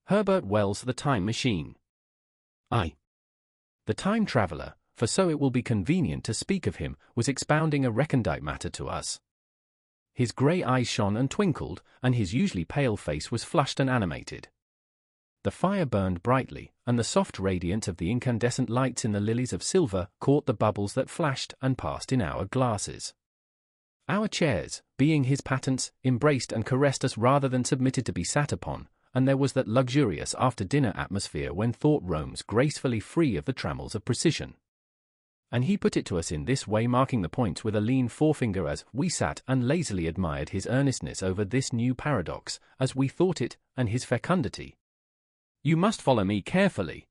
Herbert Wells' The Time Machine. I. The time traveler, for so it will be convenient to speak of him, was expounding a recondite matter to us. His grey eyes shone and twinkled, and his usually pale face was flushed and animated. The fire burned brightly, and the soft radiance of the incandescent lights in the lilies of silver caught the bubbles that flashed and passed in our glasses. Our chairs, being his patents, embraced and caressed us rather than submitted to be sat upon, and there was that luxurious after-dinner atmosphere when thought roams gracefully free of the trammels of precision. And he put it to us in this way, marking the points with a lean forefinger as we sat and lazily admired his earnestness over this new paradox, as we thought it, and his fecundity. You must follow me carefully.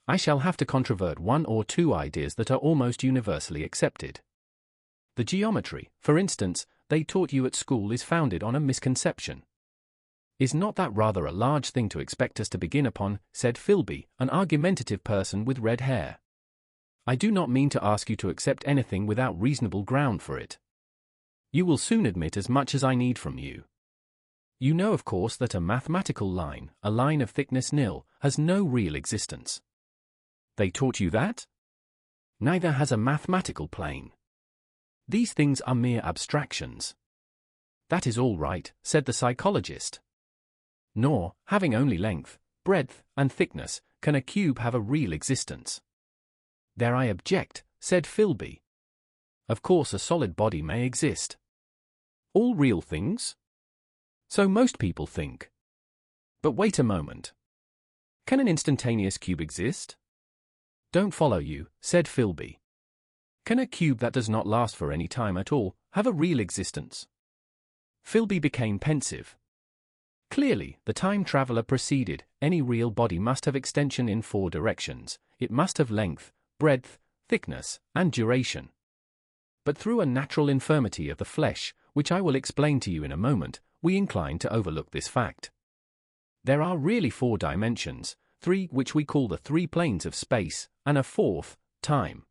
I shall have to controvert one or two ideas that are almost universally accepted. The geometry, for instance, they taught you at school is founded on a misconception. Is not that rather a large thing to expect us to begin upon, said Philby, an argumentative person with red hair. I do not mean to ask you to accept anything without reasonable ground for it. You will soon admit as much as I need from you. You know, of course, that a mathematical line, a line of thickness nil, has no real existence. They taught you that? Neither has a mathematical plane. These things are mere abstractions. That is all right, said the psychologist. Nor, having only length, breadth, and thickness, can a cube have a real existence. There I object, said Philby. Of course a solid body may exist. All real things? So most people think. But wait a moment. Can an instantaneous cube exist? Don't follow you, said Philby. Can a cube that does not last for any time at all have a real existence? Philby became pensive. Clearly, the time traveler proceeded, any real body must have extension in four directions. It must have length, breadth, thickness, and duration. But through a natural infirmity of the flesh, which I will explain to you in a moment, we incline to overlook this fact. There are really four dimensions, three which we call the three planes of space, and a fourth, time.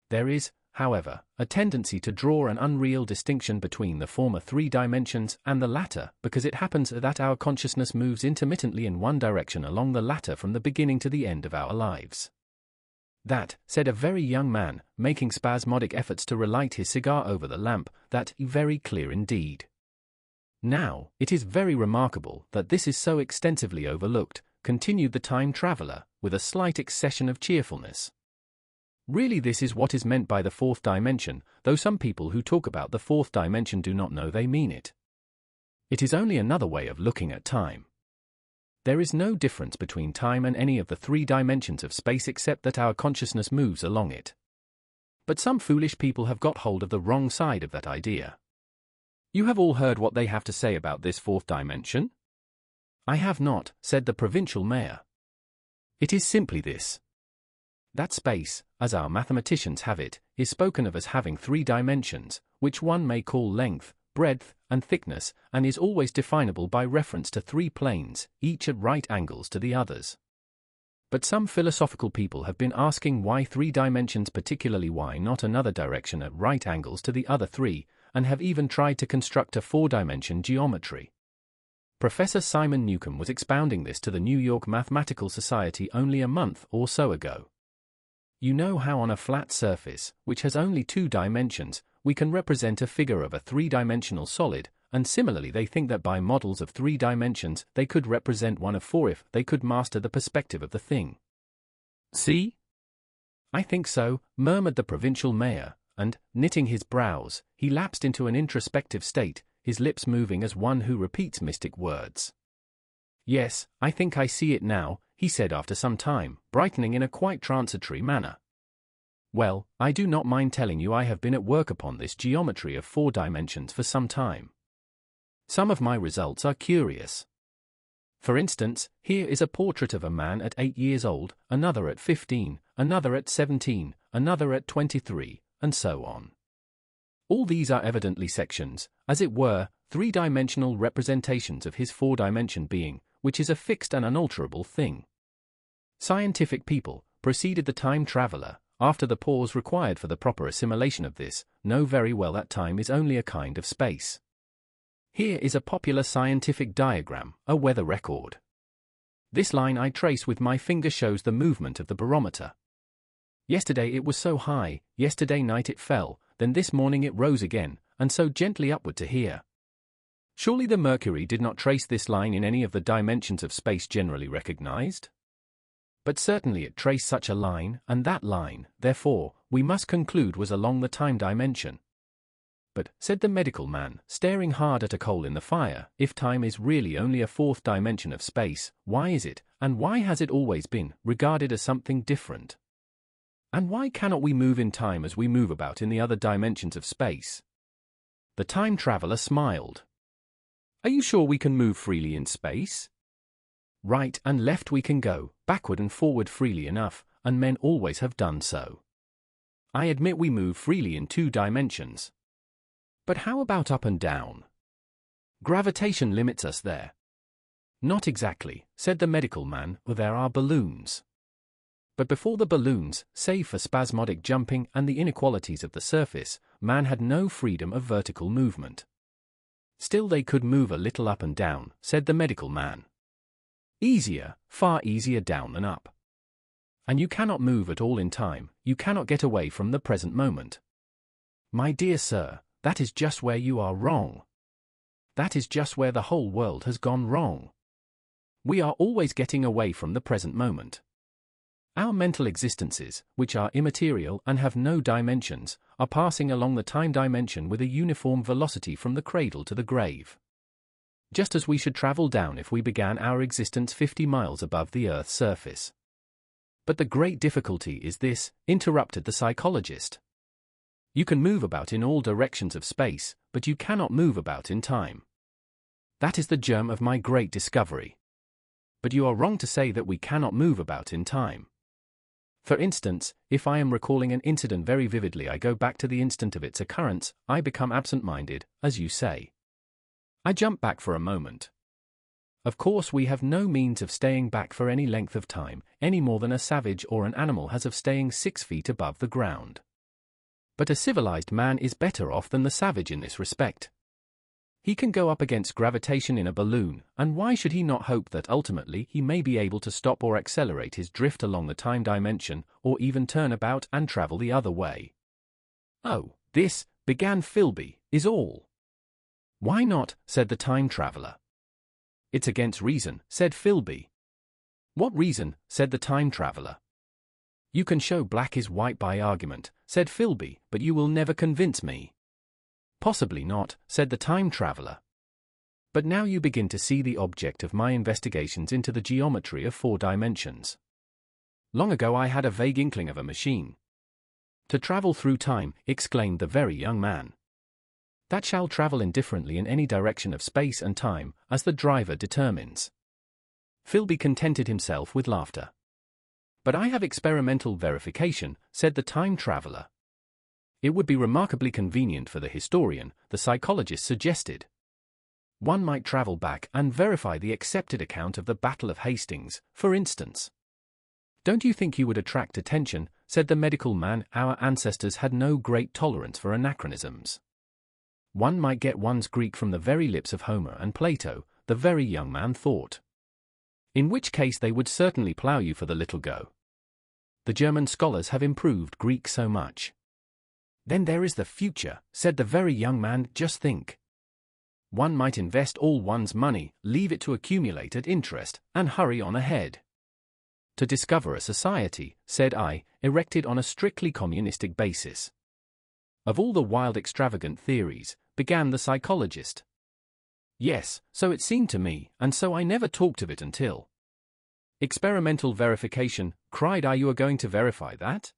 There is, however, a tendency to draw an unreal distinction between the former three dimensions and the latter, because it happens that our consciousness moves intermittently in one direction along the latter from the beginning to the end of our lives. That, said a very young man, making spasmodic efforts to relight his cigar over the lamp, that very clear indeed. Now, it is very remarkable that this is so extensively overlooked, continued the time traveler, with a slight accession of cheerfulness. Really this is what is meant by the fourth dimension, though some people who talk about the fourth dimension do not know they mean it. It is only another way of looking at time. There is no difference between time and any of the three dimensions of space except that our consciousness moves along it. But some foolish people have got hold of the wrong side of that idea. You have all heard what they have to say about this fourth dimension? I have not, said the provincial mayor. It is simply this. That space, as our mathematicians have it, is spoken of as having three dimensions, which one may call length, breadth, and thickness, and is always definable by reference to three planes, each at right angles to the others. But some philosophical people have been asking why three dimensions, particularly why not another direction at right angles to the other three, and have even tried to construct a four-dimension geometry. Professor Simon Newcomb was expounding this to the New York Mathematical Society only a month or so ago. You know how on a flat surface, which has only two dimensions, we can represent a figure of a three-dimensional solid, and similarly they think that by models of three dimensions they could represent one of four if they could master the perspective of the thing. See? I think so, murmured the provincial mayor, and, knitting his brows, he lapsed into an introspective state, his lips moving as one who repeats mystic words. Yes, I think I see it now, he said after some time, brightening in a quite transitory manner. Well, I do not mind telling you I have been at work upon this geometry of four dimensions for some time. Some of my results are curious. For instance, here is a portrait of a man at 8 years old, another at 15, another at 17, another at 23, and so on. All these are evidently sections, as it were, three-dimensional representations of his four-dimension being, which is a fixed and unalterable thing. Scientific people, proceeded the time traveler, after the pause required for the proper assimilation of this, know very well that time is only a kind of space. Here is a popular scientific diagram, a weather record. This line I trace with my finger shows the movement of the barometer. Yesterday it was so high, yesterday night it fell, then this morning it rose again, and so gently upward to here. Surely the mercury did not trace this line in any of the dimensions of space generally recognized? But certainly it traced such a line, and that line, therefore, we must conclude was along the time dimension. But, said the medical man, staring hard at a coal in the fire, if time is really only a fourth dimension of space, why is it, and why has it always been, regarded as something different? And why cannot we move in time as we move about in the other dimensions of space? The time traveler smiled. Are you sure we can move freely in space? Right and left we can go, backward and forward freely enough, and men always have done so. I admit we move freely in 2 dimensions. But how about up and down? Gravitation limits us there. Not exactly, said the medical man, for there are balloons. But before the balloons, save for spasmodic jumping and the inequalities of the surface, man had no freedom of vertical movement. Still they could move a little up and down, said the medical man. Easier, far easier down than up. And you cannot move at all in time, you cannot get away from the present moment. My dear sir, that is just where you are wrong. That is just where the whole world has gone wrong. We are always getting away from the present moment. Our mental existences, which are immaterial and have no dimensions, are passing along the time dimension with a uniform velocity from the cradle to the grave. Just as we should travel down if we began our existence 50 miles above the Earth's surface. But the great difficulty is this, interrupted the psychologist. You can move about in all directions of space, but you cannot move about in time. That is the germ of my great discovery. But you are wrong to say that we cannot move about in time. For instance, if I am recalling an incident very vividly, I go back to the instant of its occurrence, I become absent-minded, as you say. I jump back for a moment. Of course, we have no means of staying back for any length of time, any more than a savage or an animal has of staying 6 feet above the ground. But a civilized man is better off than the savage in this respect. He can go up against gravitation in a balloon, and why should he not hope that ultimately he may be able to stop or accelerate his drift along the time dimension, or even turn about and travel the other way? Oh, this, began Philby, is all. Why not, said the time traveler. It's against reason, said Philby. What reason, said the time traveler. You can show black is white by argument, said Philby, but you will never convince me. Possibly not, said the time traveler. But now you begin to see the object of my investigations into the geometry of 4 dimensions. Long ago I had a vague inkling of a machine. To travel through time, exclaimed the very young man. That shall travel indifferently in any direction of space and time, as the driver determines. Philby contented himself with laughter. But I have experimental verification, said the time traveler. It would be remarkably convenient for the historian, the psychologist suggested. One might travel back and verify the accepted account of the Battle of Hastings, for instance. Don't you think you would attract attention, said the medical man. Our ancestors had no great tolerance for anachronisms. One might get one's Greek from the very lips of Homer and Plato, the very young man thought. In which case they would certainly plough you for the little go. The German scholars have improved Greek so much. Then there is the future, said the very young man. Just think. One might invest all one's money, leave it to accumulate at interest, and hurry on ahead. To discover a society, said I, erected on a strictly communistic basis. Of all the wild extravagant theories, began the psychologist. Yes, so it seemed to me, and so I never talked of it until. Experimental verification, cried I. You are going to verify that?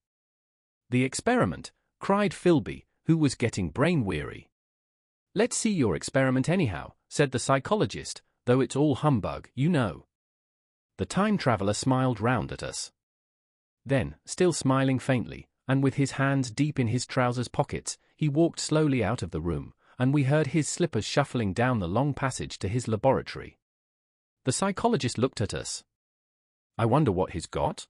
The experiment, cried Philby, who was getting brain-weary. Let's see your experiment anyhow, said the psychologist, though it's all humbug, you know. The time traveler smiled round at us. Then, still smiling faintly, and with his hands deep in his trousers pockets, he walked slowly out of the room, and we heard his slippers shuffling down the long passage to his laboratory. The psychologist looked at us. I wonder what he's got?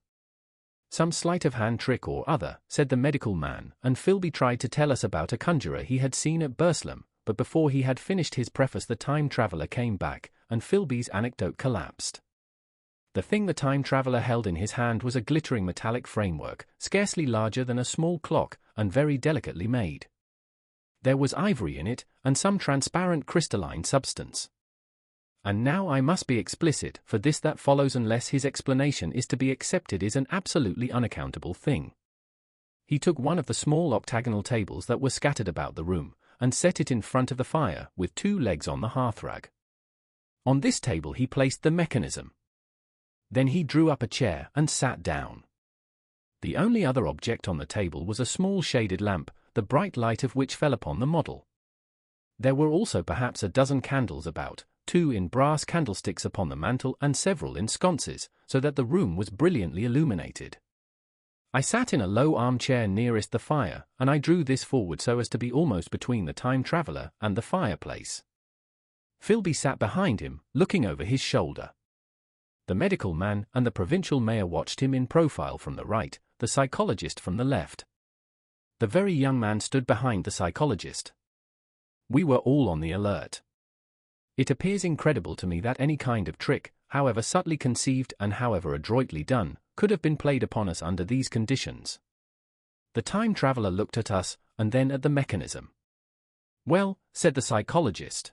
Some sleight of hand trick or other, said the medical man, and Philby tried to tell us about a conjurer he had seen at Burslem, but before he had finished his preface the time traveler came back, and Philby's anecdote collapsed. The thing the time traveler held in his hand was a glittering metallic framework, scarcely larger than a small clock, and very delicately made. There was ivory in it, and some transparent crystalline substance. And now I must be explicit, for this that follows, unless his explanation is to be accepted, is an absolutely unaccountable thing. He took one of the small octagonal tables that were scattered about the room, and set it in front of the fire, with 2 legs on the hearthrug. On this table he placed the mechanism. Then he drew up a chair and sat down. The only other object on the table was a small shaded lamp, the bright light of which fell upon the model. There were also perhaps a dozen candles about, 2 in brass candlesticks upon the mantel and several in sconces, so that the room was brilliantly illuminated. I sat in a low armchair nearest the fire, and I drew this forward so as to be almost between the time traveler and the fireplace. Philby sat behind him, looking over his shoulder. The medical man and the provincial mayor watched him in profile from the right, the psychologist from the left. The very young man stood behind the psychologist. We were all on the alert. It appears incredible to me that any kind of trick, however subtly conceived and however adroitly done, could have been played upon us under these conditions. The time traveler looked at us, and then at the mechanism. "Well," said the psychologist.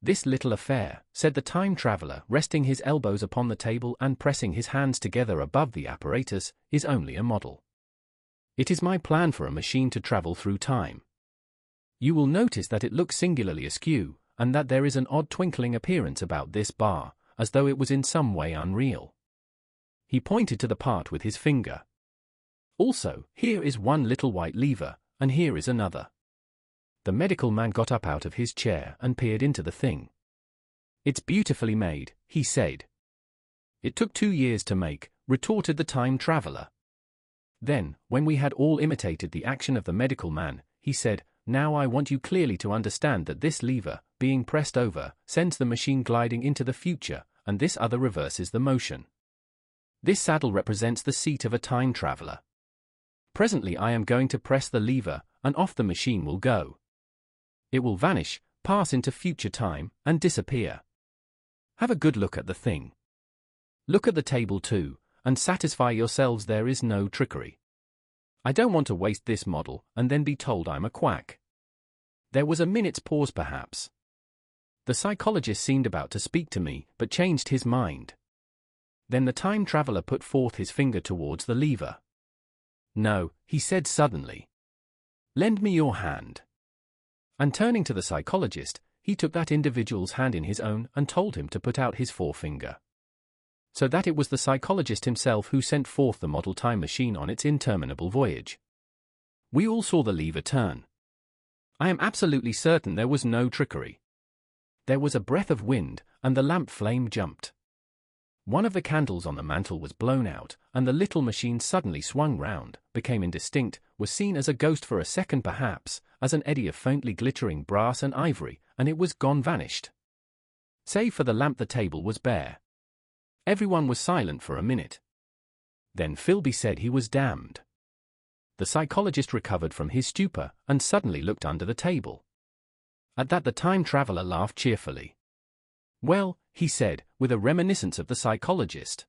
"This little affair," said the time traveler, resting his elbows upon the table and pressing his hands together above the apparatus, "is only a model. It is my plan for a machine to travel through time. You will notice that it looks singularly askew, and that there is an odd twinkling appearance about this bar, as though it was in some way unreal." He pointed to the part with his finger. "Also, here is one little white lever, and here is another." The medical man got up out of his chair and peered into the thing. "It's beautifully made," he said. "It took 2 years to make," retorted the time traveler. Then, when we had all imitated the action of the medical man, he said, "Now I want you clearly to understand that this lever, being pressed over, sends the machine gliding into the future, and this other reverses the motion. This saddle represents the seat of a time traveler. Presently I am going to press the lever, and off the machine will go. It will vanish, pass into future time, and disappear. Have a good look at the thing. Look at the table too, and satisfy yourselves there is no trickery. I don't want to waste this model, and then be told I'm a quack." There was a minute's pause perhaps. The psychologist seemed about to speak to me, but changed his mind. Then the time traveler put forth his finger towards the lever. "No," he said suddenly. "Lend me your hand." And turning to the psychologist, he took that individual's hand in his own and told him to put out his forefinger. So that it was the psychologist himself who sent forth the model time machine on its interminable voyage. We all saw the lever turn. I am absolutely certain there was no trickery. There was a breath of wind, and the lamp flame jumped. One of the candles on the mantel was blown out, and the little machine suddenly swung round, became indistinct, was seen as a ghost for a second perhaps, as an eddy of faintly glittering brass and ivory, and it was gone, vanished. Save for the lamp, the table was bare. Everyone was silent for a minute. Then Philby said he was damned. The psychologist recovered from his stupor, and suddenly looked under the table. At that the time traveler laughed cheerfully. "Well," he said, with a reminiscence of the psychologist.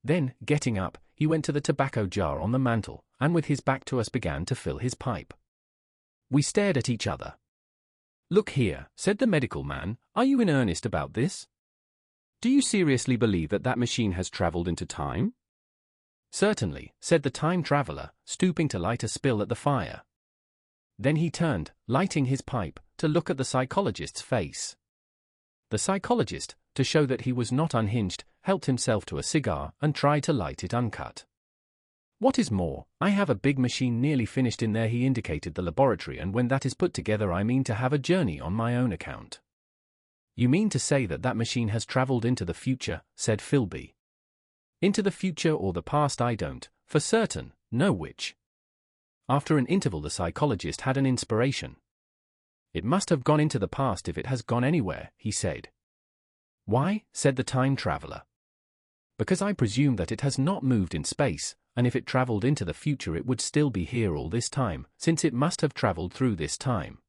Then, getting up, he went to the tobacco jar on the mantel, and with his back to us began to fill his pipe. We stared at each other. "Look here," said the medical man, "are you in earnest about this? Do you seriously believe that that machine has traveled into time?" "Certainly," said the time traveler, stooping to light a spill at the fire. Then he turned, lighting his pipe, to look at the psychologist's face. The psychologist, to show that he was not unhinged, helped himself to a cigar and tried to light it uncut. "What is more, I have a big machine nearly finished in there." He indicated the laboratory, "and when that is put together I mean to have a journey on my own account." "You mean to say that that machine has travelled into the future?" said Philby. "Into the future or the past I don't, for certain, know which." After an interval the psychologist had an inspiration. "It must have gone into the past if it has gone anywhere," he said. "Why?" said the time traveler. "Because I presume that it has not moved in space, and if it travelled into the future it would still be here all this time, since it must have travelled through this time."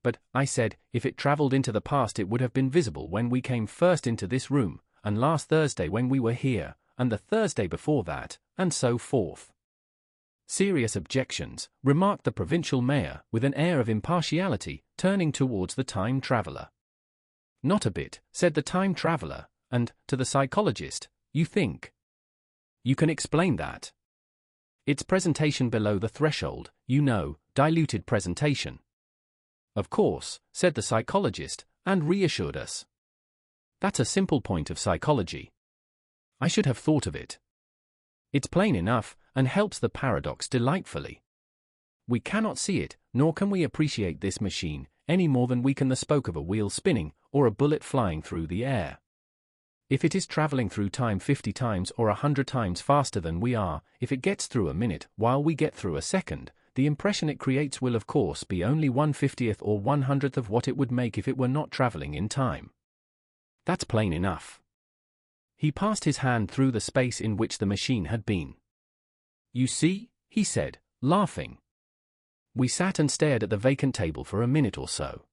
"But," I said, "if it travelled into the past it would have been visible when we came first into this room, and last Thursday when we were here, and the Thursday before that, and so forth. Serious objections, remarked the provincial mayor, with an air of impartiality, turning towards the time traveler. Not a bit, said the time traveler, and, to the psychologist, you think. You can explain that. It's presentation below the threshold, you know, diluted presentation. Of course, said the psychologist, and reassured us. That's a simple point of psychology. I should have thought of it. It's plain enough, and helps the paradox delightfully. We cannot see it, nor can we appreciate this machine, any more than we can the spoke of a wheel spinning, or a bullet flying through the air. If it is traveling through time 50 times or 100 times faster than we are, if it gets through a minute while we get through a second, the impression it creates will of course be only 1/50th or 100th of what it would make if it were not traveling in time. That's plain enough. He passed his hand through the space in which the machine had been. You see, he said, laughing. We sat and stared at the vacant table for a minute or so.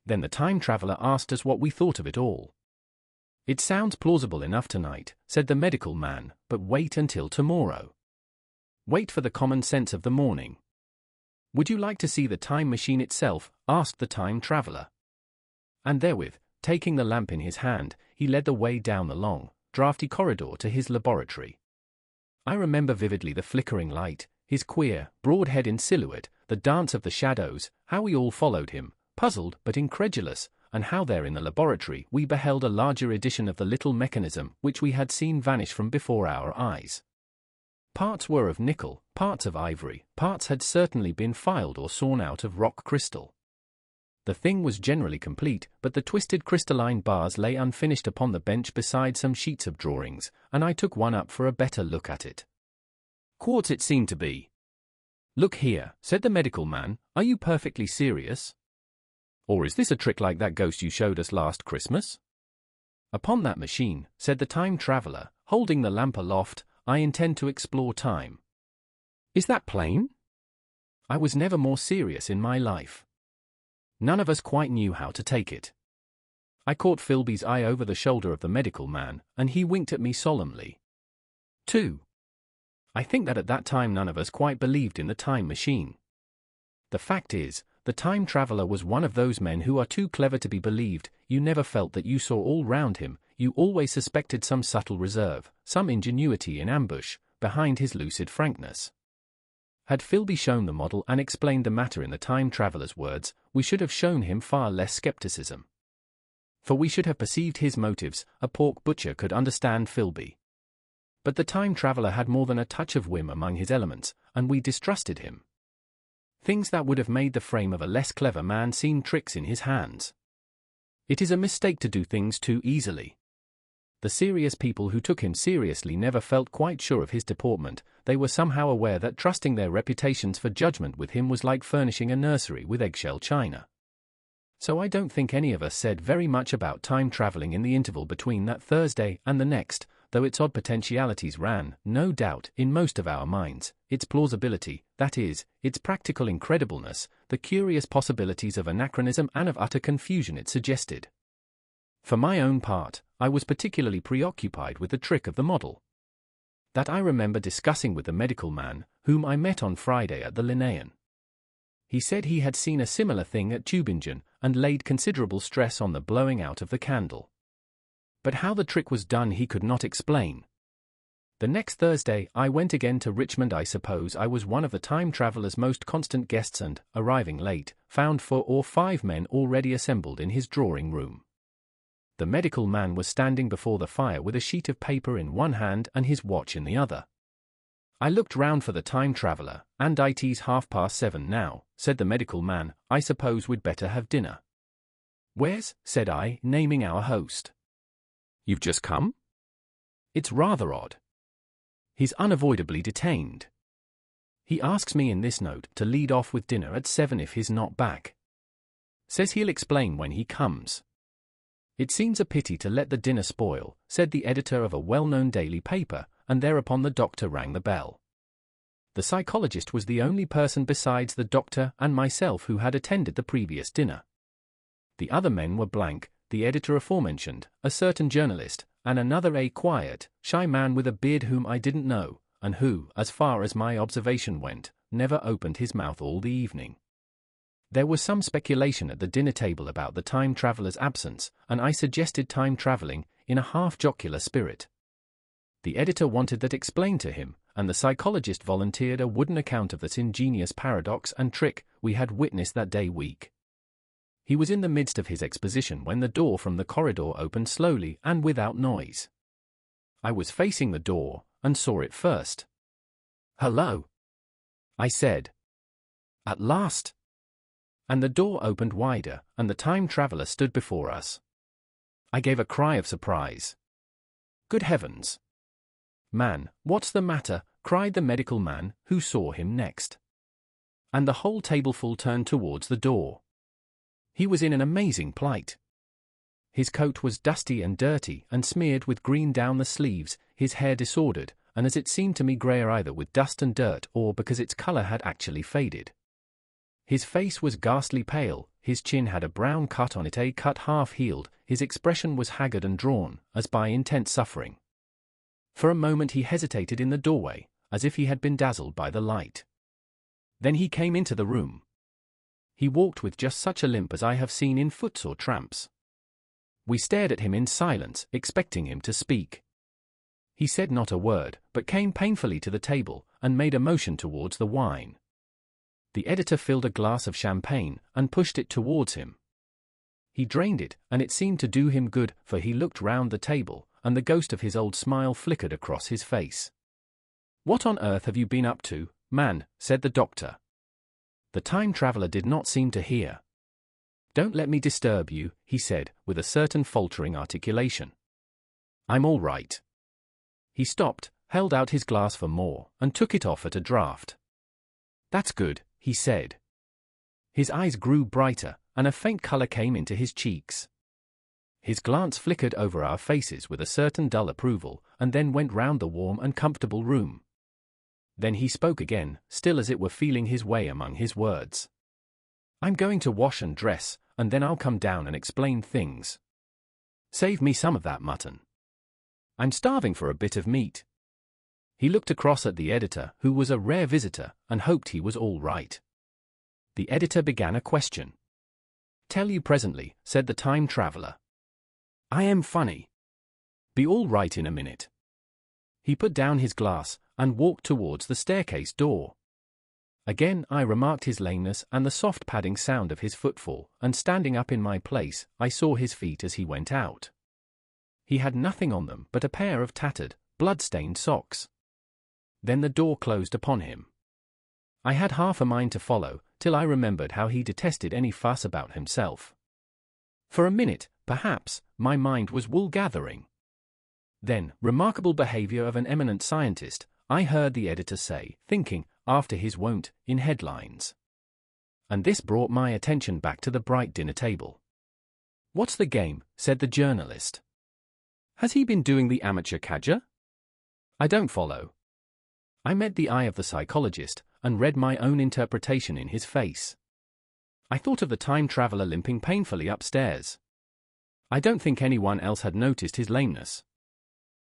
Then the time traveler asked us what we thought of it all. It sounds plausible enough tonight, said the medical man, but wait until tomorrow. Wait for the common sense of the morning. Would you like to see the time machine itself? Asked the time traveler. And therewith, taking the lamp in his hand, he led the way down the long, draughty corridor to his laboratory. I remember vividly the flickering light, his queer, broad head in silhouette, the dance of the shadows, how we all followed him, puzzled but incredulous, and how there in the laboratory we beheld a larger edition of the little mechanism which we had seen vanish from before our eyes. Parts were of nickel, parts of ivory, parts had certainly been filed or sawn out of rock crystal. The thing was generally complete, but the twisted crystalline bars lay unfinished upon the bench beside some sheets of drawings, and I took one up for a better look at it. Quartz it seemed to be. Look here, said the medical man, are you perfectly serious? Or is this a trick like that ghost you showed us last Christmas? Upon that machine, said the time traveler, holding the lamp aloft, I intend to explore time. Is that plain? I was never more serious in my life. None of us quite knew how to take it. I caught Philby's eye over the shoulder of the medical man, and he winked at me solemnly. 2. I think that at that time none of us quite believed in the time machine. The fact is, the time traveler was one of those men who are too clever to be believed. You never felt that you saw all round him, you always suspected some subtle reserve, some ingenuity in ambush, behind his lucid frankness. Had Philby shown the model and explained the matter in the time traveler's words, we should have shown him far less skepticism. For we should have perceived his motives. A pork butcher could understand Philby. But the time traveler had more than a touch of whim among his elements, and we distrusted him. Things that would have made the frame of a less clever man seem tricks in his hands. It is a mistake to do things too easily. The serious people who took him seriously never felt quite sure of his deportment. They were somehow aware that trusting their reputations for judgment with him was like furnishing a nursery with eggshell china. So I don't think any of us said very much about time traveling in the interval between that Thursday and the next, though its odd potentialities ran, no doubt, in most of our minds, its plausibility, that is, its practical incredibleness, the curious possibilities of anachronism and of utter confusion it suggested. For my own part, I was particularly preoccupied with the trick of the model. That I remember discussing with the medical man, whom I met on Friday at the Linnaean. He said he had seen a similar thing at Tübingen, and laid considerable stress on the blowing out of the candle. But how the trick was done he could not explain. The next Thursday I went again to Richmond. I suppose I was one of the time traveller's most constant guests and, arriving late, found 4 or 5 men already assembled in his drawing room. The medical man was standing before the fire with a sheet of paper in one hand and his watch in the other. I looked round for the time traveller, and it's 7:30 now, said the medical man. I suppose we'd better have dinner. Where's, said I, naming our host. You've just come? It's rather odd. He's unavoidably detained. He asks me in this note to lead off with dinner at 7 if he's not back. Says he'll explain when he comes. It seems a pity to let the dinner spoil, said the editor of a well-known daily paper, and thereupon the doctor rang the bell. The psychologist was the only person besides the doctor and myself who had attended the previous dinner. The other men were blank, the editor aforementioned, a certain journalist, and another a quiet, shy man with a beard whom I didn't know, and who, as far as my observation went, never opened his mouth all the evening. There was some speculation at the dinner table about the time traveler's absence, and I suggested time traveling, in a half-jocular spirit. The editor wanted that explained to him, and the psychologist volunteered a wooden account of this ingenious paradox and trick we had witnessed that day week. He was in the midst of his exposition when the door from the corridor opened slowly and without noise. I was facing the door, and saw it first. "Hello," I said. "At last." And the door opened wider, and the time traveler stood before us. I gave a cry of surprise. "Good heavens! Man, what's the matter?" cried the medical man, who saw him next. And the whole tableful turned towards the door. He was in an amazing plight. His coat was dusty and dirty and smeared with green down the sleeves, his hair disordered, and as it seemed to me grayer either with dust and dirt or because its color had actually faded. His face was ghastly pale, his chin had a brown cut on it, a cut half-healed, his expression was haggard and drawn, as by intense suffering. For a moment he hesitated in the doorway, as if he had been dazzled by the light. Then he came into the room. He walked with just such a limp as I have seen in foots or tramps. We stared at him in silence, expecting him to speak. He said not a word, but came painfully to the table, and made a motion towards the wine. The editor filled a glass of champagne, and pushed it towards him. He drained it, and it seemed to do him good, for he looked round the table, and the ghost of his old smile flickered across his face. "What on earth have you been up to, man?" said the doctor. The time traveler did not seem to hear. "Don't let me disturb you," he said, with a certain faltering articulation. "I'm all right." He stopped, held out his glass for more, and took it off at a draught. "That's good," he said. His eyes grew brighter, and a faint color came into his cheeks. His glance flickered over our faces with a certain dull approval, and then went round the warm and comfortable room. Then he spoke again, still as it were feeling his way among his words. "I'm going to wash and dress, and then I'll come down and explain things. Save me some of that mutton. I'm starving for a bit of meat." He looked across at the editor, who was a rare visitor, and hoped he was all right. The editor began a question. "Tell you presently," said the time traveler. "I am funny. Be all right in a minute." He put down his glass, and walked towards the staircase door. Again I remarked his lameness and the soft padding sound of his footfall, and standing up in my place, I saw his feet as he went out. He had nothing on them but a pair of tattered, blood-stained socks. Then the door closed upon him. I had half a mind to follow, till I remembered how he detested any fuss about himself. For a minute, perhaps, my mind was wool-gathering. Then, remarkable behavior of an eminent scientist, I heard the editor say, thinking, after his wont, in headlines. And this brought my attention back to the bright dinner table. "What's the game?" said the journalist. "Has he been doing the amateur cadger?" "I don't follow." I met the eye of the psychologist, and read my own interpretation in his face. I thought of the time traveler limping painfully upstairs. I don't think anyone else had noticed his lameness.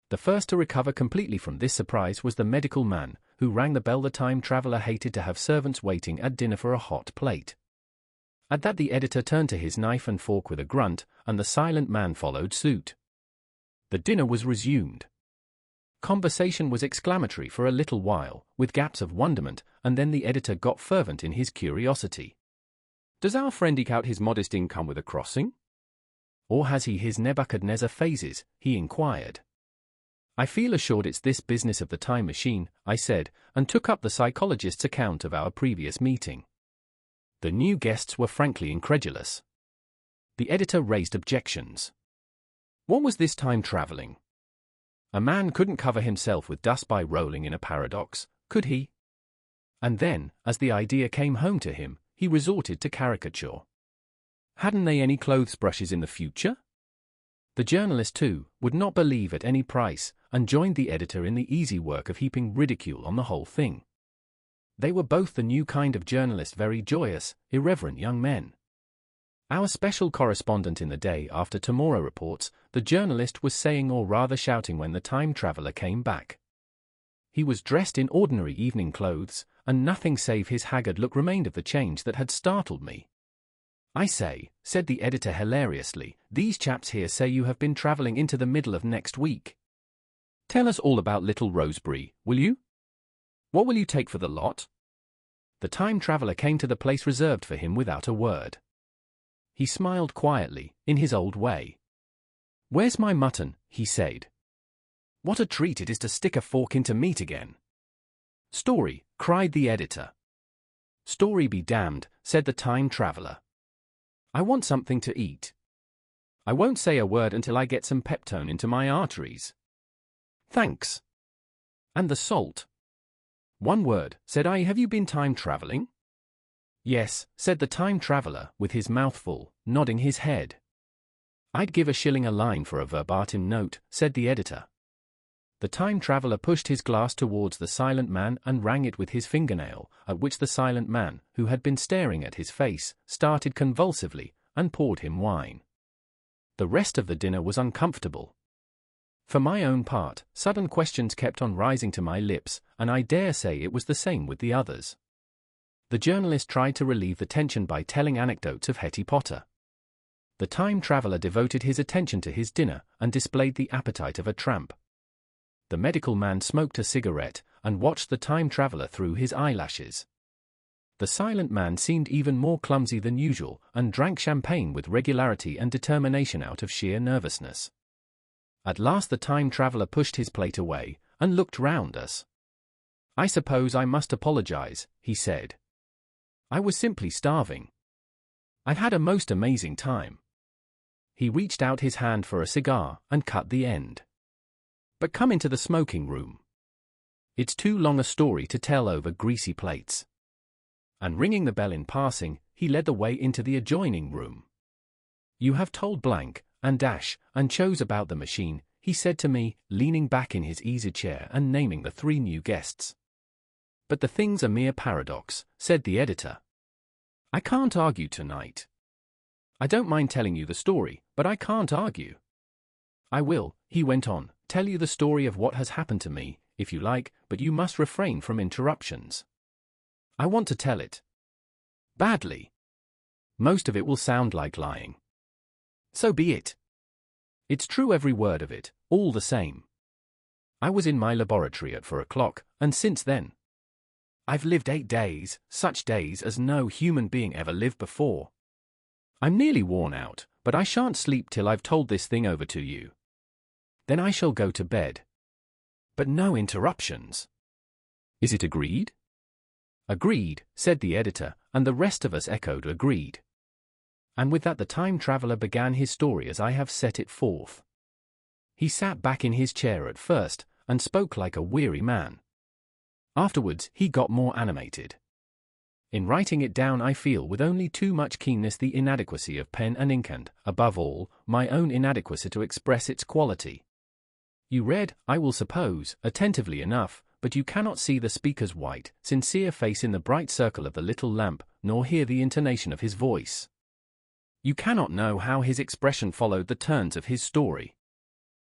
The first to recover completely from this surprise was the medical man, who rang the bell. The time traveler hated to have servants waiting at dinner for a hot plate. At that the editor turned to his knife and fork with a grunt, and the silent man followed suit. The dinner was resumed. Conversation was exclamatory for a little while, with gaps of wonderment, and then the editor got fervent in his curiosity. "Does our friend eke out his modest income with a crossing? Or has he his Nebuchadnezzar phases?" he inquired. "I feel assured it's this business of the time machine," I said, and took up the psychologist's account of our previous meeting. The new guests were frankly incredulous. The editor raised objections. What was this time traveling? A man couldn't cover himself with dust by rolling in a paradox, could he? And then, as the idea came home to him, he resorted to caricature. Hadn't they any clothes brushes in the future? The journalist, too, would not believe at any price, and joined the editor in the easy work of heaping ridicule on the whole thing. They were both the new kind of journalist, very joyous, irreverent young men. Our special correspondent in the Day After Tomorrow reports, the journalist was saying or rather shouting when the time traveler came back. He was dressed in ordinary evening clothes, and nothing save his haggard look remained of the change that had startled me. "I say," said the editor hilariously, "these chaps here say you have been travelling into the middle of next week. Tell us all about little Rosebery, will you? What will you take for the lot?" The time traveller came to the place reserved for him without a word. He smiled quietly, in his old way. "Where's my mutton?" he said. "What a treat it is to stick a fork into meat again." "Story," cried the editor. "Story be damned," said the time traveller. "I want something to eat. I won't say a word until I get some peptone into my arteries." "Thanks." "And the salt." "One word," said I. "Have you been time travelling?" "Yes," said the time traveller, with his mouth full, nodding his head. "I'd give £1 a line for a verbatim note," said the editor. The time traveller pushed his glass towards the silent man and rang it with his fingernail, at which the silent man, who had been staring at his face, started convulsively, and poured him wine. The rest of the dinner was uncomfortable. For my own part, sudden questions kept on rising to my lips, and I dare say it was the same with the others. The journalist tried to relieve the tension by telling anecdotes of Hetty Potter. The time traveller devoted his attention to his dinner, and displayed the appetite of a tramp. The medical man smoked a cigarette, and watched the time traveller through his eyelashes. The silent man seemed even more clumsy than usual, and drank champagne with regularity and determination out of sheer nervousness. At last the time traveller pushed his plate away, and looked round us. "I suppose I must apologize," he said. "I was simply starving. I've had a most amazing time." He reached out his hand for a cigar, and cut the end. "But come into the smoking room. It's too long a story to tell over greasy plates." And ringing the bell in passing, he led the way into the adjoining room. "You have told blank, and dash, and chose about the machine," he said to me, leaning back in his easy chair and naming the 3 new guests. "But the thing's a mere paradox," said the editor. "I can't argue tonight. I don't mind telling you the story, but I can't argue. I will," he went on, "tell you the story of what has happened to me, if you like, but you must refrain from interruptions. I want to tell it. Badly. Most of it will sound like lying. So be it. It's true every word of it, all the same. I was in my laboratory at 4 o'clock, and since then, I've lived 8 days, such days as no human being ever lived before. I'm nearly worn out, but I shan't sleep till I've told this thing over to you. Then I shall go to bed. But no interruptions. Is it agreed?" "Agreed," said the editor, and the rest of us echoed agreed. And with that the time traveller began his story as I have set it forth. He sat back in his chair at first, and spoke like a weary man. Afterwards he got more animated. In writing it down I feel with only too much keenness the inadequacy of pen and ink and, above all, my own inadequacy to express its quality. You read, I will suppose, attentively enough, but you cannot see the speaker's white, sincere face in the bright circle of the little lamp, nor hear the intonation of his voice. You cannot know how his expression followed the turns of his story.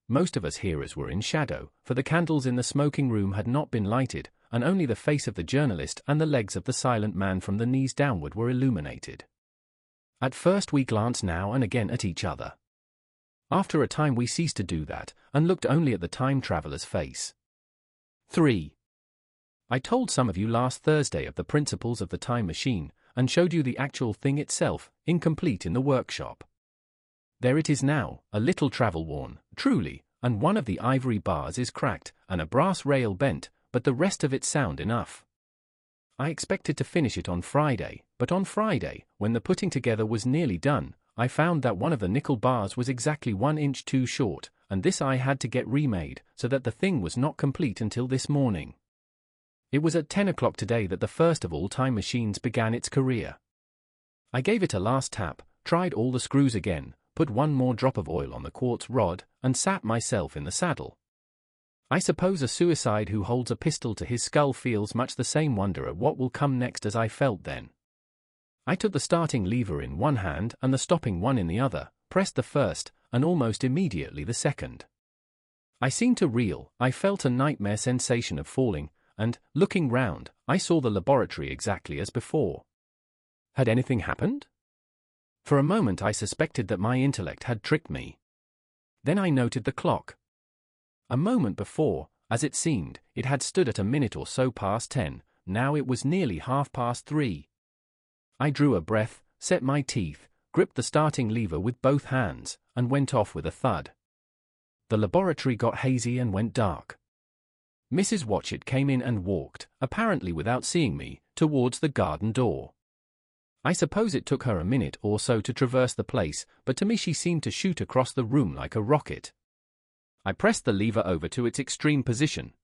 Most of us hearers were in shadow, for the candles in the smoking room had not been lighted, and only the face of the journalist and the legs of the silent man from the knees downward were illuminated. At first we glanced now and again at each other. After a time we ceased to do that, and looked only at the time traveller's face. 3. I told some of you last Thursday of the principles of the time machine, and showed you the actual thing itself, incomplete in the workshop. There it is now, a little travel-worn, truly, and one of the ivory bars is cracked, and a brass rail bent, but the rest of it sound enough. I expected to finish it on Friday, but on Friday, when the putting together was nearly done, I found that one of the nickel bars was exactly 1 inch too short, and this I had to get remade, so that the thing was not complete until this morning. It was at 10 o'clock today that the first of all time machines began its career. I gave it a last tap, tried all the screws again, put one more drop of oil on the quartz rod, and sat myself in the saddle. I suppose a suicide who holds a pistol to his skull feels much the same wonder at what will come next as I felt then. I took the starting lever in one hand and the stopping one in the other, pressed the first, and almost immediately the second. I seemed to reel, I felt a nightmare sensation of falling, and, looking round, I saw the laboratory exactly as before. Had anything happened? For a moment I suspected that my intellect had tricked me. Then I noted the clock. A moment before, as it seemed, it had stood at a minute or so past 10, now it was nearly 3:30. I drew a breath, set my teeth, gripped the starting lever with both hands, and went off with a thud. The laboratory got hazy and went dark. Mrs. Watchett came in and walked, apparently without seeing me, towards the garden door. I suppose it took her a minute or so to traverse the place, but to me she seemed to shoot across the room like a rocket. I pressed the lever over to its extreme position.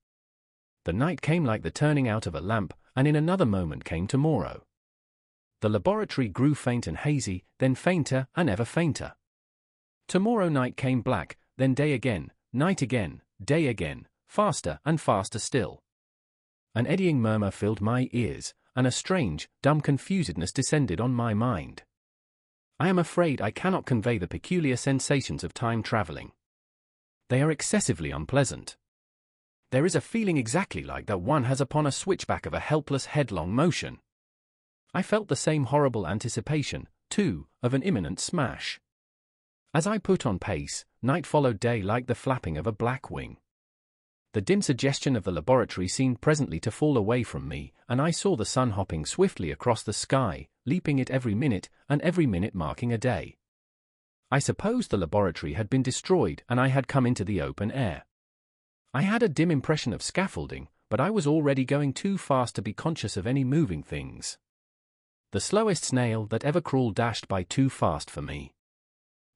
The night came like the turning out of a lamp, and in another moment came tomorrow. The laboratory grew faint and hazy, then fainter and ever fainter. Tomorrow night came black, then day again, night again, day again, faster and faster still. An eddying murmur filled my ears, and a strange, dumb confusedness descended on my mind. I am afraid I cannot convey the peculiar sensations of time traveling. They are excessively unpleasant. There is a feeling exactly like that one has upon a switchback of a helpless headlong motion. I felt the same horrible anticipation, too, of an imminent smash. As I put on pace, night followed day like the flapping of a black wing. The dim suggestion of the laboratory seemed presently to fall away from me, and I saw the sun hopping swiftly across the sky, leaping it every minute, and every minute marking a day. I supposed the laboratory had been destroyed and I had come into the open air. I had a dim impression of scaffolding, but I was already going too fast to be conscious of any moving things. The slowest snail that ever crawled dashed by too fast for me.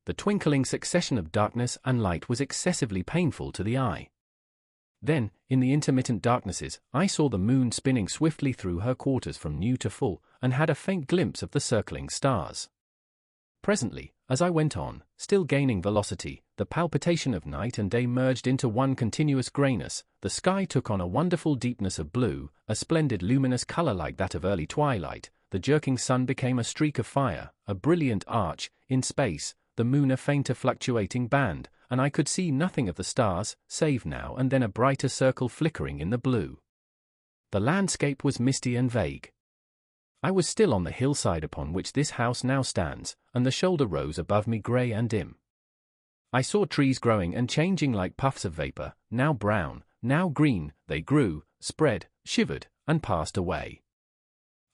The twinkling succession of darkness and light was excessively painful to the eye. Then, in the intermittent darknesses, I saw the moon spinning swiftly through her quarters from new to full, and had a faint glimpse of the circling stars. Presently, as I went on, still gaining velocity, the palpitation of night and day merged into one continuous greyness, the sky took on a wonderful deepness of blue, a splendid luminous colour like that of early twilight, the jerking sun became a streak of fire, a brilliant arch, in space, the moon a fainter fluctuating band, and I could see nothing of the stars, save now and then a brighter circle flickering in the blue. The landscape was misty and vague. I was still on the hillside upon which this house now stands, and the shoulder rose above me grey and dim. I saw trees growing and changing like puffs of vapour, now brown, now green, they grew, spread, shivered, and passed away.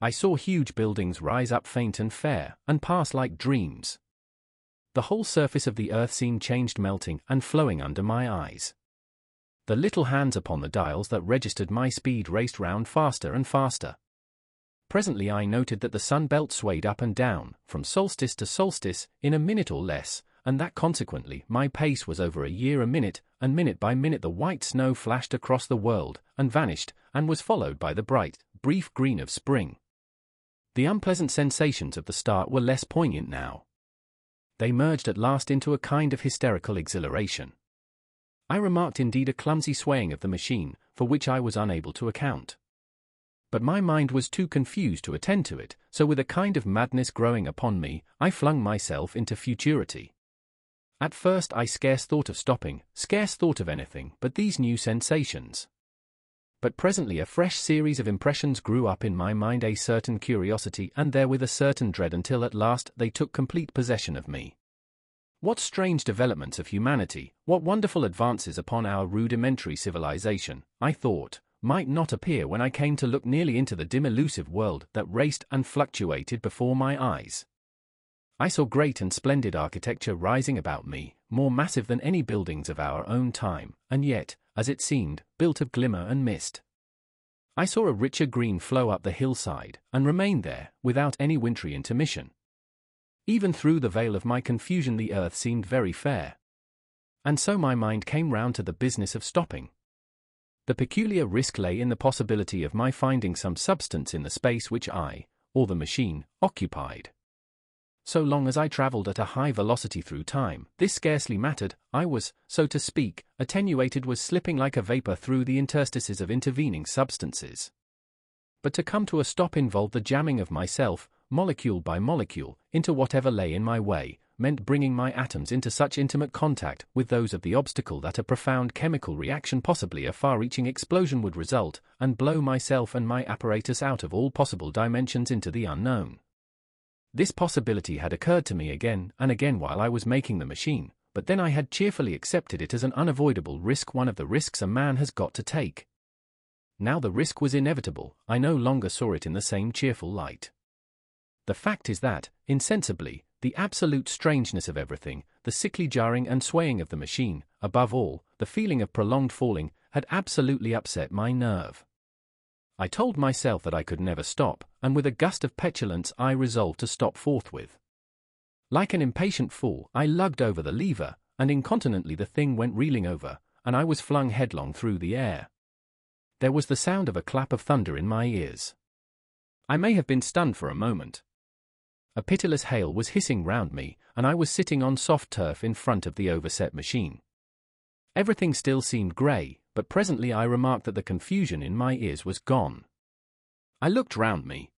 I saw huge buildings rise up faint and fair, and pass like dreams. The whole surface of the earth seemed changed, melting and flowing under my eyes. The little hands upon the dials that registered my speed raced round faster and faster. Presently I noted that the sun belt swayed up and down, from solstice to solstice, in a minute or less, and that consequently my pace was over a year a minute, and minute by minute the white snow flashed across the world, and vanished, and was followed by the bright, brief green of spring. The unpleasant sensations of the start were less poignant now. They merged at last into a kind of hysterical exhilaration. I remarked indeed a clumsy swaying of the machine, for which I was unable to account. But my mind was too confused to attend to it, so with a kind of madness growing upon me, I flung myself into futurity. At first I scarce thought of stopping, scarce thought of anything but these new sensations. But presently a fresh series of impressions grew up in my mind, a certain curiosity and therewith a certain dread, until at last they took complete possession of me. What strange developments of humanity, what wonderful advances upon our rudimentary civilization, I thought, might not appear when I came to look nearly into the dim elusive world that raced and fluctuated before my eyes. I saw great and splendid architecture rising about me, more massive than any buildings of our own time, and yet, as it seemed, built of glimmer and mist. I saw a richer green flow up the hillside, and remain there, without any wintry intermission. Even through the veil of my confusion the earth seemed very fair. And so my mind came round to the business of stopping. The peculiar risk lay in the possibility of my finding some substance in the space which I, or the machine, occupied. So long as I travelled at a high velocity through time, this scarcely mattered. I was, so to speak, attenuated, was slipping like a vapour through the interstices of intervening substances. But to come to a stop involved the jamming of myself, molecule by molecule, into whatever lay in my way, meant bringing my atoms into such intimate contact with those of the obstacle that a profound chemical reaction, possibly a far-reaching explosion, would result, and blow myself and my apparatus out of all possible dimensions into the unknown. This possibility had occurred to me again and again while I was making the machine, but then I had cheerfully accepted it as an unavoidable risk, one of the risks a man has got to take. Now the risk was inevitable. I no longer saw it in the same cheerful light. The fact is that, insensibly, the absolute strangeness of everything, the sickly jarring and swaying of the machine, above all, the feeling of prolonged falling, had absolutely upset my nerve. I told myself that I could never stop, and with a gust of petulance I resolved to stop forthwith. Like an impatient fool, I lugged over the lever, and incontinently the thing went reeling over, and I was flung headlong through the air. There was the sound of a clap of thunder in my ears. I may have been stunned for a moment. A pitiless hail was hissing round me, and I was sitting on soft turf in front of the overset machine. Everything still seemed grey, but presently I remarked that the confusion in my ears was gone. I looked round me.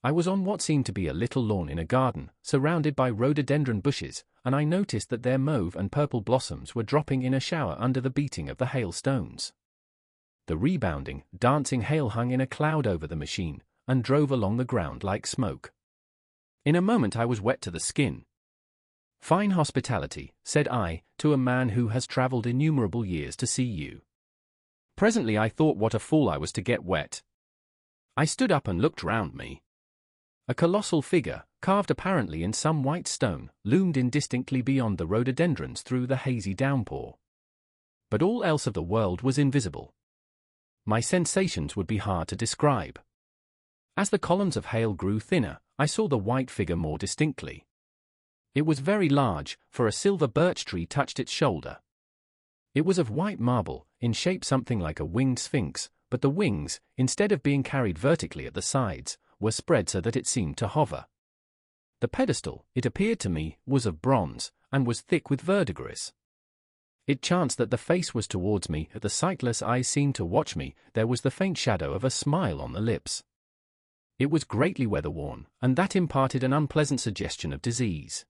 I was on what seemed to be a little lawn in a garden, surrounded by rhododendron bushes, and I noticed that their mauve and purple blossoms were dropping in a shower under the beating of the hailstones. The rebounding, dancing hail hung in a cloud over the machine, and drove along the ground like smoke. In a moment I was wet to the skin. "Fine hospitality," said I, to a man who has travelled innumerable years to see you. Presently I thought what a fool I was to get wet. I stood up and looked round me. A colossal figure, carved apparently in some white stone, loomed indistinctly beyond the rhododendrons through the hazy downpour. But all else of the world was invisible. My sensations would be hard to describe. As the columns of hail grew thinner, I saw the white figure more distinctly. It was very large, for a silver birch tree touched its shoulder. It was of white marble, in shape something like a winged sphinx, but the wings, instead of being carried vertically at the sides, were spread so that it seemed to hover. The pedestal, it appeared to me, was of bronze, and was thick with verdigris. It chanced that the face was towards me, the sightless eyes seemed to watch me, there was the faint shadow of a smile on the lips. It was greatly weather-worn, and that imparted an unpleasant suggestion of disease.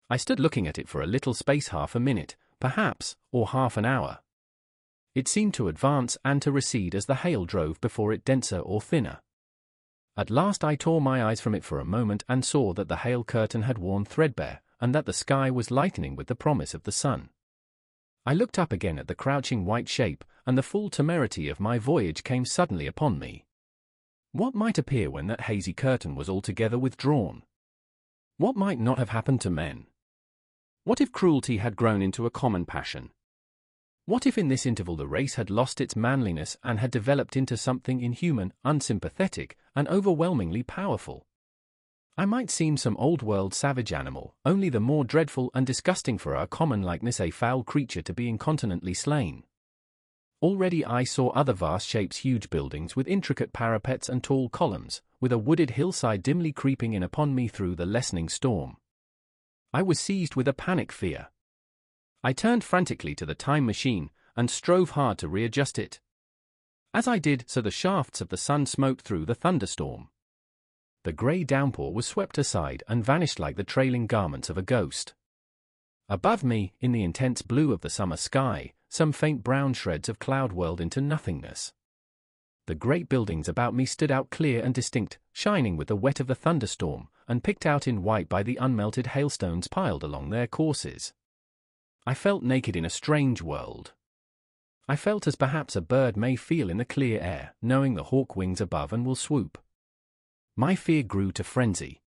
I stood looking at it for a little space, half a minute, perhaps, or half an hour. It seemed to advance and to recede as the hail drove before it denser or thinner. At last I tore my eyes from it for a moment and saw that the hail curtain had worn threadbare, and that the sky was lightening with the promise of the sun. I looked up again at the crouching white shape, and the full temerity of my voyage came suddenly upon me. What might appear when that hazy curtain was altogether withdrawn? What might not have happened to men? What if cruelty had grown into a common passion? What if in this interval the race had lost its manliness and had developed into something inhuman, unsympathetic, and overwhelmingly powerful? I might seem some old-world savage animal, only the more dreadful and disgusting for our common likeness, a foul creature to be incontinently slain. Already I saw other vast shapes, huge buildings with intricate parapets and tall columns, with a wooded hillside dimly creeping in upon me through the lessening storm. I was seized with a panic fear. I turned frantically to the time machine, and strove hard to readjust it. As I did so the shafts of the sun smote through the thunderstorm. The grey downpour was swept aside and vanished like the trailing garments of a ghost. Above me, in the intense blue of the summer sky, some faint brown shreds of cloud whirled into nothingness. The great buildings about me stood out clear and distinct, shining with the wet of the thunderstorm, and picked out in white by the unmelted hailstones piled along their courses. I felt naked in a strange world. I felt as perhaps a bird may feel in the clear air, knowing the hawk wings above and will swoop. My fear grew to frenzy.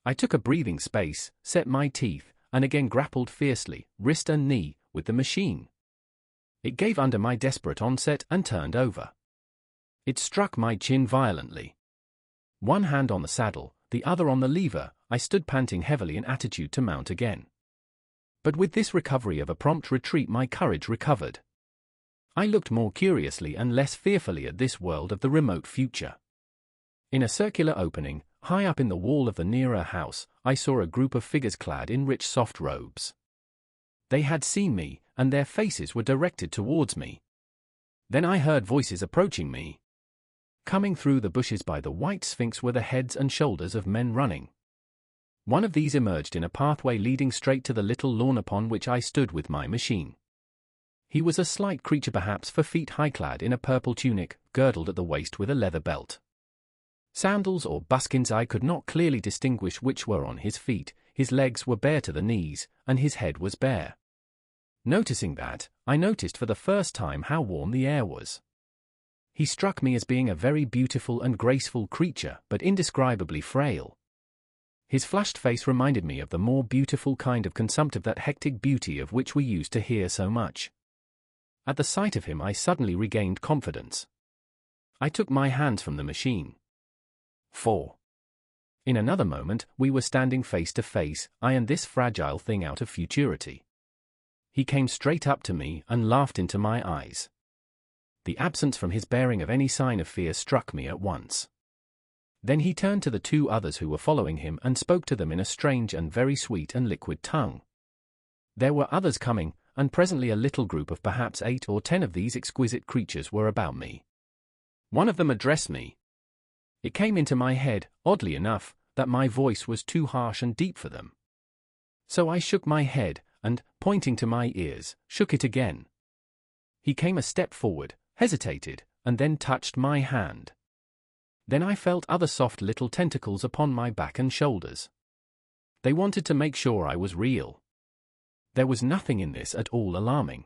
I took a breathing space, set my teeth, and again grappled fiercely, wrist and knee, with the machine. It gave under my desperate onset and turned over. It struck my chin violently. One hand on the saddle, the other on the lever, I stood panting heavily in attitude to mount again. But with this recovery of a prompt retreat my courage recovered. I looked more curiously and less fearfully at this world of the remote future. In a circular opening, high up in the wall of the nearer house, I saw a group of figures clad in rich soft robes. They had seen me, and their faces were directed towards me. Then I heard voices approaching me. Coming through the bushes by the white sphinx were the heads and shoulders of men running. One of these emerged in a pathway leading straight to the little lawn upon which I stood with my machine. He was a slight creature, perhaps 4 feet high, clad in a purple tunic, girdled at the waist with a leather belt. Sandals or buskins, I could not clearly distinguish which were on his feet. His legs were bare to the knees, and his head was bare. Noticing that, I noticed for the first time how warm the air was. He struck me as being a very beautiful and graceful creature, but indescribably frail. His flushed face reminded me of the more beautiful kind of consumptive, that hectic beauty of which we used to hear so much. At the sight of him I suddenly regained confidence. I took my hands from the machine. 4. In another moment, we were standing face to face, I and this fragile thing out of futurity. He came straight up to me and laughed into my eyes. The absence from his bearing of any sign of fear struck me at once. Then he turned to the 2 others who were following him and spoke to them in a strange and very sweet and liquid tongue. There were others coming, and presently a little group of perhaps 8 or 10 of these exquisite creatures were about me. One of them addressed me. It came into my head, oddly enough, that my voice was too harsh and deep for them. So I shook my head, and, pointing to my ears, shook it again. He came a step forward, hesitated, and then touched my hand. Then I felt other soft little tentacles upon my back and shoulders. They wanted to make sure I was real. There was nothing in this at all alarming.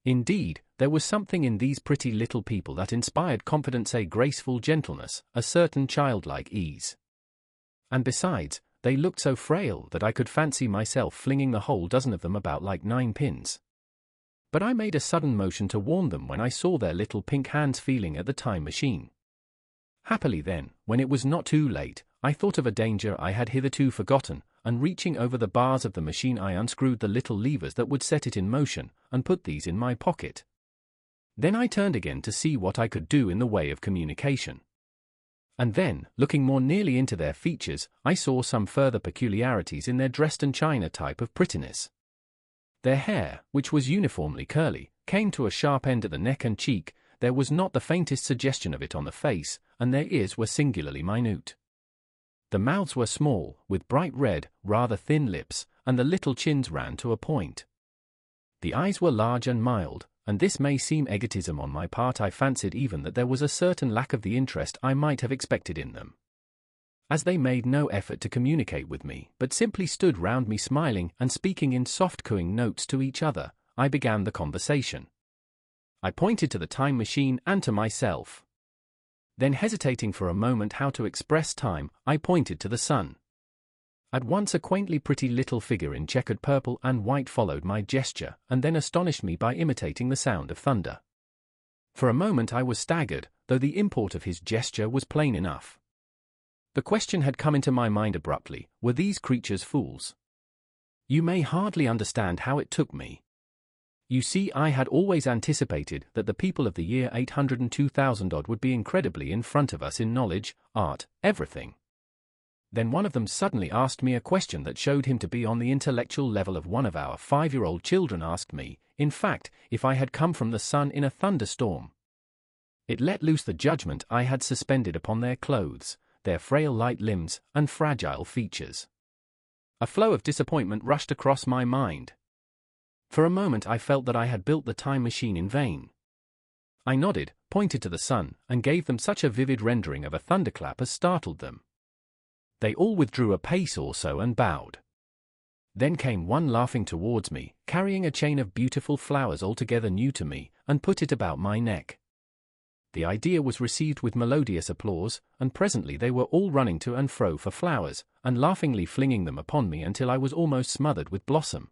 Indeed, there was something in these pretty little people that inspired confidence, a graceful gentleness, a certain childlike ease. And besides, they looked so frail that I could fancy myself flinging the whole dozen of them about like 9 pins. But I made a sudden motion to warn them when I saw their little pink hands feeling at the time machine. Happily then, when it was not too late, I thought of a danger I had hitherto forgotten, and reaching over the bars of the machine I unscrewed the little levers that would set it in motion, and put these in my pocket. Then I turned again to see what I could do in the way of communication. And then, looking more nearly into their features, I saw some further peculiarities in their Dresden china type of prettiness. Their hair, which was uniformly curly, came to a sharp end at the neck and cheek. There was not the faintest suggestion of it on the face, and their ears were singularly minute. The mouths were small, with bright red, rather thin lips, and the little chins ran to a point. The eyes were large and mild, and this may seem egotism on my part. I fancied even that there was a certain lack of the interest I might have expected in them. As they made no effort to communicate with me, but simply stood round me smiling and speaking in soft cooing notes to each other, I began the conversation. I pointed to the time machine and to myself. Then, hesitating for a moment how to express time, I pointed to the sun. At once a quaintly pretty little figure in checkered purple and white followed my gesture, and then astonished me by imitating the sound of thunder. For a moment I was staggered, though the import of his gesture was plain enough. The question had come into my mind abruptly: were these creatures fools? You may hardly understand how it took me. You see, I had always anticipated that the people of the year 802,000 odd would be incredibly in front of us in knowledge, art, everything. Then one of them suddenly asked me a question that showed him to be on the intellectual level of one of our 5-year-old children. Asked me, in fact, if I had come from the sun in a thunderstorm. It let loose the judgment I had suspended upon their clothes, their frail light limbs, and fragile features. A flow of disappointment rushed across my mind. For a moment I felt that I had built the time machine in vain. I nodded, pointed to the sun, and gave them such a vivid rendering of a thunderclap as startled them. They all withdrew a pace or so and bowed. Then came one laughing towards me, carrying a chain of beautiful flowers altogether new to me, and put it about my neck. The idea was received with melodious applause, and presently they were all running to and fro for flowers, and laughingly flinging them upon me until I was almost smothered with blossom.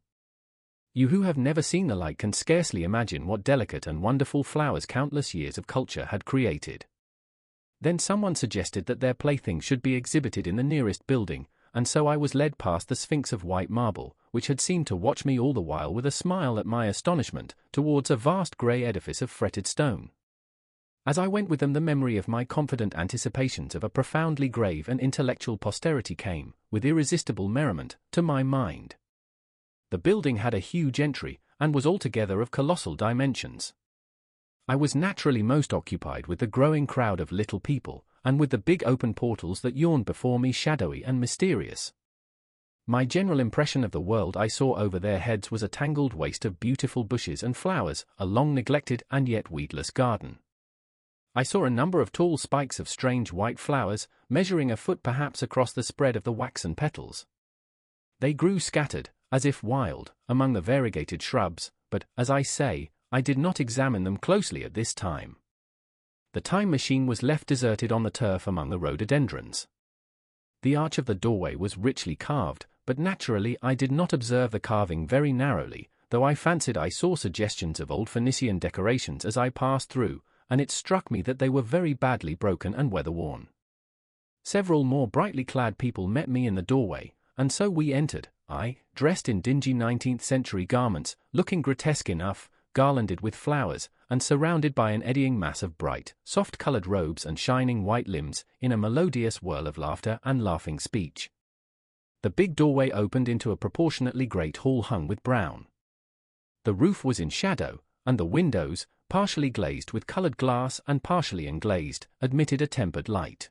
You who have never seen the like can scarcely imagine what delicate and wonderful flowers countless years of culture had created. Then someone suggested that their playthings should be exhibited in the nearest building, and so I was led past the Sphinx of white marble, which had seemed to watch me all the while with a smile at my astonishment, towards a vast grey edifice of fretted stone. As I went with them, the memory of my confident anticipations of a profoundly grave and intellectual posterity came, with irresistible merriment, to my mind. The building had a huge entry, and was altogether of colossal dimensions. I was naturally most occupied with the growing crowd of little people, and with the big open portals that yawned before me shadowy and mysterious. My general impression of the world I saw over their heads was a tangled waste of beautiful bushes and flowers, a long-neglected and yet weedless garden. I saw a number of tall spikes of strange white flowers, measuring a foot perhaps across the spread of the waxen petals. They grew scattered, as if wild, among the variegated shrubs, but, as I say, I did not examine them closely at this time. The time machine was left deserted on the turf among the rhododendrons. The arch of the doorway was richly carved, but naturally I did not observe the carving very narrowly, though I fancied I saw suggestions of old Phoenician decorations as I passed through, and it struck me that they were very badly broken and weather-worn. Several more brightly clad people met me in the doorway, and so we entered, I, dressed in dingy 19th-century garments, looking grotesque enough, garlanded with flowers, and surrounded by an eddying mass of bright, soft-colored robes and shining white limbs, in a melodious whirl of laughter and laughing speech. The big doorway opened into a proportionately great hall hung with brown. The roof was in shadow, and the windows, partially glazed with colored glass and partially unglazed, admitted a tempered light.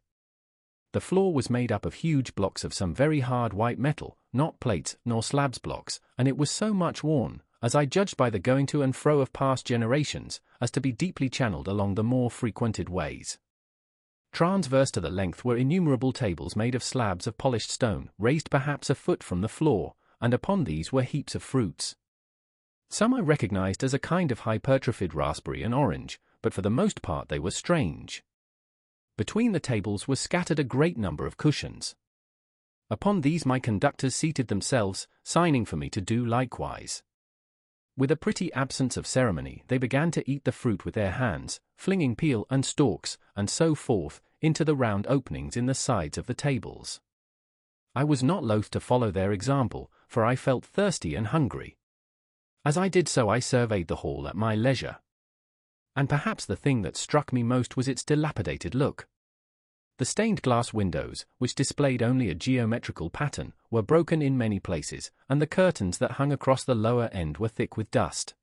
The floor was made up of huge blocks of some very hard white metal, not plates nor slabs blocks, and it was so much worn, as I judged by the going to and fro of past generations, as to be deeply channeled along the more frequented ways. Transverse to the length were innumerable tables made of slabs of polished stone, raised perhaps a foot from the floor, and upon these were heaps of fruits. Some I recognized as a kind of hypertrophied raspberry and orange, but for the most part they were strange. Between the tables was scattered a great number of cushions. Upon these my conductors seated themselves, signing for me to do likewise. With a pretty absence of ceremony they began to eat the fruit with their hands, flinging peel and stalks, and so forth, into the round openings in the sides of the tables. I was not loath to follow their example, for I felt thirsty and hungry. As I did so I surveyed the hall at my leisure. And perhaps the thing that struck me most was its dilapidated look. The stained glass windows, which displayed only a geometrical pattern, were broken in many places, and the curtains that hung across the lower end were thick with dust.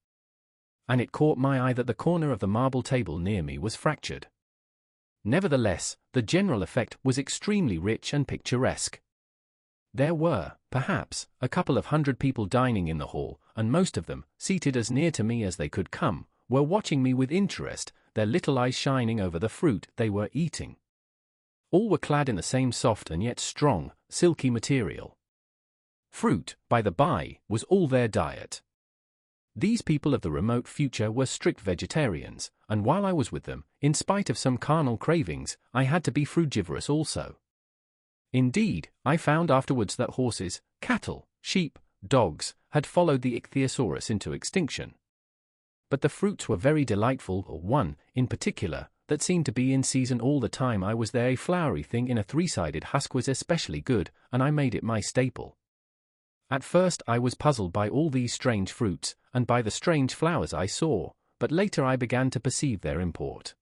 And it caught my eye that the corner of the marble table near me was fractured. Nevertheless, the general effect was extremely rich and picturesque. There were, perhaps, a couple of hundred people dining in the hall, and most of them, seated as near to me as they could come, were watching me with interest, their little eyes shining over the fruit they were eating. All were clad in the same soft and yet strong, silky material. Fruit, by the by, was all their diet. These people of the remote future were strict vegetarians, and while I was with them, in spite of some carnal cravings, I had to be frugivorous also. Indeed, I found afterwards that horses, cattle, sheep, dogs, had followed the ichthyosaurus into extinction. But the fruits were very delightful, or one, in particular, that seemed to be in season all the time I was there. A flowery thing in a three-sided husk was especially good, and I made it my staple. At first I was puzzled by all these strange fruits, and by the strange flowers I saw, but later I began to perceive their import.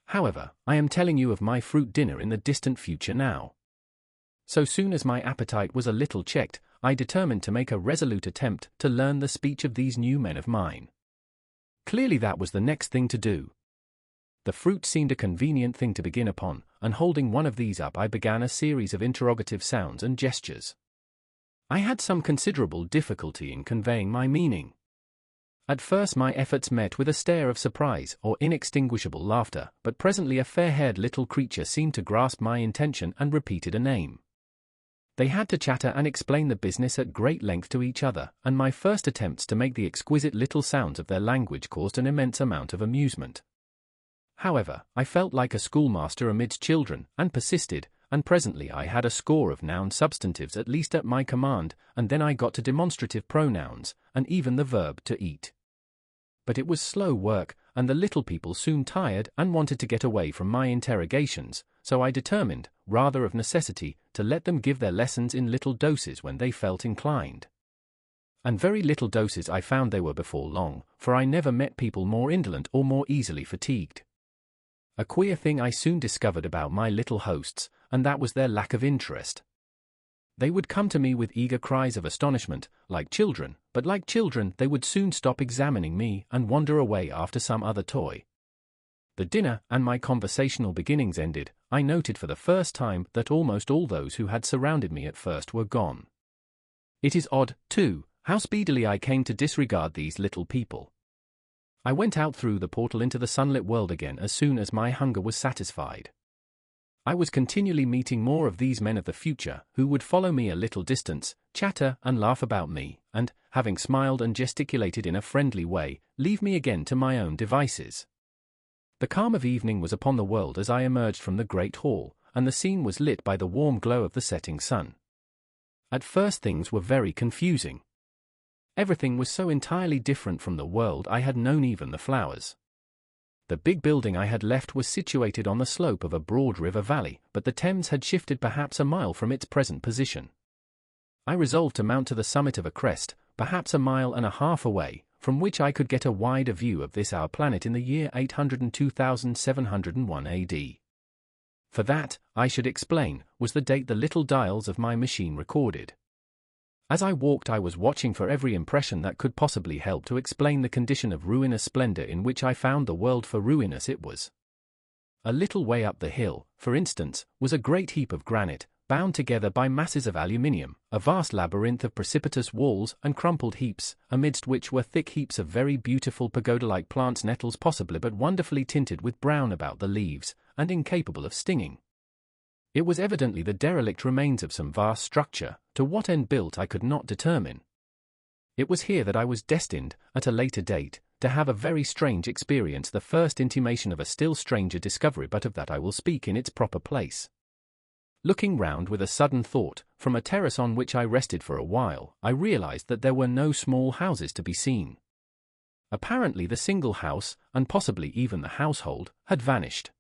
However, I am telling you of my fruit dinner in the distant future now. So soon as my appetite was a little checked, I determined to make a resolute attempt to learn the speech of these new men of mine. Clearly that was the next thing to do. The fruit seemed a convenient thing to begin upon, and holding one of these up I began a series of interrogative sounds and gestures. I had some considerable difficulty in conveying my meaning. At first my efforts met with a stare of surprise or inextinguishable laughter, but presently a fair-haired little creature seemed to grasp my intention and repeated a name. They had to chatter and explain the business at great length to each other, and my first attempts to make the exquisite little sounds of their language caused an immense amount of amusement. However, I felt like a schoolmaster amidst children, and persisted, and presently I had a score of noun substantives at least at my command, and then I got to demonstrative pronouns, and even the verb to eat. But it was slow work, and the little people soon tired and wanted to get away from my interrogations, so I determined, rather of necessity, to let them give their lessons in little doses when they felt inclined. And very little doses I found they were before long, for I never met people more indolent or more easily fatigued. A queer thing I soon discovered about my little hosts, and that was their lack of interest. They would come to me with eager cries of astonishment, like children, but like children they would soon stop examining me and wander away after some other toy. The dinner and my conversational beginnings ended, I noted for the first time that almost all those who had surrounded me at first were gone. It is odd, too, how speedily I came to disregard these little people. I went out through the portal into the sunlit world again as soon as my hunger was satisfied. I was continually meeting more of these men of the future who would follow me a little distance, chatter and laugh about me, and, having smiled and gesticulated in a friendly way, leave me again to my own devices. The calm of evening was upon the world as I emerged from the great hall, and the scene was lit by the warm glow of the setting sun. At first things were very confusing. Everything was so entirely different from the world I had known, even the flowers. The big building I had left was situated on the slope of a broad river valley, but the Thames had shifted perhaps a mile from its present position. I resolved to mount to the summit of a crest, perhaps a mile and a half away, from which I could get a wider view of this our planet in the year 802,701 AD. For that, I should explain, was the date the little dials of my machine recorded. As I walked I was watching for every impression that could possibly help to explain the condition of ruinous splendor in which I found the world, for ruinous it was. A little way up the hill, for instance, was a great heap of granite, bound together by masses of aluminium, a vast labyrinth of precipitous walls and crumpled heaps, amidst which were thick heaps of very beautiful pagoda-like plants, nettles possibly but wonderfully tinted with brown about the leaves, and incapable of stinging. It was evidently the derelict remains of some vast structure, to what end built I could not determine. It was here that I was destined, at a later date, to have a very strange experience, the first intimation of a still stranger discovery, but of that I will speak in its proper place. Looking round with a sudden thought, from a terrace on which I rested for a while, I realized that there were no small houses to be seen. Apparently the single house, and possibly even the household, had vanished.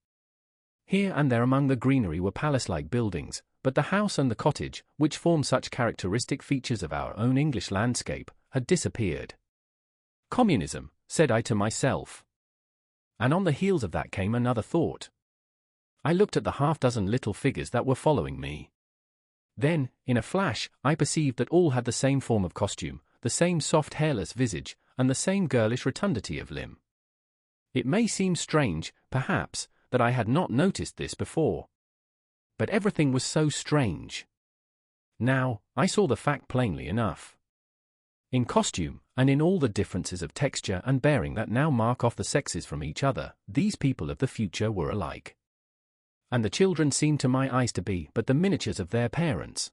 Here and there among the greenery were palace-like buildings, but the house and the cottage, which form such characteristic features of our own English landscape, had disappeared. Communism, said I to myself. And on the heels of that came another thought. I looked at the half-dozen little figures that were following me. Then, in a flash, I perceived that all had the same form of costume, the same soft hairless visage, and the same girlish rotundity of limb. It may seem strange, perhaps, that I had not noticed this before. But everything was so strange. Now, I saw the fact plainly enough. In costume, and in all the differences of texture and bearing that now mark off the sexes from each other, these people of the future were alike. And the children seemed to my eyes to be but the miniatures of their parents.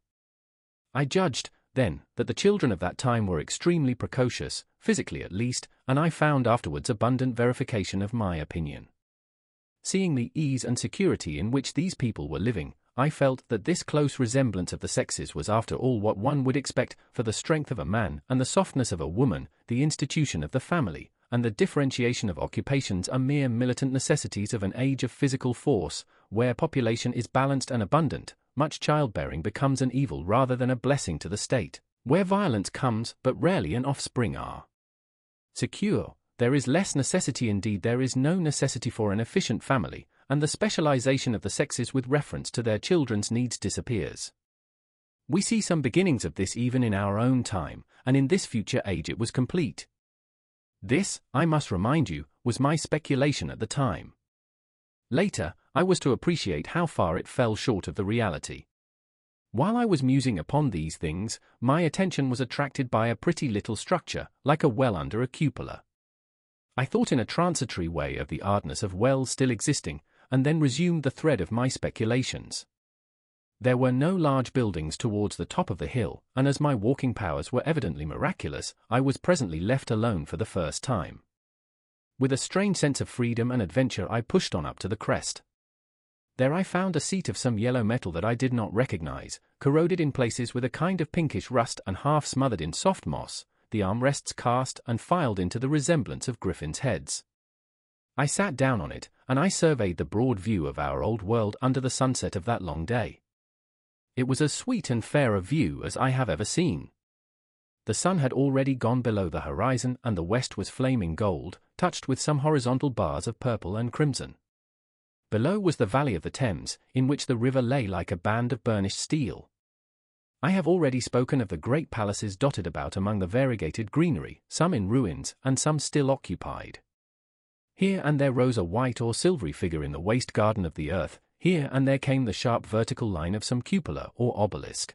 I judged, then, that the children of that time were extremely precocious, physically at least, and I found afterwards abundant verification of my opinion. Seeing the ease and security in which these people were living, I felt that this close resemblance of the sexes was after all what one would expect for the strength of a man and the softness of a woman, the institution of the family, and the differentiation of occupations are mere militant necessities of an age of physical force, where population is balanced and abundant. Much childbearing becomes an evil rather than a blessing to the state, where violence comes but rarely an offspring are secure. There is less necessity, indeed there is no necessity, for an efficient family, and the specialization of the sexes with reference to their children's needs disappears. We see some beginnings of this even in our own time, and in this future age it was complete. This, I must remind you, was my speculation at the time. Later, I was to appreciate how far it fell short of the reality. While I was musing upon these things, my attention was attracted by a pretty little structure, like a well under a cupola. I thought in a transitory way of the oddness of wells still existing, and then resumed the thread of my speculations. There were no large buildings towards the top of the hill, and as my walking powers were evidently miraculous, I was presently left alone for the first time. With a strange sense of freedom and adventure I pushed on up to the crest. There I found a seat of some yellow metal that I did not recognize, corroded in places with a kind of pinkish rust and half smothered in soft moss, the armrests cast and filed into the resemblance of griffins' heads. I sat down on it, and I surveyed the broad view of our old world under the sunset of that long day. It was as sweet and fair a view as I have ever seen. The sun had already gone below the horizon, and the west was flaming gold, touched with some horizontal bars of purple and crimson. Below was the valley of the Thames, in which the river lay like a band of burnished steel. I have already spoken of the great palaces dotted about among the variegated greenery, some in ruins and some still occupied. Here and there rose a white or silvery figure in the waste garden of the earth, here and there came the sharp vertical line of some cupola or obelisk.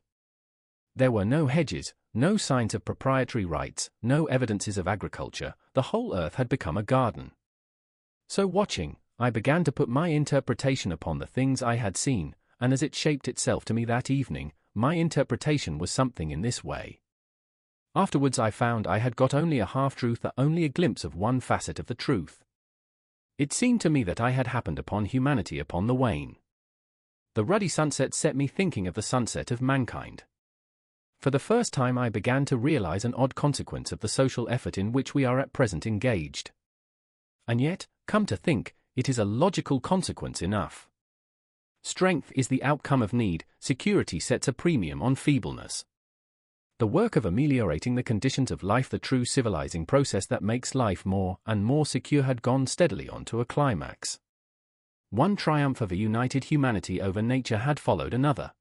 There were no hedges, no signs of proprietary rights, no evidences of agriculture, the whole earth had become a garden. So watching, I began to put my interpretation upon the things I had seen, and as it shaped itself to me that evening, my interpretation was something in this way. Afterwards I found I had got only a half-truth, only a glimpse of one facet of the truth. It seemed to me that I had happened upon humanity upon the wane. The ruddy sunset set me thinking of the sunset of mankind. For the first time I began to realize an odd consequence of the social effort in which we are at present engaged. And yet, come to think, it is a logical consequence enough. Strength is the outcome of need, security sets a premium on feebleness. The work of ameliorating the conditions of life, the true civilizing process that makes life more and more secure, had gone steadily on to a climax. One triumph of a united humanity over nature had followed another.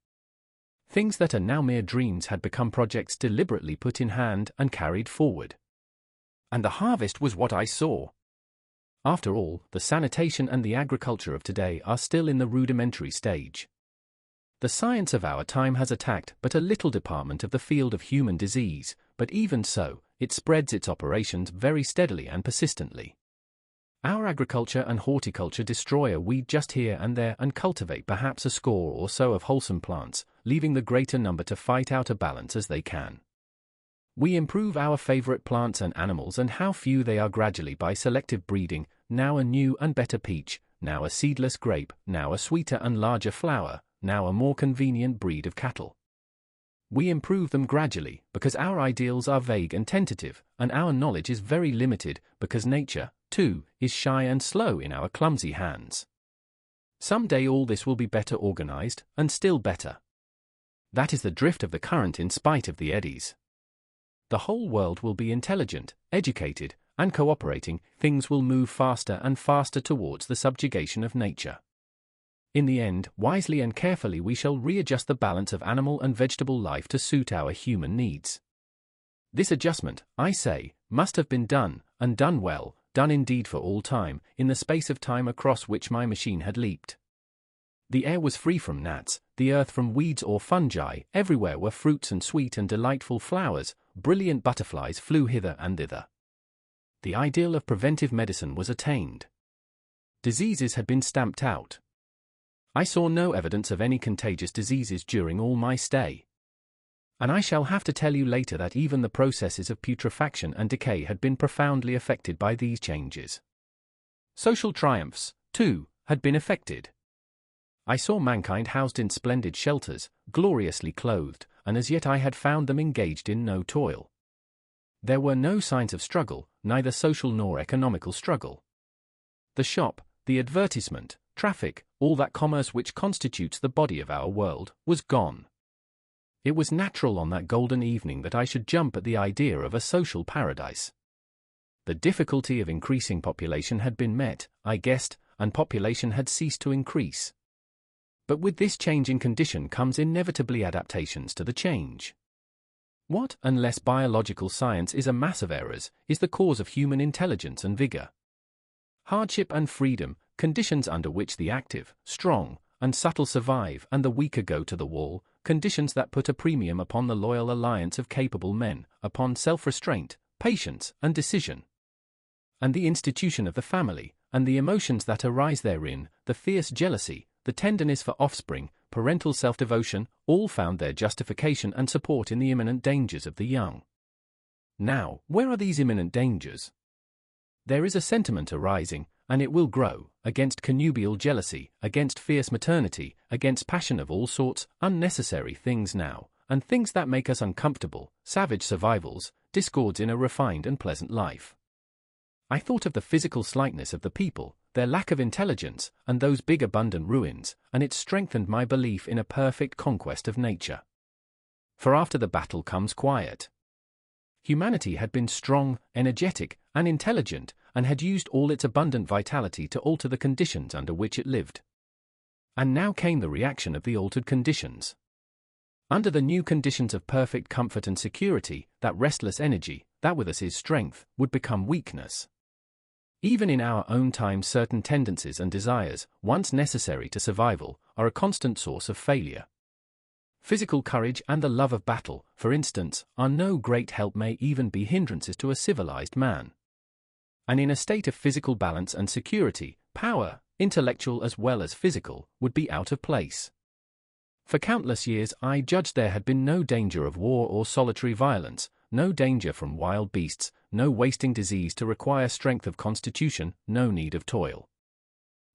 Things that are now mere dreams had become projects deliberately put in hand and carried forward. And the harvest was what I saw. After all, the sanitation and the agriculture of today are still in the rudimentary stage. The science of our time has attacked but a little department of the field of human disease, but even so, it spreads its operations very steadily and persistently. Our agriculture and horticulture destroy a weed just here and there and cultivate perhaps a score or so of wholesome plants, leaving the greater number to fight out a balance as they can. We improve our favorite plants and animals, and how few they are gradually by selective breeding, now a new and better peach, now a seedless grape, now a sweeter and larger flower, now a more convenient breed of cattle. We improve them gradually, because our ideals are vague and tentative, and our knowledge is very limited, because nature, too, is shy and slow in our clumsy hands. Some day all this will be better organized, and still better. That is the drift of the current in spite of the eddies. The whole world will be intelligent, educated, and cooperating, things will move faster and faster towards the subjugation of nature. In the end, wisely and carefully we shall readjust the balance of animal and vegetable life to suit our human needs. This adjustment, I say, must have been done, and done well, done indeed for all time, in the space of time across which my machine had leaped. The air was free from gnats, the earth from weeds or fungi, everywhere were fruits and sweet and delightful flowers, brilliant butterflies flew hither and thither. The ideal of preventive medicine was attained. Diseases had been stamped out. I saw no evidence of any contagious diseases during all my stay. And I shall have to tell you later that even the processes of putrefaction and decay had been profoundly affected by these changes. Social triumphs, too, had been effected. I saw mankind housed in splendid shelters, gloriously clothed, and as yet I had found them engaged in no toil. There were no signs of struggle, neither social nor economical struggle. The shop, the advertisement, traffic, all that commerce which constitutes the body of our world, was gone. It was natural on that golden evening that I should jump at the idea of a social paradise. The difficulty of increasing population had been met, I guessed, and population had ceased to increase. But with this change in condition comes inevitably adaptations to the change. What, unless biological science is a mass of errors, is the cause of human intelligence and vigor? Hardship and freedom, conditions under which the active, strong, and subtle survive and the weaker go to the wall, conditions that put a premium upon the loyal alliance of capable men, upon self-restraint, patience, and decision. And the institution of the family, and the emotions that arise therein, the fierce jealousy, the tenderness for offspring, parental self-devotion, all found their justification and support in the imminent dangers of the young. Now, where are these imminent dangers? There is a sentiment arising, and it will grow, against connubial jealousy, against fierce maternity, against passion of all sorts, unnecessary things now, and things that make us uncomfortable, savage survivals, discords in a refined and pleasant life. I thought of the physical slightness of the people, their lack of intelligence, and those big abundant ruins, and it strengthened my belief in a perfect conquest of nature. For after the battle comes quiet. Humanity had been strong, energetic, and intelligent, and had used all its abundant vitality to alter the conditions under which it lived. And now came the reaction of the altered conditions. Under the new conditions of perfect comfort and security, that restless energy, that with us is strength, would become weakness. Even in our own time, certain tendencies and desires, once necessary to survival, are a constant source of failure. Physical courage and the love of battle, for instance, are no great help, may even be hindrances to a civilized man. And in a state of physical balance and security, power, intellectual as well as physical, would be out of place. For countless years I judged there had been no danger of war or solitary violence, no danger from wild beasts, no wasting disease to require strength of constitution, no need of toil.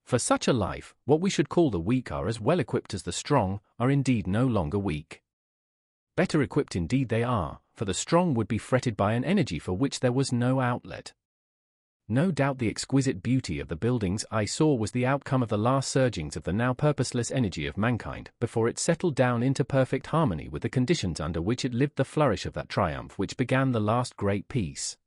For such a life, what we should call the weak are as well equipped as the strong, are indeed no longer weak. Better equipped indeed they are, for the strong would be fretted by an energy for which there was no outlet. No doubt the exquisite beauty of the buildings I saw was the outcome of the last surgings of the now purposeless energy of mankind before it settled down into perfect harmony with the conditions under which it lived the flourish of that triumph which began the last great peace.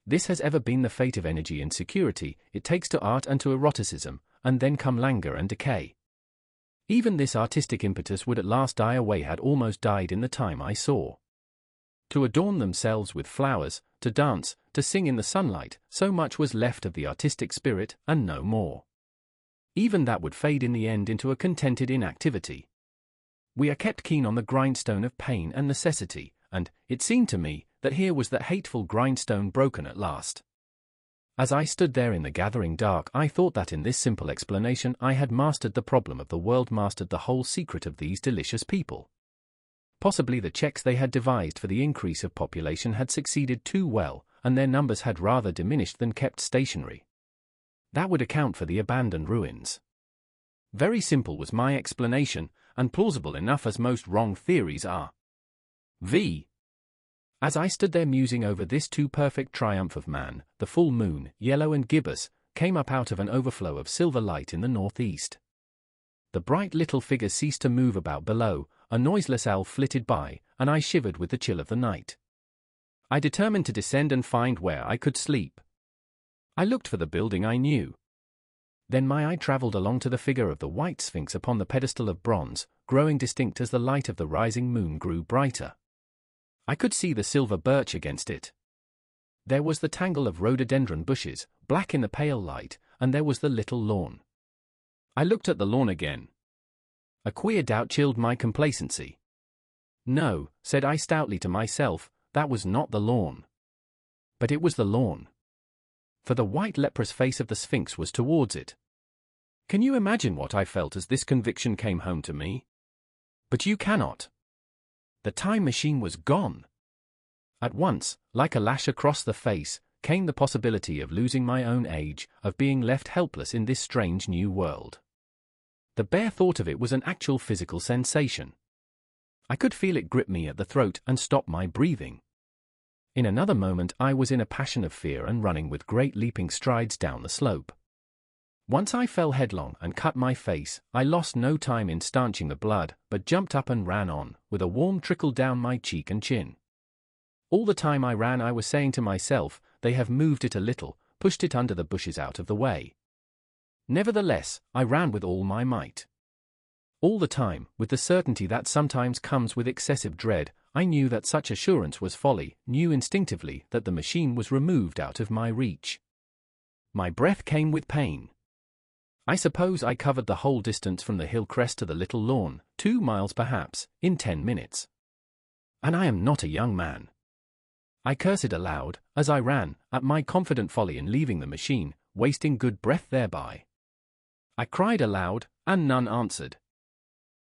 This has ever been the fate of energy and security. It takes to art and to eroticism, and then come languor and decay. Even this artistic impetus would at last die away, had almost died in the time I saw. To adorn themselves with flowers, to dance, to sing in the sunlight, so much was left of the artistic spirit, and no more. Even that would fade in the end into a contented inactivity. We are kept keen on the grindstone of pain and necessity, and, it seemed to me, that here was that hateful grindstone broken at last. As I stood there in the gathering dark, I thought that in this simple explanation I had mastered the problem of the world, mastered the whole secret of these delicious people. Possibly the checks they had devised for the increase of population had succeeded too well, and their numbers had rather diminished than kept stationary. That would account for the abandoned ruins. Very simple was my explanation, and plausible enough as most wrong theories are. As I stood there musing over this too perfect triumph of man, the full moon, yellow and gibbous, came up out of an overflow of silver light in the northeast. The bright little figure ceased to move about below, a noiseless owl flitted by, and I shivered with the chill of the night. I determined to descend and find where I could sleep. I looked for the building I knew. Then my eye travelled along to the figure of the white sphinx upon the pedestal of bronze, growing distinct as the light of the rising moon grew brighter. I could see the silver birch against it. There was the tangle of rhododendron bushes, black in the pale light, and there was the little lawn. I looked at the lawn again. A queer doubt chilled my complacency. No, said I stoutly to myself, that was not the lawn. But it was the lawn. For the white leprous face of the Sphinx was towards it. Can you imagine what I felt as this conviction came home to me? But you cannot. The time machine was gone. At once, like a lash across the face, came the possibility of losing my own age, of being left helpless in this strange new world. The bare thought of it was an actual physical sensation. I could feel it grip me at the throat and stop my breathing. In another moment I was in a passion of fear and running with great leaping strides down the slope. Once I fell headlong and cut my face. I lost no time in stanching the blood, but jumped up and ran on, with a warm trickle down my cheek and chin. All the time I ran I was saying to myself, they have moved it a little, pushed it under the bushes out of the way. Nevertheless, I ran with all my might. All the time, with the certainty that sometimes comes with excessive dread, I knew that such assurance was folly, knew instinctively that the machine was removed out of my reach. My breath came with pain. I suppose I covered the whole distance from the hill crest to the little lawn, 2 miles perhaps, in 10 minutes. And I am not a young man. I cursed aloud, as I ran, at my confident folly in leaving the machine, wasting good breath thereby. I cried aloud, and none answered.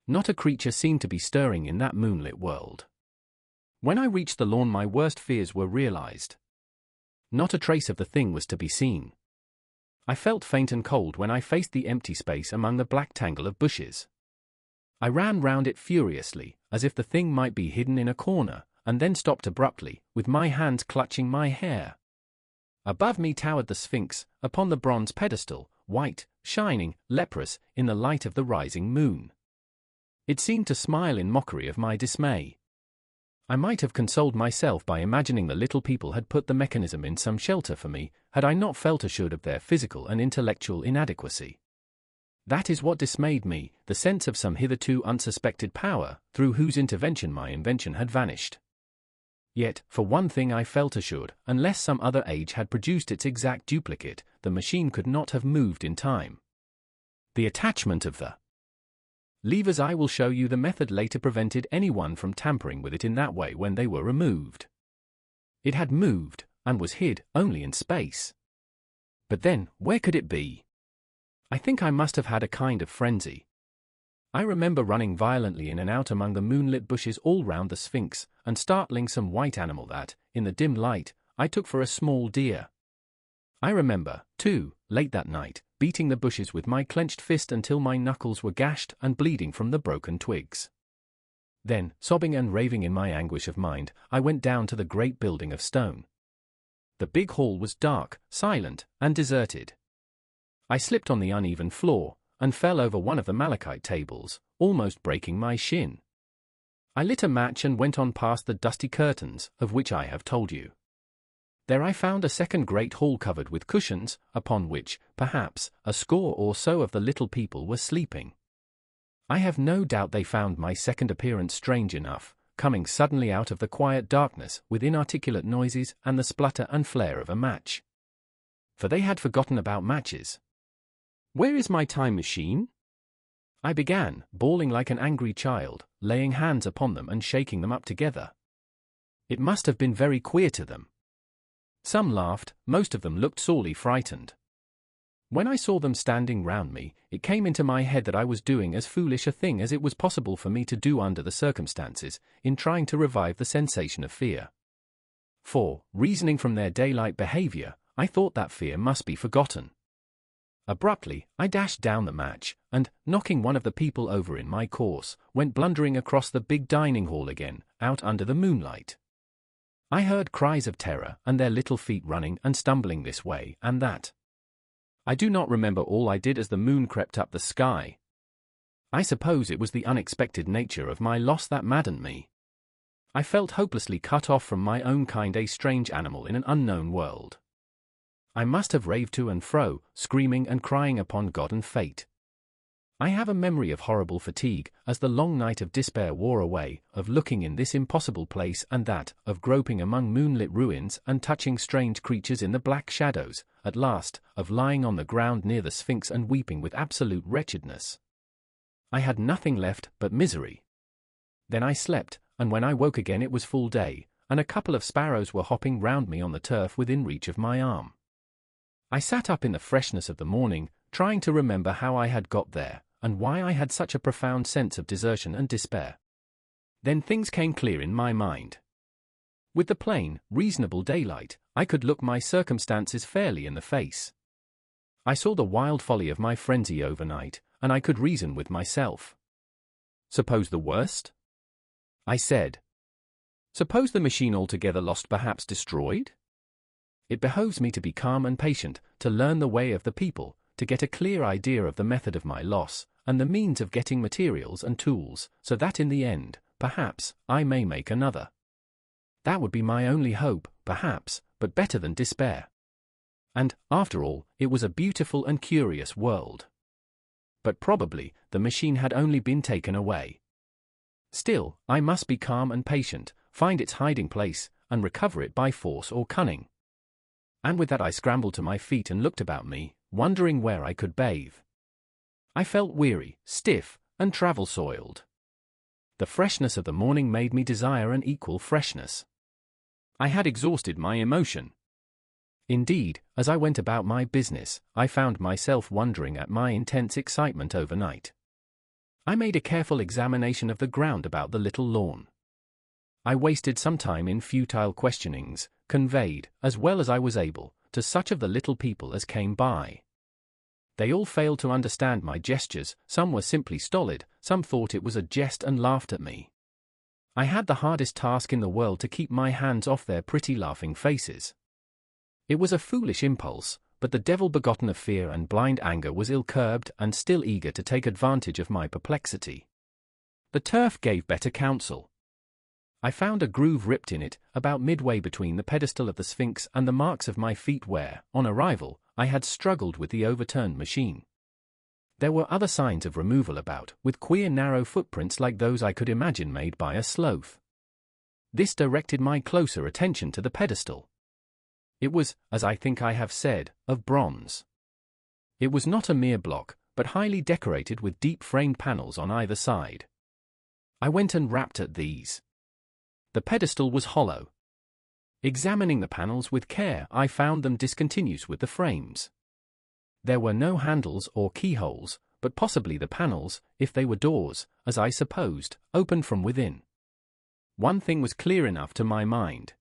Not a creature seemed to be stirring in that moonlit world. When I reached the lawn my worst fears were realized. Not a trace of the thing was to be seen. I felt faint and cold when I faced the empty space among the black tangle of bushes. I ran round it furiously, as if the thing might be hidden in a corner, and then stopped abruptly, with my hands clutching my hair. Above me towered the Sphinx, upon the bronze pedestal, white, shining, leprous, in the light of the rising moon. It seemed to smile in mockery of my dismay. I might have consoled myself by imagining the little people had put the mechanism in some shelter for me, had I not felt assured of their physical and intellectual inadequacy. That is what dismayed me, the sense of some hitherto unsuspected power, through whose intervention my invention had vanished. Yet, for one thing I felt assured, unless some other age had produced its exact duplicate, the machine could not have moved in time. The attachment of the levers, I will show you the method later, prevented anyone from tampering with it in that way when they were removed. It had moved, and was hid only in space. But then, where could it be? I think I must have had a kind of frenzy. I remember running violently in and out among the moonlit bushes all round the Sphinx, and startling some white animal that, in the dim light, I took for a small deer. I remember, too, late that night, beating the bushes with my clenched fist until my knuckles were gashed and bleeding from the broken twigs. Then, sobbing and raving in my anguish of mind, I went down to the great building of stone. The big hall was dark, silent, and deserted. I slipped on the uneven floor, and fell over one of the malachite tables, almost breaking my shin. I lit a match and went on past the dusty curtains, of which I have told you. There I found a second great hall covered with cushions, upon which, perhaps, a score or so of the little people were sleeping. I have no doubt they found my second appearance strange enough, coming suddenly out of the quiet darkness with inarticulate noises and the splutter and flare of a match. For they had forgotten about matches. "Where is my time machine?" I began, bawling like an angry child, laying hands upon them and shaking them up together. It must have been very queer to them. Some laughed, most of them looked sorely frightened. When I saw them standing round me, it came into my head that I was doing as foolish a thing as it was possible for me to do under the circumstances, in trying to revive the sensation of fear. For, reasoning from their daylight behavior, I thought that fear must be forgotten. Abruptly, I dashed down the match, and, knocking one of the people over in my course, went blundering across the big dining hall again, out under the moonlight. I heard cries of terror and their little feet running and stumbling this way and that. I do not remember all I did as the moon crept up the sky. I suppose it was the unexpected nature of my loss that maddened me. I felt hopelessly cut off from my own kind, a strange animal in an unknown world. I must have raved to and fro, screaming and crying upon God and fate. I have a memory of horrible fatigue, as the long night of despair wore away, of looking in this impossible place and that, of groping among moonlit ruins and touching strange creatures in the black shadows, at last, of lying on the ground near the Sphinx and weeping with absolute wretchedness. I had nothing left but misery. Then I slept, and when I woke again it was full day, and a couple of sparrows were hopping round me on the turf within reach of my arm. I sat up in the freshness of the morning, trying to remember how I had got there, and why I had such a profound sense of desertion and despair. Then things came clear in my mind. With the plain, reasonable daylight, I could look my circumstances fairly in the face. I saw the wild folly of my frenzy overnight, and I could reason with myself. Suppose the worst? I said. Suppose the machine altogether lost, perhaps destroyed? It behoves me to be calm and patient, to learn the way of the people, to get a clear idea of the method of my loss, and the means of getting materials and tools, so that in the end, perhaps, I may make another. That would be my only hope, perhaps, but better than despair. And, after all, it was a beautiful and curious world. But probably, the machine had only been taken away. Still, I must be calm and patient, find its hiding place, and recover it by force or cunning. And with that I scrambled to my feet and looked about me, wondering where I could bathe. I felt weary, stiff, and travel-soiled. The freshness of the morning made me desire an equal freshness. I had exhausted my emotion. Indeed, as I went about my business, I found myself wondering at my intense excitement overnight. I made a careful examination of the ground about the little lawn. I wasted some time in futile questionings, conveyed, as well as I was able, to such of the little people as came by. They all failed to understand my gestures, some were simply stolid, some thought it was a jest and laughed at me. I had the hardest task in the world to keep my hands off their pretty laughing faces. It was a foolish impulse, but the devil begotten of fear and blind anger was ill-curbed and still eager to take advantage of my perplexity. The turf gave better counsel. I found a groove ripped in it, about midway between the pedestal of the Sphinx and the marks of my feet where, on arrival, I had struggled with the overturned machine. There were other signs of removal about, with queer narrow footprints like those I could imagine made by a sloth. This directed my closer attention to the pedestal. It was, as I think I have said, of bronze. It was not a mere block, but highly decorated with deep-framed panels on either side. I went and rapped at these. The pedestal was hollow. Examining the panels with care, I found them discontinuous with the frames. There were no handles or keyholes, but possibly the panels, if they were doors, as I supposed, opened from within. One thing was clear enough to my mind.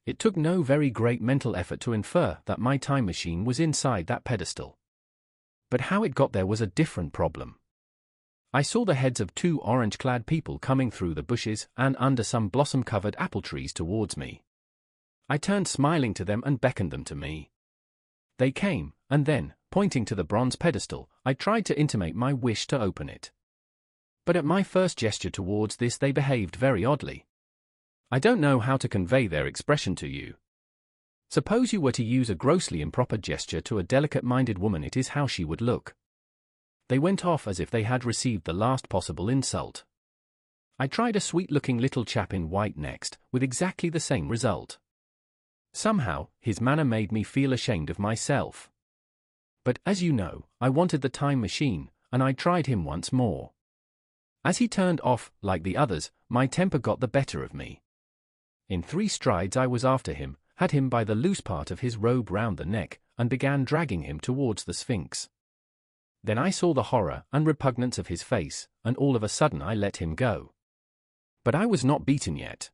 It took no very great mental effort to infer that my time machine was inside that pedestal. But how it got there was a different problem. I saw the heads of 2 orange-clad people coming through the bushes and under some blossom-covered apple trees towards me. I turned smiling to them and beckoned them to me. They came, and then, pointing to the bronze pedestal, I tried to intimate my wish to open it. But at my first gesture towards this they behaved very oddly. I don't know how to convey their expression to you. Suppose you were to use a grossly improper gesture to a delicate-minded woman, it is how she would look. They went off as if they had received the last possible insult. I tried a sweet-looking little chap in white next, with exactly the same result. Somehow, his manner made me feel ashamed of myself. But, as you know, I wanted the time machine, and I tried him once more. As he turned off, like the others, my temper got the better of me. In 3 strides I was after him, had him by the loose part of his robe round the neck, and began dragging him towards the Sphinx. Then I saw the horror and repugnance of his face, and all of a sudden I let him go. But I was not beaten yet.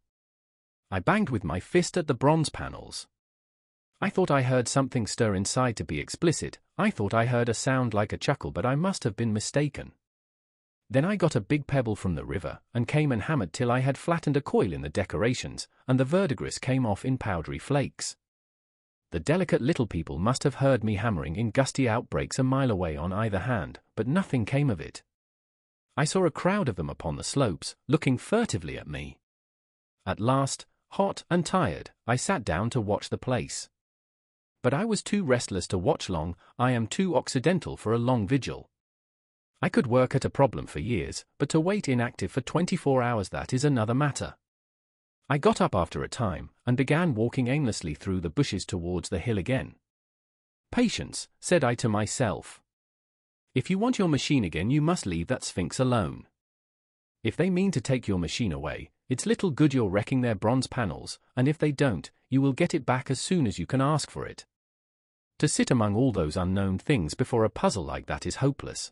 I banged with my fist at the bronze panels. I thought I heard something stir inside. To be explicit, I thought I heard a sound like a chuckle, but I must have been mistaken. Then I got a big pebble from the river, and came and hammered till I had flattened a coil in the decorations, and the verdigris came off in powdery flakes. The delicate little people must have heard me hammering in gusty outbreaks a mile away on either hand, but nothing came of it. I saw a crowd of them upon the slopes, looking furtively at me. At last, hot and tired, I sat down to watch the place. But I was too restless to watch long. I am too occidental for a long vigil. I could work at a problem for years, but to wait inactive for 24 hours, that is another matter. I got up after a time, and began walking aimlessly through the bushes towards the hill again. Patience, said I to myself. If you want your machine again, you must leave that Sphinx alone. If they mean to take your machine away, it's little good your wrecking their bronze panels, and if they don't, you will get it back as soon as you can ask for it. To sit among all those unknown things before a puzzle like that is hopeless.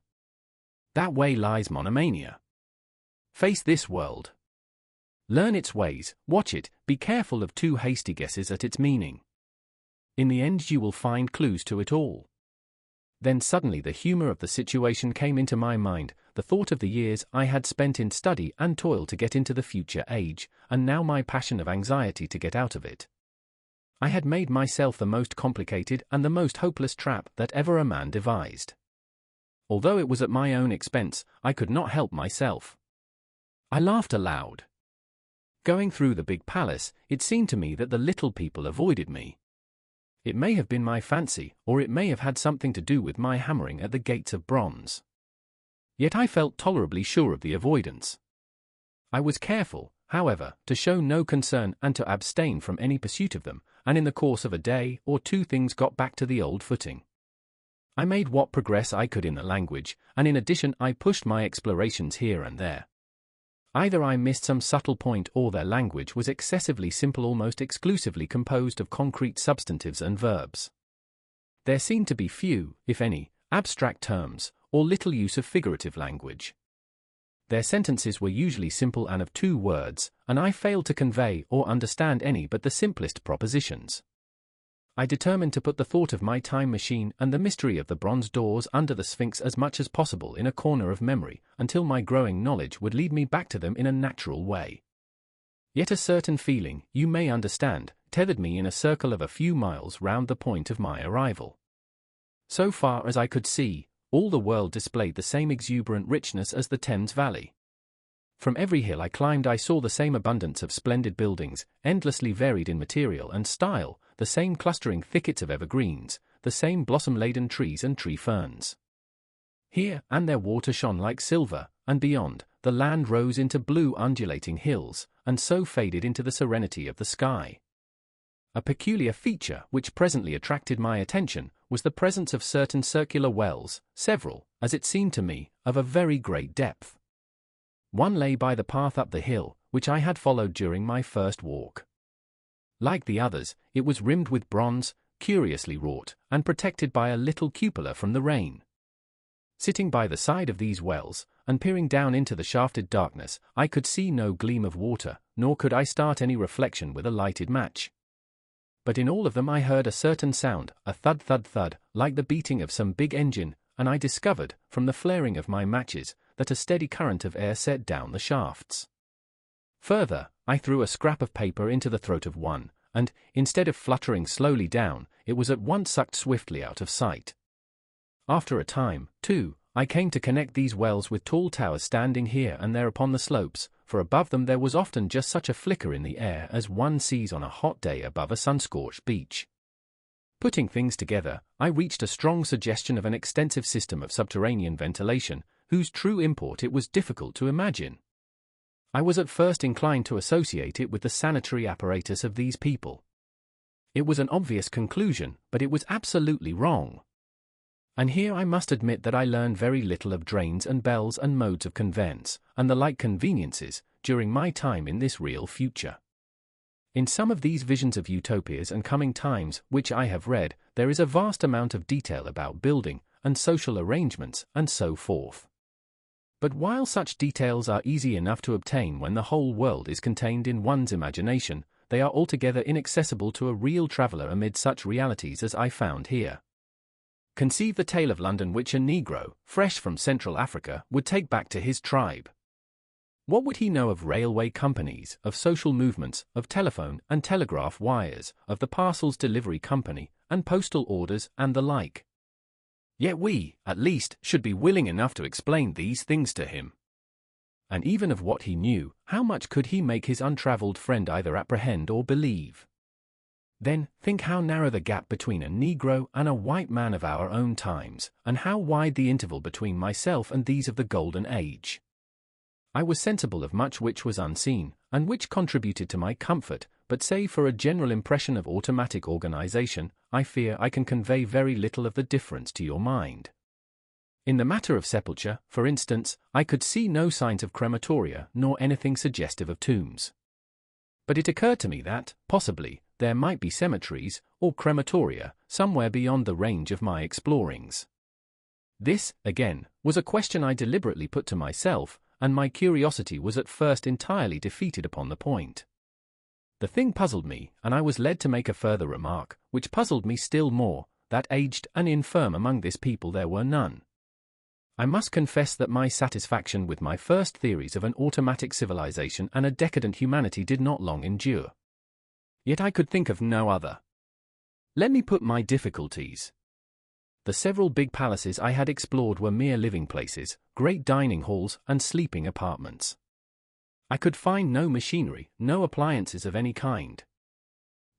That way lies monomania. Face this world. Learn its ways, watch it, be careful of too hasty guesses at its meaning. In the end you will find clues to it all. Then suddenly the humor of the situation came into my mind, the thought of the years I had spent in study and toil to get into the future age, and now my passion of anxiety to get out of it. I had made myself the most complicated and the most hopeless trap that ever a man devised. Although it was at my own expense, I could not help myself. I laughed aloud. Going through the big palace, it seemed to me that the little people avoided me. It may have been my fancy, or it may have had something to do with my hammering at the gates of bronze. Yet I felt tolerably sure of the avoidance. I was careful, however, to show no concern and to abstain from any pursuit of them, and in the course of a day or 2 things got back to the old footing. I made what progress I could in the language, and in addition I pushed my explorations here and there. Either I missed some subtle point or their language was excessively simple, almost exclusively composed of concrete substantives and verbs. There seemed to be few, if any, abstract terms, or little use of figurative language. Their sentences were usually simple and of 2 words, and I failed to convey or understand any but the simplest propositions. I determined to put the thought of my time machine and the mystery of the bronze doors under the Sphinx as much as possible in a corner of memory, until my growing knowledge would lead me back to them in a natural way. Yet a certain feeling, you may understand, tethered me in a circle of a few miles round the point of my arrival. So far as I could see, all the world displayed the same exuberant richness as the Thames Valley. From every hill I climbed I saw the same abundance of splendid buildings, endlessly varied in material and style, the same clustering thickets of evergreens, the same blossom-laden trees and tree ferns. Here and there water shone like silver, and beyond, the land rose into blue undulating hills, and so faded into the serenity of the sky. A peculiar feature which presently attracted my attention was the presence of certain circular wells, several, as it seemed to me, of a very great depth. One lay by the path up the hill, which I had followed during my first walk. Like the others, it was rimmed with bronze, curiously wrought, and protected by a little cupola from the rain. Sitting by the side of these wells, and peering down into the shafted darkness, I could see no gleam of water, nor could I start any reflection with a lighted match. But in all of them I heard a certain sound, a thud thud thud, like the beating of some big engine, and I discovered, from the flaring of my matches, that a steady current of air set down the shafts. Further, I threw a scrap of paper into the throat of one, and, instead of fluttering slowly down, it was at once sucked swiftly out of sight. After a time, too, I came to connect these wells with tall towers standing here and there upon the slopes, for above them there was often just such a flicker in the air as one sees on a hot day above a sun-scorched beach. Putting things together, I reached a strong suggestion of an extensive system of subterranean ventilation, whose true import it was difficult to imagine. I was at first inclined to associate it with the sanitary apparatus of these people. It was an obvious conclusion, but it was absolutely wrong. And here I must admit that I learned very little of drains and bells and modes of conveyance, and the like conveniences, during my time in this real future. In some of these visions of utopias and coming times which I have read, there is a vast amount of detail about building, and social arrangements, and so forth. But while such details are easy enough to obtain when the whole world is contained in one's imagination, they are altogether inaccessible to a real traveller amid such realities as I found here. Conceive the tale of London which a Negro, fresh from Central Africa, would take back to his tribe. What would he know of railway companies, of social movements, of telephone and telegraph wires, of the parcels delivery company, and postal orders, and the like? Yet we, at least, should be willing enough to explain these things to him. And even of what he knew, how much could he make his untravelled friend either apprehend or believe? Then, think how narrow the gap between a Negro and a white man of our own times, and how wide the interval between myself and these of the Golden Age. I was sensible of much which was unseen, and which contributed to my comfort, but save for a general impression of automatic organization, I fear I can convey very little of the difference to your mind. In the matter of sepulture, for instance, I could see no signs of crematoria nor anything suggestive of tombs. But it occurred to me that, possibly, there might be cemeteries, or crematoria, somewhere beyond the range of my explorings. This, again, was a question I deliberately put to myself, and my curiosity was at first entirely defeated upon the point. The thing puzzled me, and I was led to make a further remark, which puzzled me still more, that aged and infirm among this people there were none. I must confess that my satisfaction with my first theories of an automatic civilization and a decadent humanity did not long endure. Yet I could think of no other. Let me put my difficulties. The several big palaces I had explored were mere living places, great dining halls and sleeping apartments. I could find no machinery, no appliances of any kind.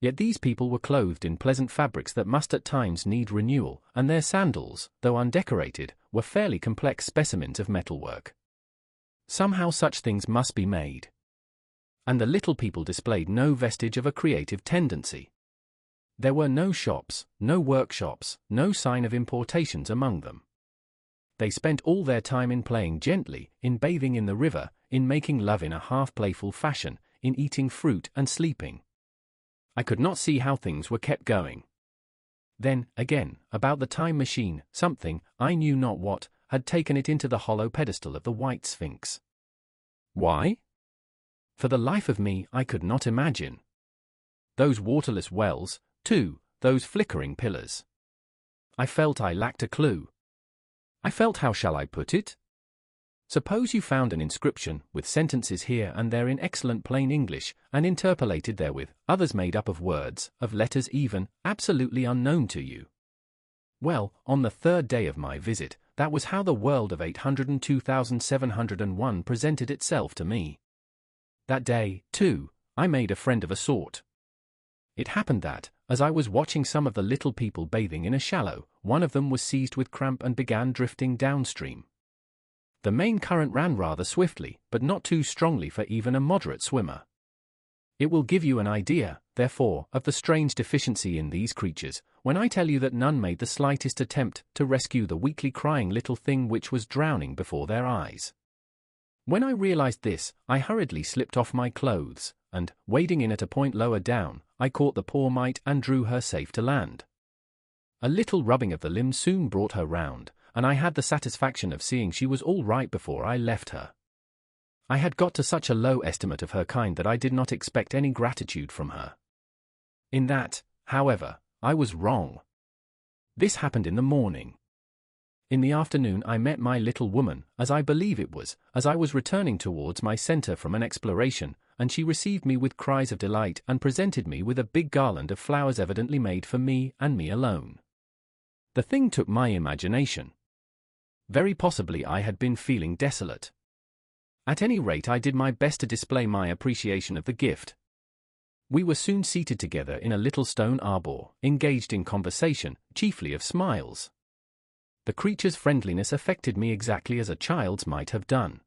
Yet these people were clothed in pleasant fabrics that must at times need renewal, and their sandals, though undecorated, were fairly complex specimens of metalwork. Somehow such things must be made. And the little people displayed no vestige of a creative tendency. There were no shops, no workshops, no sign of importations among them. They spent all their time in playing gently, in bathing in the river, in making love in a half-playful fashion, in eating fruit and sleeping. I could not see how things were kept going. Then, again, about the time machine, something, I knew not what, had taken it into the hollow pedestal of the White Sphinx. Why? For the life of me, I could not imagine. Those waterless wells, too, those flickering pillars. I felt I lacked a clue. I felt, how shall I put it? Suppose you found an inscription, with sentences here and there in excellent plain English, and interpolated therewith, others made up of words, of letters even, absolutely unknown to you. Well, on the third day of my visit, that was how the world of 802,701 presented itself to me. That day, too, I made a friend of a sort. It happened that, as I was watching some of the little people bathing in a shallow, one of them was seized with cramp and began drifting downstream. The main current ran rather swiftly, but not too strongly for even a moderate swimmer. It will give you an idea, therefore, of the strange deficiency in these creatures, when I tell you that none made the slightest attempt to rescue the weakly crying little thing which was drowning before their eyes. When I realized this, I hurriedly slipped off my clothes, and, wading in at a point lower down, I caught the poor mite and drew her safe to land. A little rubbing of the limbs soon brought her round, and I had the satisfaction of seeing she was all right before I left her. I had got to such a low estimate of her kind that I did not expect any gratitude from her. In that, however, I was wrong. This happened in the morning. In the afternoon I met my little woman, as I believe it was, as I was returning towards my centre from an exploration, and she received me with cries of delight and presented me with a big garland of flowers evidently made for me and me alone. The thing took my imagination. Very possibly I had been feeling desolate. At any rate I did my best to display my appreciation of the gift. We were soon seated together in a little stone arbor, engaged in conversation, chiefly of smiles. The creature's friendliness affected me exactly as a child's might have done.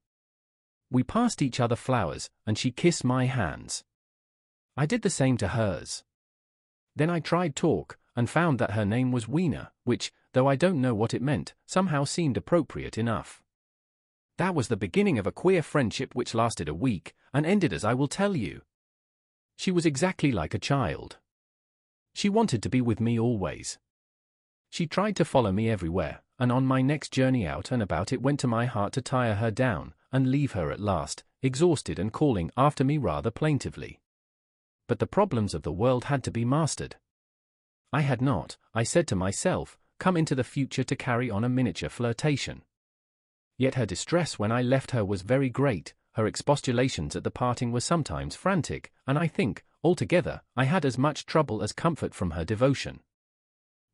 We passed each other flowers, and she kissed my hands. I did the same to hers. Then I tried talk, and found that her name was Weena, which, though I don't know what it meant, somehow seemed appropriate enough. That was the beginning of a queer friendship which lasted a week, and ended as I will tell you. She was exactly like a child. She wanted to be with me always. She tried to follow me everywhere, and on my next journey out and about it went to my heart to tire her down, and leave her at last, exhausted and calling after me rather plaintively. But the problems of the world had to be mastered. I had not, I said to myself, come into the future to carry on a miniature flirtation. Yet her distress when I left her was very great, her expostulations at the parting were sometimes frantic, and I think, altogether, I had as much trouble as comfort from her devotion.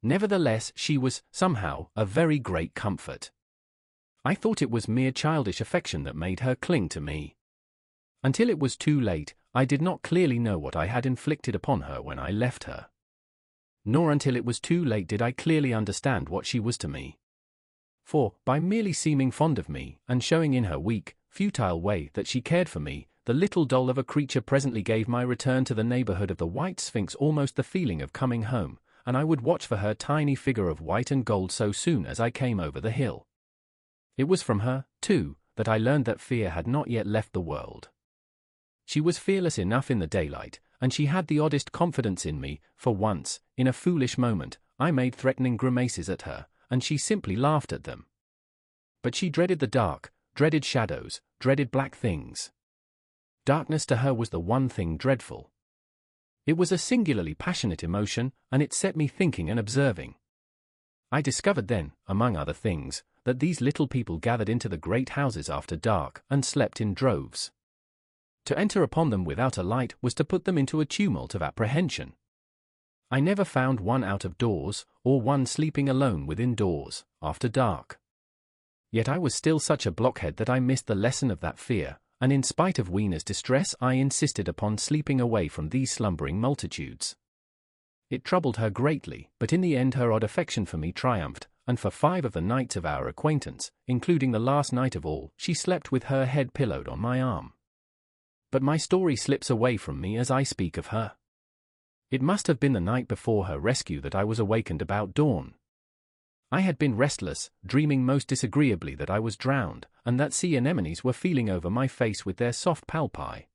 Nevertheless, she was, somehow, a very great comfort. I thought it was mere childish affection that made her cling to me. Until it was too late, I did not clearly know what I had inflicted upon her when I left her. Nor until it was too late did I clearly understand what she was to me. For, by merely seeming fond of me, and showing in her weak, futile way that she cared for me, the little doll of a creature presently gave my return to the neighborhood of the White Sphinx almost the feeling of coming home, and I would watch for her tiny figure of white and gold so soon as I came over the hill. It was from her, too, that I learned that fear had not yet left the world. She was fearless enough in the daylight, and she had the oddest confidence in me, for once, in a foolish moment, I made threatening grimaces at her, and she simply laughed at them. But she dreaded the dark, dreaded shadows, dreaded black things. Darkness to her was the one thing dreadful. It was a singularly passionate emotion, and it set me thinking and observing. I discovered then, among other things, that these little people gathered into the great houses after dark and slept in droves. To enter upon them without a light was to put them into a tumult of apprehension. I never found one out of doors, or one sleeping alone within doors, after dark. Yet I was still such a blockhead that I missed the lesson of that fear, and in spite of Weena's distress I insisted upon sleeping away from these slumbering multitudes. It troubled her greatly, but in the end her odd affection for me triumphed, and for 5 of the nights of our acquaintance, including the last night of all, she slept with her head pillowed on my arm. But my story slips away from me as I speak of her. It must have been the night before her rescue that I was awakened about dawn. I had been restless, dreaming most disagreeably that I was drowned, and that sea anemones were feeling over my face with their soft palpi.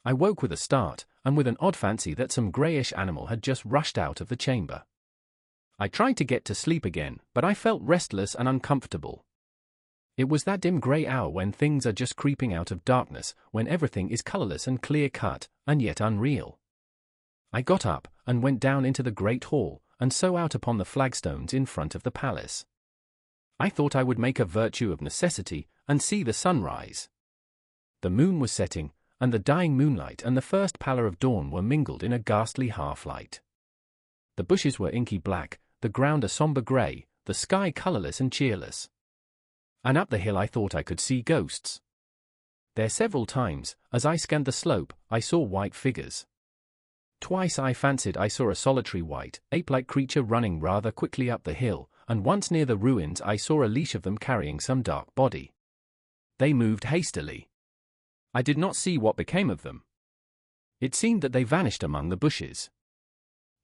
I woke with a start, and with an odd fancy that some greyish animal had just rushed out of the chamber. I tried to get to sleep again, but I felt restless and uncomfortable. It was that dim grey hour when things are just creeping out of darkness, when everything is colourless and clear-cut, and yet unreal. I got up, and went down into the great hall, and so out upon the flagstones in front of the palace. I thought I would make a virtue of necessity, and see the sunrise. The moon was setting, and the dying moonlight and the first pallor of dawn were mingled in a ghastly half-light. The bushes were inky black, the ground a sombre grey, the sky colourless and cheerless. And up the hill I thought I could see ghosts. There several times, as I scanned the slope, I saw white figures. Twice I fancied I saw a solitary white, ape-like creature running rather quickly up the hill, and once near the ruins I saw a leash of them carrying some dark body. They moved hastily. I did not see what became of them. It seemed that they vanished among the bushes.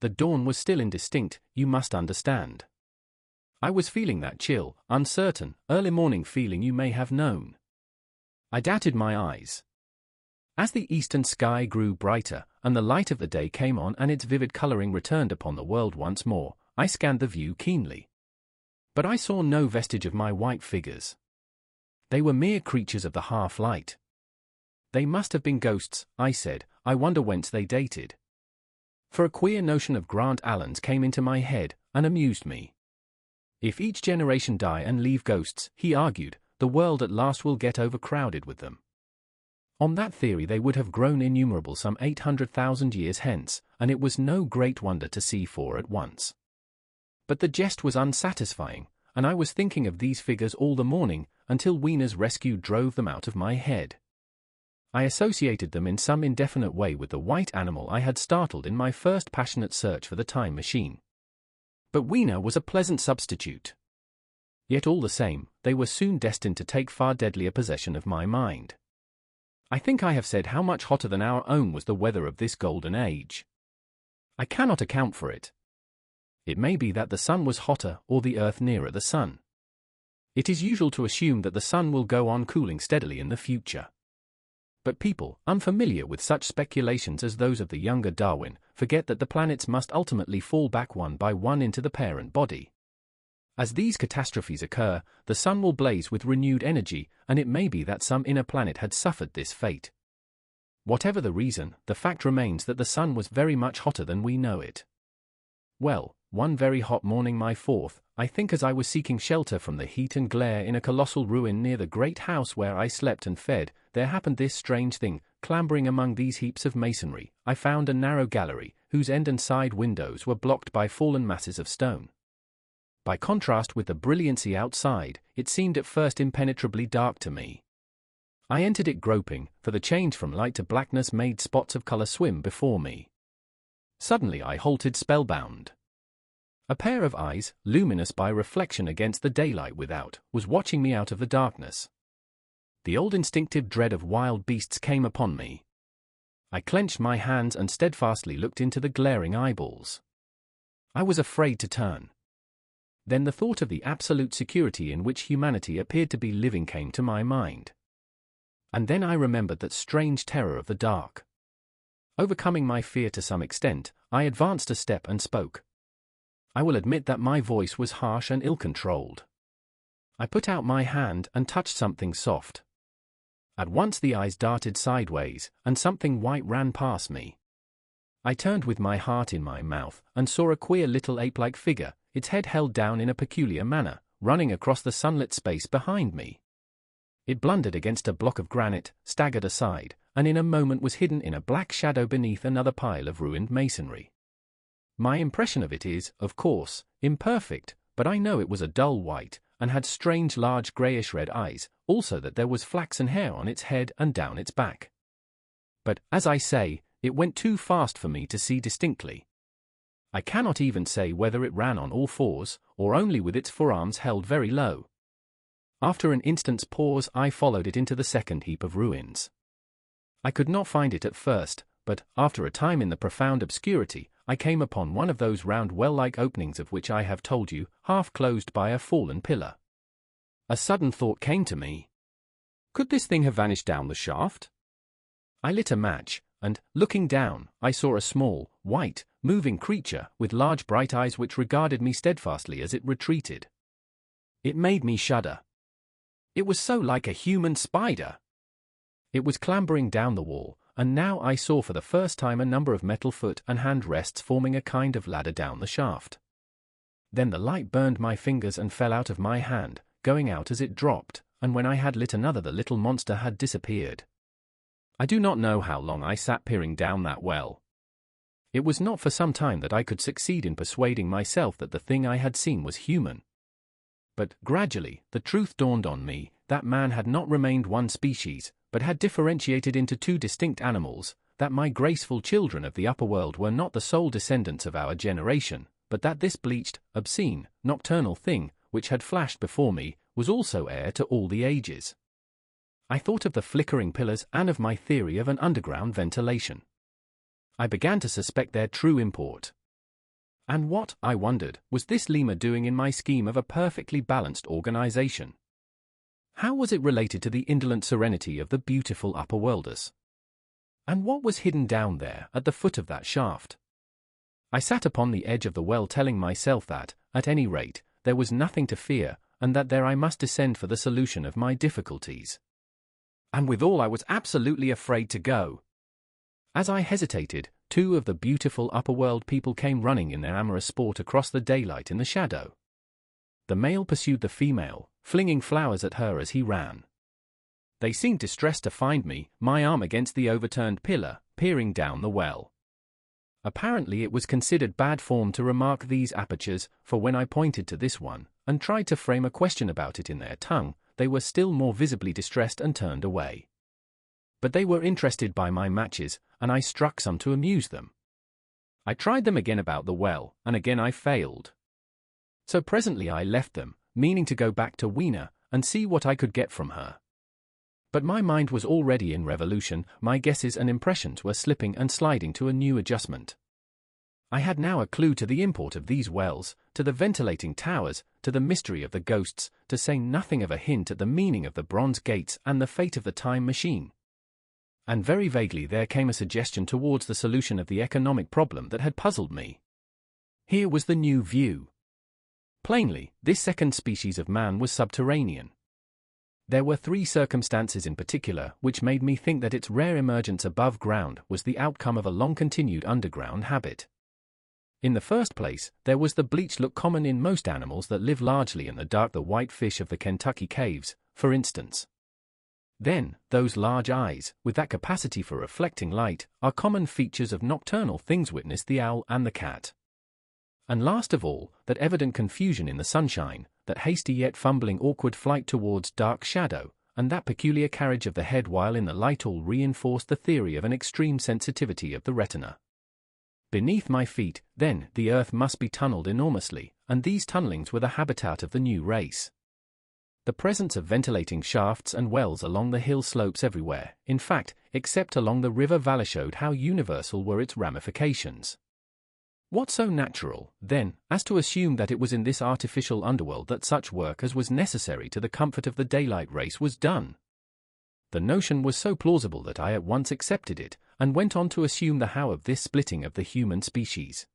The dawn was still indistinct, you must understand. I was feeling that chill, uncertain, early morning feeling you may have known. I doubted my eyes. As the eastern sky grew brighter, and the light of the day came on and its vivid coloring returned upon the world once more, I scanned the view keenly. But I saw no vestige of my white figures. They were mere creatures of the half-light. They must have been ghosts, I said. I wonder whence they dated. For a queer notion of Grant Allen's came into my head, and amused me. If each generation die and leave ghosts, he argued, the world at last will get overcrowded with them. On that theory they would have grown innumerable some 800,000 years hence, and it was no great wonder to see four at once. But the jest was unsatisfying, and I was thinking of these figures all the morning, until Wiener's rescue drove them out of my head. I associated them in some indefinite way with the white animal I had startled in my first passionate search for the time machine. But Wiener was a pleasant substitute. Yet all the same, they were soon destined to take far deadlier possession of my mind. I think I have said how much hotter than our own was the weather of this golden age. I cannot account for it. It may be that the sun was hotter or the earth nearer the sun. It is usual to assume that the sun will go on cooling steadily in the future. But people, unfamiliar with such speculations as those of the younger Darwin, forget that the planets must ultimately fall back one by one into the parent body. As these catastrophes occur, the sun will blaze with renewed energy, and it may be that some inner planet had suffered this fate. Whatever the reason, the fact remains that the sun was very much hotter than we know it. Well, one very hot morning, my fourth, I think, as I was seeking shelter from the heat and glare in a colossal ruin near the great house where I slept and fed, there happened this strange thing. Clambering among these heaps of masonry, I found a narrow gallery, whose end and side windows were blocked by fallen masses of stone. By contrast with the brilliancy outside, it seemed at first impenetrably dark to me. I entered it groping, for the change from light to blackness made spots of color swim before me. Suddenly I halted spellbound. A pair of eyes, luminous by reflection against the daylight without, was watching me out of the darkness. The old instinctive dread of wild beasts came upon me. I clenched my hands and steadfastly looked into the glaring eyeballs. I was afraid to turn. Then the thought of the absolute security in which humanity appeared to be living came to my mind. And then I remembered that strange terror of the dark. Overcoming my fear to some extent, I advanced a step and spoke. I will admit that my voice was harsh and ill-controlled. I put out my hand and touched something soft. At once the eyes darted sideways, and something white ran past me. I turned with my heart in my mouth, and saw a queer little ape-like figure, its head held down in a peculiar manner, running across the sunlit space behind me. It blundered against a block of granite, staggered aside, and in a moment was hidden in a black shadow beneath another pile of ruined masonry. My impression of it is, of course, imperfect, but I know it was a dull white, and had strange large greyish-red eyes, also that there was flaxen hair on its head and down its back. But, as I say, it went too fast for me to see distinctly. I cannot even say whether it ran on all fours, or only with its forearms held very low. After an instant's pause I followed it into the second heap of ruins. I could not find it at first, but, after a time in the profound obscurity, I came upon one of those round well-like openings of which I have told you, half closed by a fallen pillar. A sudden thought came to me. Could this thing have vanished down the shaft? I lit a match, and, looking down, I saw a small, white, moving creature with large bright eyes which regarded me steadfastly as it retreated. It made me shudder. It was so like a human spider. It was clambering down the wall, and now I saw for the first time a number of metal foot and hand rests forming a kind of ladder down the shaft. Then the light burned my fingers and fell out of my hand, going out as it dropped, and when I had lit another the little monster had disappeared. I do not know how long I sat peering down that well. It was not for some time that I could succeed in persuading myself that the thing I had seen was human. But, gradually, the truth dawned on me, that man had not remained one species, but had differentiated into two distinct animals, that my graceful children of the upper world were not the sole descendants of our generation, but that this bleached, obscene, nocturnal thing, which had flashed before me, was also heir to all the ages. I thought of the flickering pillars and of my theory of an underground ventilation. I began to suspect their true import. And what, I wondered, was this lemur doing in my scheme of a perfectly balanced organization? How was it related to the indolent serenity of the beautiful upper worlders? And what was hidden down there at the foot of that shaft? I sat upon the edge of the well telling myself that, at any rate, there was nothing to fear, and that there I must descend for the solution of my difficulties. And withal I was absolutely afraid to go. As I hesitated, two of the beautiful upper-world people came running in their amorous sport across the daylight in the shadow. The male pursued the female, flinging flowers at her as he ran. They seemed distressed to find me, my arm against the overturned pillar, peering down the well. Apparently it was considered bad form to remark these apertures, for when I pointed to this one, and tried to frame a question about it in their tongue, they were still more visibly distressed and turned away. But they were interested by my matches, and I struck some to amuse them. I tried them again about the well, and again I failed. So presently I left them, meaning to go back to Weena, and see what I could get from her. But my mind was already in revolution, my guesses and impressions were slipping and sliding to a new adjustment. I had now a clue to the import of these wells, to the ventilating towers, to the mystery of the ghosts, to say nothing of a hint at the meaning of the bronze gates and the fate of the time machine. And very vaguely there came a suggestion towards the solution of the economic problem that had puzzled me. Here was the new view. Plainly, this second species of man was subterranean. There were three circumstances in particular which made me think that its rare emergence above ground was the outcome of a long-continued underground habit. In the first place, there was the bleached look common in most animals that live largely in the dark, the white fish of the Kentucky caves, for instance. Then, those large eyes, with that capacity for reflecting light, are common features of nocturnal things witness the owl and the cat. And last of all, that evident confusion in the sunshine, that hasty yet fumbling awkward flight towards dark shadow, and that peculiar carriage of the head while in the light all reinforced the theory of an extreme sensitivity of the retina. Beneath my feet, then, the earth must be tunneled enormously, and these tunnelings were the habitat of the new race. The presence of ventilating shafts and wells along the hill slopes everywhere, in fact, except along the river valley, showed how universal were its ramifications. What so natural, then, as to assume that it was in this artificial underworld that such work as was necessary to the comfort of the daylight race was done? The notion was so plausible that I at once accepted it, and went on to assume the how of this splitting of the human species.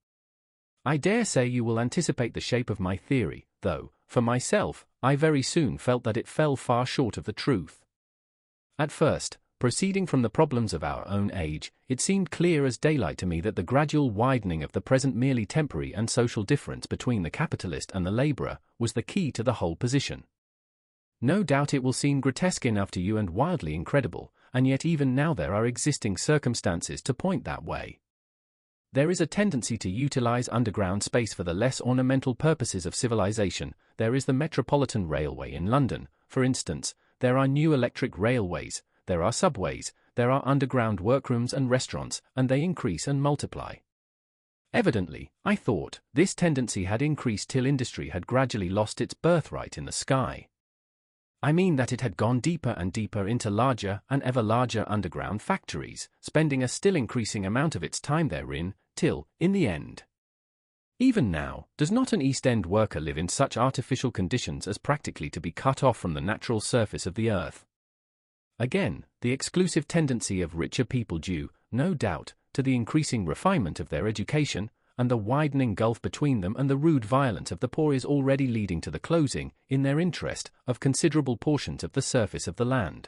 I dare say you will anticipate the shape of my theory, though, for myself, I very soon felt that it fell far short of the truth. At first, proceeding from the problems of our own age, it seemed clear as daylight to me that the gradual widening of the present merely temporary and social difference between the capitalist and the laborer was the key to the whole position. No doubt it will seem grotesque enough to you and wildly incredible, and yet even now there are existing circumstances to point that way. There is a tendency to utilize underground space for the less ornamental purposes of civilization. There is the Metropolitan Railway in London, for instance, there are new electric railways, there are subways, there are underground workrooms and restaurants, and they increase and multiply. Evidently, I thought, this tendency had increased till industry had gradually lost its birthright in the sky. I mean that it had gone deeper and deeper into larger and ever larger underground factories, spending a still increasing amount of its time therein, till, in the end. Even now, does not an East End worker live in such artificial conditions as practically to be cut off from the natural surface of the earth? Again, the exclusive tendency of richer people due, no doubt, to the increasing refinement of their education, and the widening gulf between them and the rude violence of the poor is already leading to the closing, in their interest, of considerable portions of the surface of the land.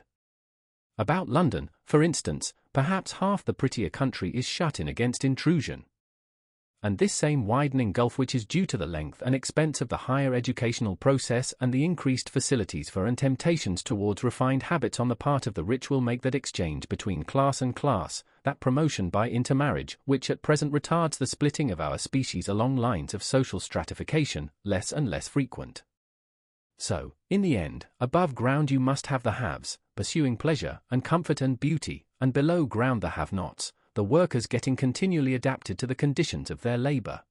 About London, for instance, perhaps half the prettier country is shut in against intrusion. And this same widening gulf, which is due to the length and expense of the higher educational process and the increased facilities for and temptations towards refined habits on the part of the rich, will make that exchange between class and class, that promotion by intermarriage, which at present retards the splitting of our species along lines of social stratification, less and less frequent. So, in the end, above ground you must have the haves, pursuing pleasure and comfort and beauty, and below ground the have-nots, the workers getting continually adapted to the conditions of their labor.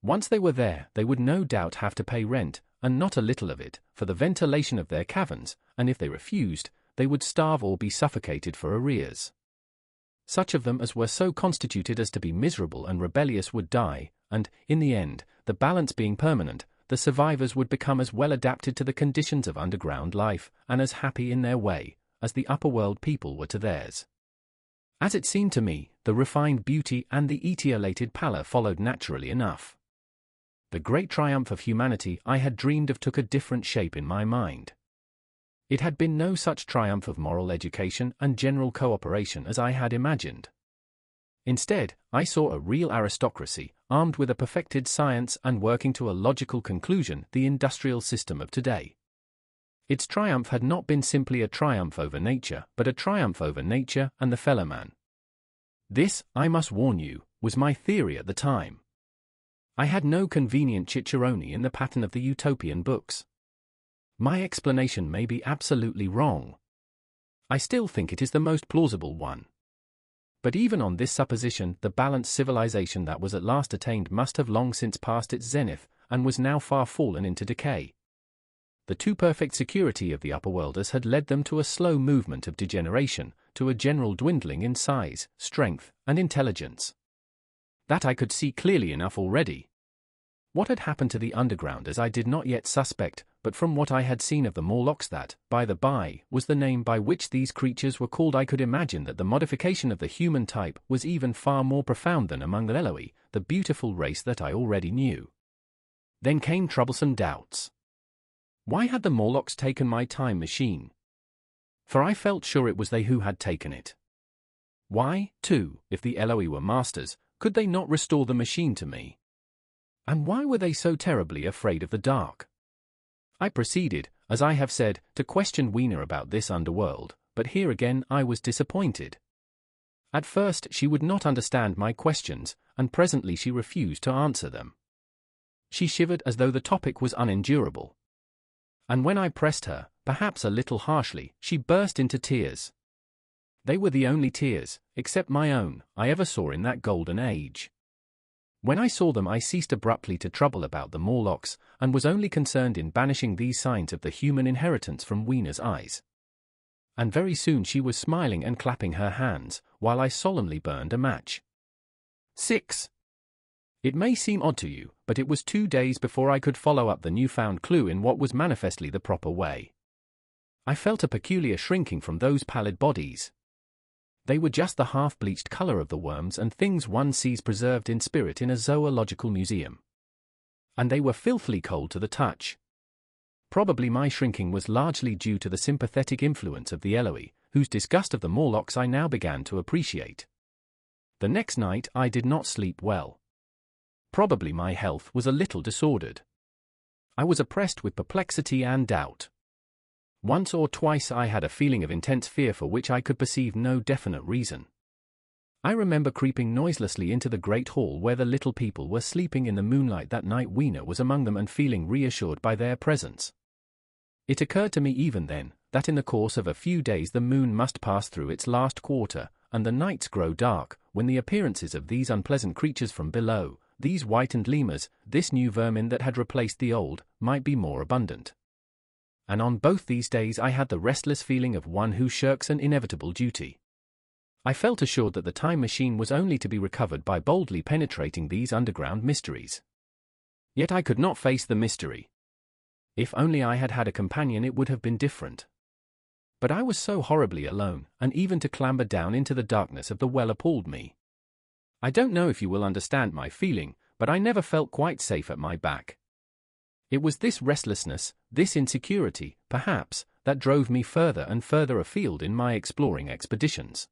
Once they were there, they would no doubt have to pay rent, and not a little of it, for the ventilation of their caverns, and if they refused, they would starve or be suffocated for arrears. Such of them as were so constituted as to be miserable and rebellious would die, and, in the end, the balance being permanent, the survivors would become as well adapted to the conditions of underground life, and as happy in their way, as the upper-world people were to theirs. As it seemed to me, the refined beauty and the etiolated pallor followed naturally enough. The great triumph of humanity I had dreamed of took a different shape in my mind. It had been no such triumph of moral education and general cooperation as I had imagined. Instead, I saw a real aristocracy, armed with a perfected science and working to a logical conclusion, the industrial system of today. Its triumph had not been simply a triumph over nature, but a triumph over nature and the fellow man. This, I must warn you, was my theory at the time. I had no convenient cicerone in the pattern of the utopian books. My explanation may be absolutely wrong. I still think it is the most plausible one. But even on this supposition, the balanced civilization that was at last attained must have long since passed its zenith, and was now far fallen into decay. The too perfect security of the upperworlders had led them to a slow movement of degeneration, to a general dwindling in size, strength, and intelligence. That I could see clearly enough already. What had happened to the undergrounders I did not yet suspect, but from what I had seen of the Morlocks that, by the by, was the name by which these creatures were called, I could imagine that the modification of the human type was even far more profound than among the Eloi, the beautiful race that I already knew. Then came troublesome doubts. Why had the Morlocks taken my time machine? For I felt sure it was they who had taken it. Why, too, if the Eloi were masters, could they not restore the machine to me? And why were they so terribly afraid of the dark? I proceeded, as I have said, to question Weena about this underworld, but here again I was disappointed. At first she would not understand my questions, and presently she refused to answer them. She shivered as though the topic was unendurable. And when I pressed her, perhaps a little harshly, she burst into tears. They were the only tears, except my own, I ever saw in that golden age. When I saw them I ceased abruptly to trouble about the Morlocks, and was only concerned in banishing these signs of the human inheritance from Weena's eyes. And very soon she was smiling and clapping her hands, while I solemnly burned a match. 6. It may seem odd to you, but it was 2 days before I could follow up the newfound clue in what was manifestly the proper way. I felt a peculiar shrinking from those pallid bodies. They were just the half-bleached color of the worms and things one sees preserved in spirit in a zoological museum. And they were filthily cold to the touch. Probably my shrinking was largely due to the sympathetic influence of the Eloi, whose disgust of the Morlocks I now began to appreciate. The next night I did not sleep well. Probably my health was a little disordered. I was oppressed with perplexity and doubt. Once or twice I had a feeling of intense fear for which I could perceive no definite reason. I remember creeping noiselessly into the great hall where the little people were sleeping in the moonlight that night Weena was among them and feeling reassured by their presence. It occurred to me even then, that in the course of a few days the moon must pass through its last quarter, and the nights grow dark, when the appearances of these unpleasant creatures from below, these whitened lemurs, this new vermin that had replaced the old, might be more abundant. And on both these days I had the restless feeling of one who shirks an inevitable duty. I felt assured that the time machine was only to be recovered by boldly penetrating these underground mysteries. Yet I could not face the mystery. If only I had had a companion it would have been different. But I was so horribly alone, and even to clamber down into the darkness of the well appalled me. I don't know if you will understand my feeling, but I never felt quite safe at my back. It was this restlessness, this insecurity, perhaps, that drove me further and further afield in my exploring expeditions.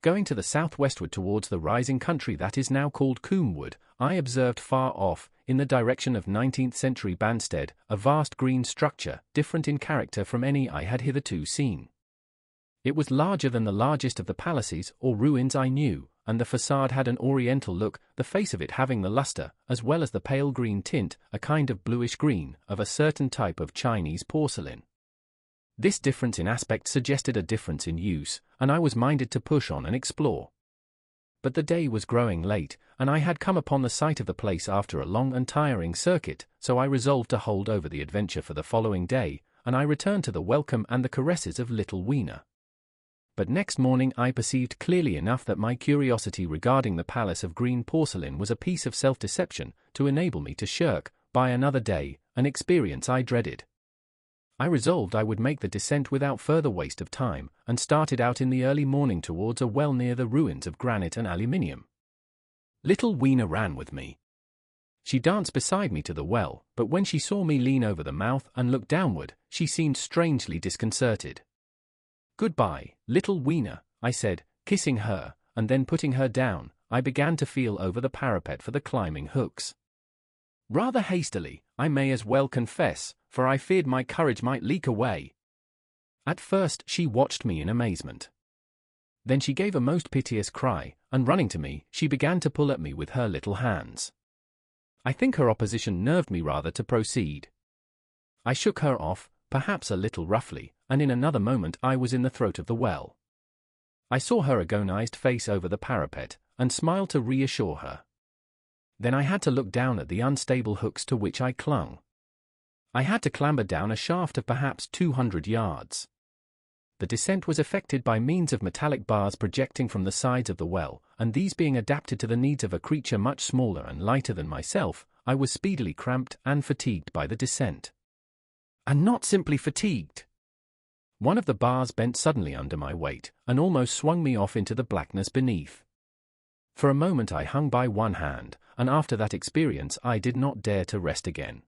Going to the southwestward towards the rising country that is now called Coomwood, I observed far off, in the direction of 19th-century Banstead, a vast green structure, different in character from any I had hitherto seen. It was larger than the largest of the palaces or ruins I knew, and the facade had an oriental look, the face of it having the luster, as well as the pale green tint, a kind of bluish green, of a certain type of Chinese porcelain. This difference in aspect suggested a difference in use, and I was minded to push on and explore. but the day was growing late, and I had come upon the site of the place after a long and tiring circuit, so I resolved to hold over the adventure for the following day, and I returned to the welcome and the caresses of little Weena. But next morning I perceived clearly enough that my curiosity regarding the palace of green porcelain was a piece of self-deception to enable me to shirk, by another day, an experience I dreaded. I resolved I would make the descent without further waste of time, and started out in the early morning towards a well near the ruins of granite and aluminium. Little Weena ran with me. She danced beside me to the well, but when she saw me lean over the mouth and look downward, she seemed strangely disconcerted. "Goodbye, little Weena," I said, kissing her, and then putting her down, I began to feel over the parapet for the climbing hooks. Rather hastily, I may as well confess, for I feared my courage might leak away. At first she watched me in amazement. Then she gave a most piteous cry, and running to me, she began to pull at me with her little hands. I think her opposition nerved me rather to proceed. I shook her off, perhaps a little roughly, and in another moment I was in the throat of the well. I saw her agonized face over the parapet, and smiled to reassure her. Then I had to look down at the unstable hooks to which I clung. I had to clamber down a shaft of perhaps 200 yards. The descent was effected by means of metallic bars projecting from the sides of the well, and these being adapted to the needs of a creature much smaller and lighter than myself, I was speedily cramped and fatigued by the descent. And not simply fatigued. One of the bars bent suddenly under my weight, and almost swung me off into the blackness beneath. For a moment I hung by one hand, and after that experience I did not dare to rest again.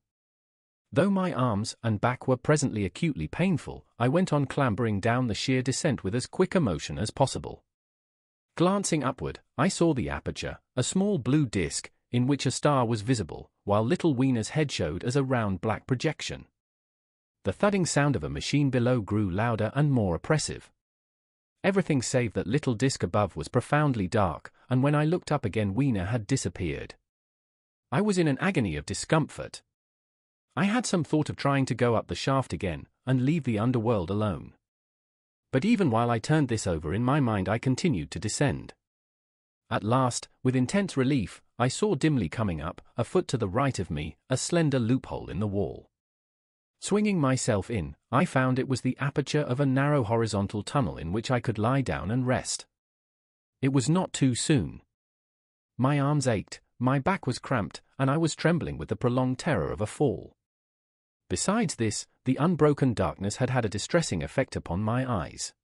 Though my arms and back were presently acutely painful, I went on clambering down the sheer descent with as quick a motion as possible. Glancing upward, I saw the aperture, a small blue disc, in which a star was visible, while little Weena's head showed as a round black projection. The thudding sound of a machine below grew louder and more oppressive. Everything save that little disc above was profoundly dark, and when I looked up again Weena had disappeared. I was in an agony of discomfort. I had some thought of trying to go up the shaft again, and leave the underworld alone. But even while I turned this over in my mind I continued to descend. At last, with intense relief, I saw dimly coming up, a foot to the right of me, a slender loophole in the wall. Swinging myself in, I found it was the aperture of a narrow horizontal tunnel in which I could lie down and rest. It was not too soon. My arms ached, my back was cramped, and I was trembling with the prolonged terror of a fall. Besides this, the unbroken darkness had had a distressing effect upon my eyes.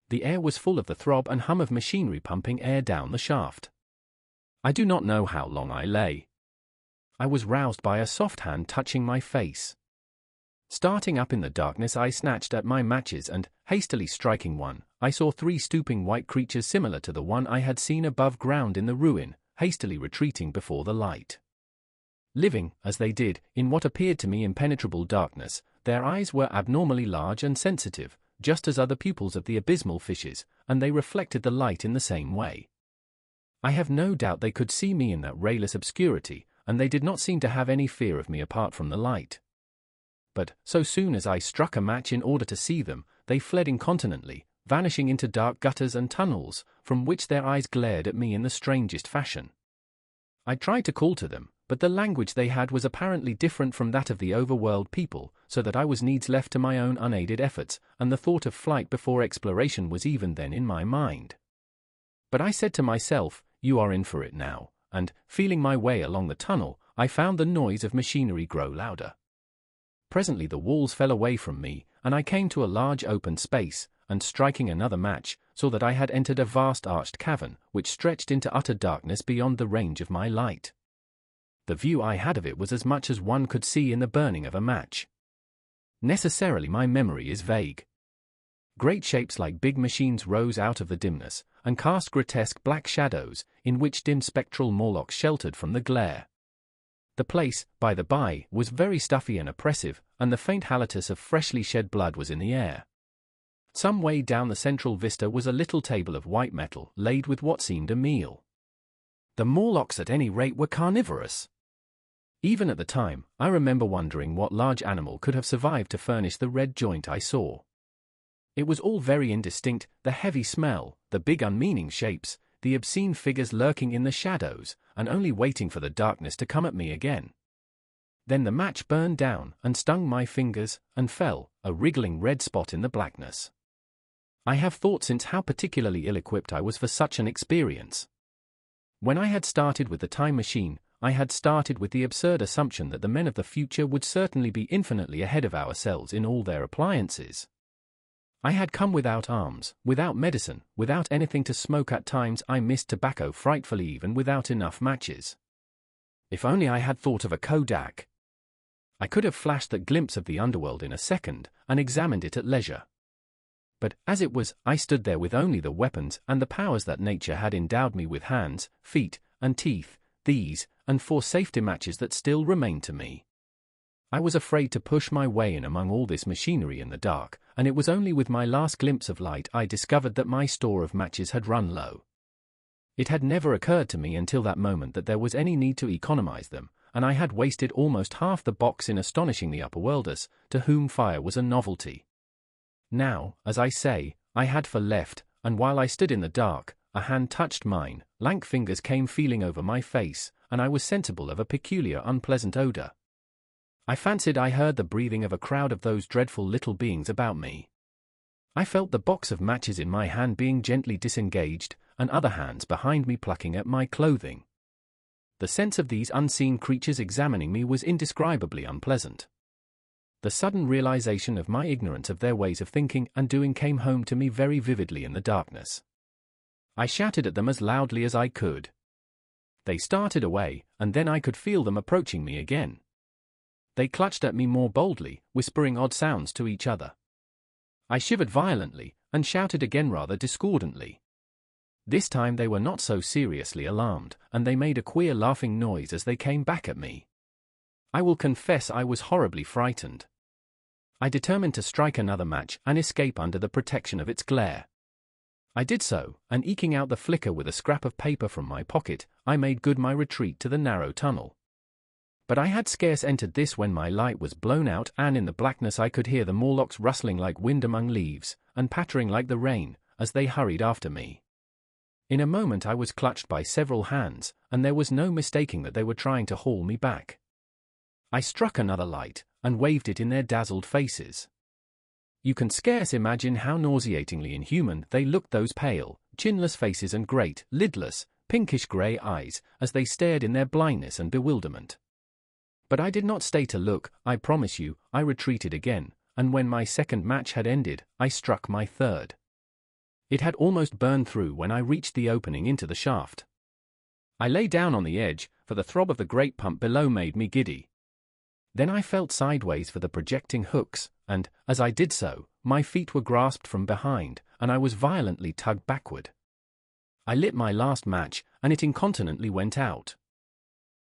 The air was full of the throb and hum of machinery pumping air down the shaft. I do not know how long I lay. I was roused by a soft hand touching my face. Starting up in the darkness I snatched at my matches and, hastily striking one, I saw 3 stooping white creatures similar to the one I had seen above ground in the ruin, hastily retreating before the light. Living, as they did, in what appeared to me impenetrable darkness, their eyes were abnormally large and sensitive, just as are the pupils of the abysmal fishes, and they reflected the light in the same way. I have no doubt they could see me in that rayless obscurity, and they did not seem to have any fear of me apart from the light. But, so soon as I struck a match in order to see them, they fled incontinently, vanishing into dark gutters and tunnels, from which their eyes glared at me in the strangest fashion. I tried to call to them, but the language they had was apparently different from that of the overworld people, so that I was needs left to my own unaided efforts, and the thought of flight before exploration was even then in my mind. But I said to myself, "You are in for it now," and, feeling my way along the tunnel, I found the noise of machinery grow louder. Presently the walls fell away from me, and I came to a large open space, and striking another match, saw that I had entered a vast arched cavern, which stretched into utter darkness beyond the range of my light. The view I had of it was as much as one could see in the burning of a match. Necessarily my memory is vague. Great shapes like big machines rose out of the dimness, and cast grotesque black shadows, in which dim spectral Morlocks sheltered from the glare. The place, by the by, was very stuffy and oppressive, and the faint halitus of freshly shed blood was in the air. Some way down the central vista was a little table of white metal, laid with what seemed a meal. The Morlocks at any rate were carnivorous. Even at the time, I remember wondering what large animal could have survived to furnish the red joint I saw. It was all very indistinct, the heavy smell, the big unmeaning shapes, the obscene figures lurking in the shadows, and only waiting for the darkness to come at me again. Then the match burned down and stung my fingers, and fell, a wriggling red spot in the blackness. I have thought since how particularly ill-equipped I was for such an experience. When I had started with the time machine, I had started with the absurd assumption that the men of the future would certainly be infinitely ahead of ourselves in all their appliances. I had come without arms, without medicine, without anything to smoke. At times I missed tobacco frightfully, even without enough matches. If only I had thought of a Kodak. I could have flashed that glimpse of the underworld in a second, and examined it at leisure. But, as it was, I stood there with only the weapons and the powers that nature had endowed me with: hands, feet, and teeth, these, and 4 safety matches that still remained to me. I was afraid to push my way in among all this machinery in the dark, and it was only with my last glimpse of light I discovered that my store of matches had run low. It had never occurred to me until that moment that there was any need to economize them, and I had wasted almost half the box in astonishing the upperworlders, to whom fire was a novelty. Now, as I say, I had for left, and while I stood in the dark, a hand touched mine, lank fingers came feeling over my face, and I was sensible of a peculiar unpleasant odor. I fancied I heard the breathing of a crowd of those dreadful little beings about me. I felt the box of matches in my hand being gently disengaged, and other hands behind me plucking at my clothing. The sense of these unseen creatures examining me was indescribably unpleasant. The sudden realization of my ignorance of their ways of thinking and doing came home to me very vividly in the darkness. I shouted at them as loudly as I could. They started away, and then I could feel them approaching me again. They clutched at me more boldly, whispering odd sounds to each other. I shivered violently, and shouted again rather discordantly. This time they were not so seriously alarmed, and they made a queer laughing noise as they came back at me. I will confess I was horribly frightened. I determined to strike another match and escape under the protection of its glare. I did so, and eking out the flicker with a scrap of paper from my pocket, I made good my retreat to the narrow tunnel. But I had scarce entered this when my light was blown out, and in the blackness I could hear the Morlocks rustling like wind among leaves, and pattering like the rain, as they hurried after me. In a moment I was clutched by several hands, and there was no mistaking that they were trying to haul me back. I struck another light, and waved it in their dazzled faces. You can scarce imagine how nauseatingly inhuman they looked, those pale, chinless faces and great, lidless, pinkish-grey eyes, as they stared in their blindness and bewilderment. But I did not stay to look, I promise you. I retreated again, and when my second match had ended, I struck my third. It had almost burned through when I reached the opening into the shaft. I lay down on the edge, for the throb of the great pump below made me giddy. Then I felt sideways for the projecting hooks, and, as I did so, my feet were grasped from behind, and I was violently tugged backward. I lit my last match, and it incontinently went out.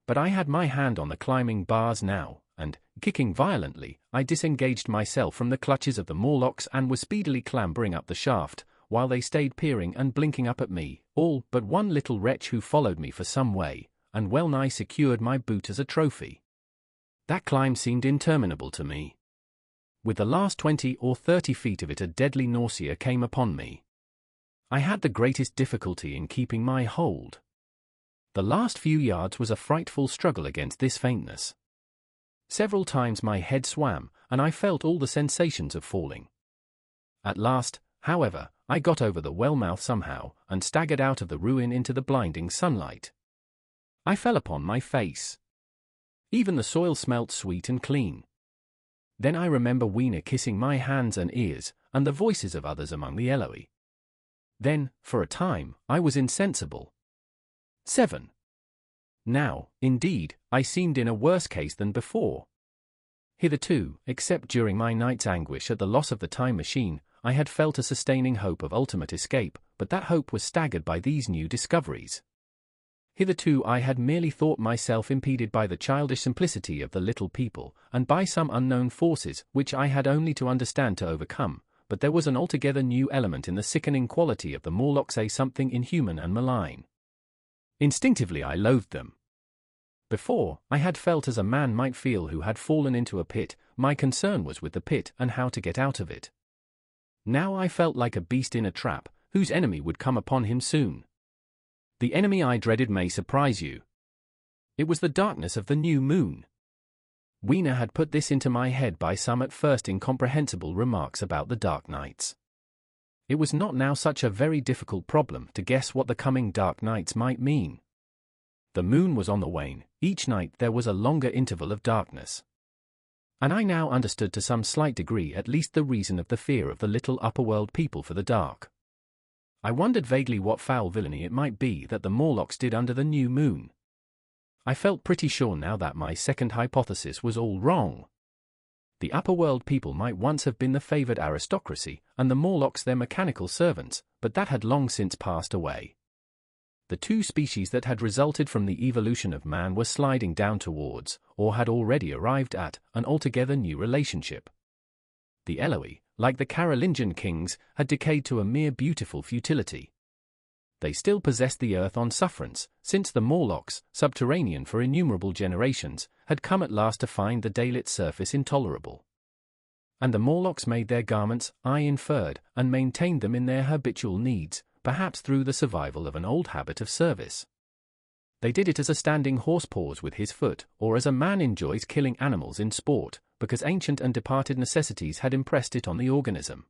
But I had my hand on the climbing bars now, and, kicking violently, I disengaged myself from the clutches of the Morlocks and was speedily clambering up the shaft, while they stayed peering and blinking up at me, all but one little wretch who followed me for some way, and well nigh secured my boot as a trophy. That climb seemed interminable to me. With the last 20 or 30 feet of it a deadly nausea came upon me. I had the greatest difficulty in keeping my hold. The last few yards was a frightful struggle against this faintness. Several times my head swam, and I felt all the sensations of falling. At last, however, I got over the well mouth somehow, and staggered out of the ruin into the blinding sunlight. I fell upon my face. Even the soil smelt sweet and clean. Then I remember Weena kissing my hands and ears, and the voices of others among the Eloi. Then, for a time, I was insensible. 7. Now, indeed, I seemed in a worse case than before. Hitherto, except during my night's anguish at the loss of the time machine, I had felt a sustaining hope of ultimate escape, but that hope was staggered by these new discoveries. Hitherto I had merely thought myself impeded by the childish simplicity of the little people, and by some unknown forces which I had only to understand to overcome, but there was an altogether new element in the sickening quality of the Morlocks, something inhuman and malign. Instinctively I loathed them. Before, I had felt as a man might feel who had fallen into a pit. My concern was with the pit and how to get out of it. Now I felt like a beast in a trap, whose enemy would come upon him soon. The enemy I dreaded may surprise you. It was the darkness of the new moon. Weena had put this into my head by some at first incomprehensible remarks about the dark nights. It was not now such a very difficult problem to guess what the coming dark nights might mean. The moon was on the wane, each night there was a longer interval of darkness. And I now understood to some slight degree at least the reason of the fear of the little upper-world people for the dark. I wondered vaguely what foul villainy it might be that the Morlocks did under the new moon. I felt pretty sure now that my second hypothesis was all wrong. The upper-world people might once have been the favoured aristocracy, and the Morlocks their mechanical servants, but that had long since passed away. The two species that had resulted from the evolution of man were sliding down towards, or had already arrived at, an altogether new relationship. The Eloi, like the Carolingian kings, had decayed to a mere beautiful futility. They still possessed the earth on sufferance, since the Morlocks, subterranean for innumerable generations, had come at last to find the daylit surface intolerable. And the Morlocks made their garments, I inferred, and maintained them in their habitual needs, perhaps through the survival of an old habit of service. They did it as a standing horse paws with his foot, or as a man enjoys killing animals in sport, because ancient and departed necessities had impressed it on the organism.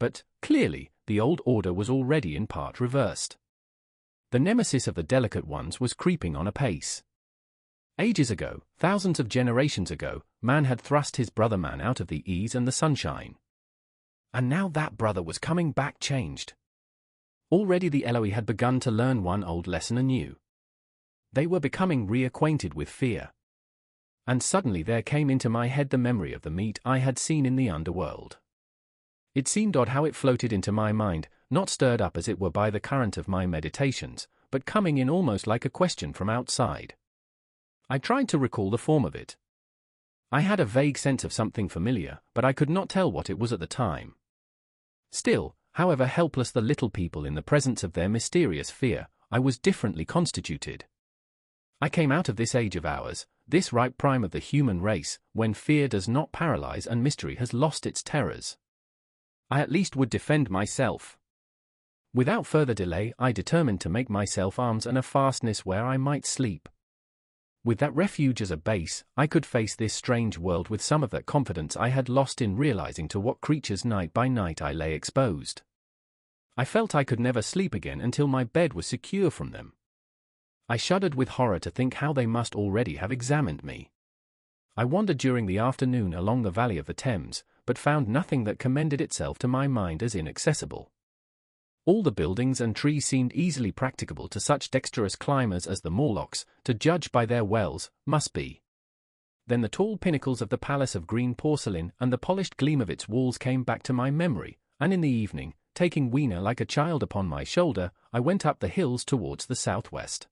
But, clearly, the old order was already in part reversed. The nemesis of the delicate ones was creeping on apace. Ages ago, thousands of generations ago, man had thrust his brother man out of the ease and the sunshine. And now that brother was coming back changed. Already the Eloi had begun to learn one old lesson anew. They were becoming reacquainted with fear. And suddenly there came into my head the memory of the meat I had seen in the underworld. It seemed odd how it floated into my mind, not stirred up as it were by the current of my meditations, but coming in almost like a question from outside. I tried to recall the form of it. I had a vague sense of something familiar, but I could not tell what it was at the time. Still, however helpless the little people in the presence of their mysterious fear, I was differently constituted. I came out of this age of ours, this ripe prime of the human race, when fear does not paralyze and mystery has lost its terrors. I at least would defend myself. Without further delay, I determined to make myself arms and a fastness where I might sleep. With that refuge as a base, I could face this strange world with some of that confidence I had lost in realizing to what creatures night by night I lay exposed. I felt I could never sleep again until my bed was secure from them. I shuddered with horror to think how they must already have examined me. I wandered during the afternoon along the valley of the Thames, but found nothing that commended itself to my mind as inaccessible. All the buildings and trees seemed easily practicable to such dexterous climbers as the Morlocks, to judge by their wells, must be. Then the tall pinnacles of the palace of green porcelain and the polished gleam of its walls came back to my memory, and in the evening, taking Weena like a child upon my shoulder, I went up the hills towards the southwest.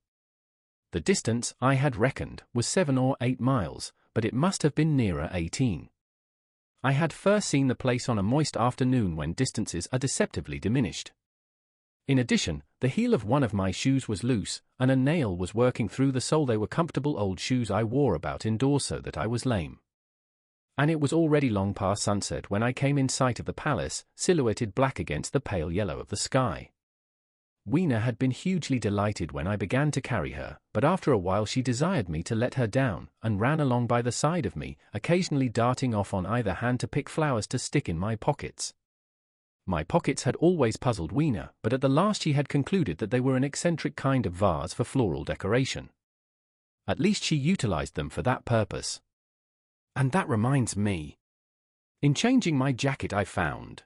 The distance, I had reckoned, was 7 or 8 miles, but it must have been nearer 18. I had first seen the place on a moist afternoon when distances are deceptively diminished. In addition, the heel of one of my shoes was loose, and a nail was working through the sole. They were comfortable old shoes I wore about indoors so that I was lame. And it was already long past sunset when I came in sight of the palace, silhouetted black against the pale yellow of the sky. Weena had been hugely delighted when I began to carry her, but after a while she desired me to let her down, and ran along by the side of me, occasionally darting off on either hand to pick flowers to stick in my pockets. My pockets had always puzzled Weena, but at the last she had concluded that they were an eccentric kind of vase for floral decoration. At least she utilized them for that purpose. And that reminds me. In changing my jacket I found.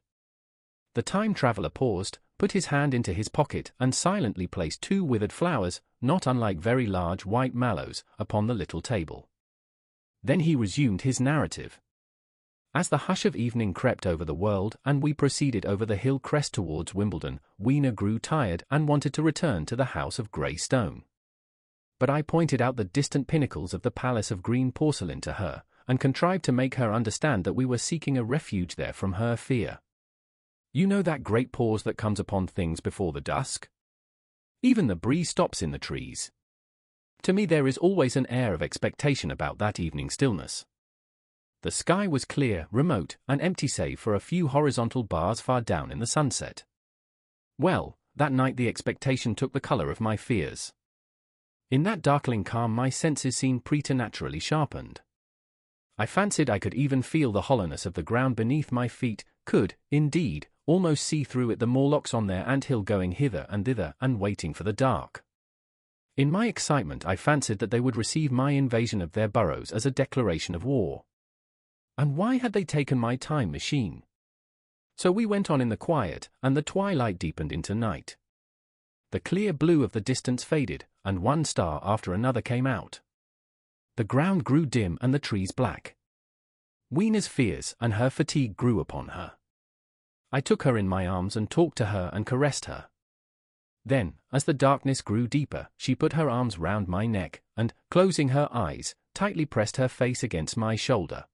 The time traveler paused, put his hand into his pocket and silently placed 2 withered flowers, not unlike very large white mallows, upon the little table. Then he resumed his narrative. As the hush of evening crept over the world and we proceeded over the hill crest towards Wimbledon, Weena grew tired and wanted to return to the house of grey stone. But I pointed out the distant pinnacles of the palace of green porcelain to her, and contrived to make her understand that we were seeking a refuge there from her fear. You know that great pause that comes upon things before the dusk? Even the breeze stops in the trees. To me there is always an air of expectation about that evening stillness. The sky was clear, remote, and empty save for a few horizontal bars far down in the sunset. Well, that night the expectation took the color of my fears. In that darkling calm my senses seemed preternaturally sharpened. I fancied I could even feel the hollowness of the ground beneath my feet, could, indeed, almost see through it the Morlocks on their ant-hill going hither and thither and waiting for the dark. In my excitement I fancied that they would receive my invasion of their burrows as a declaration of war. And why had they taken my time machine? So we went on in the quiet, and the twilight deepened into night. The clear blue of the distance faded, and one star after another came out. The ground grew dim and the trees black. Weena's fears and her fatigue grew upon her. I took her in my arms and talked to her and caressed her. Then, as the darkness grew deeper, she put her arms round my neck, and, closing her eyes, tightly pressed her face against my shoulder.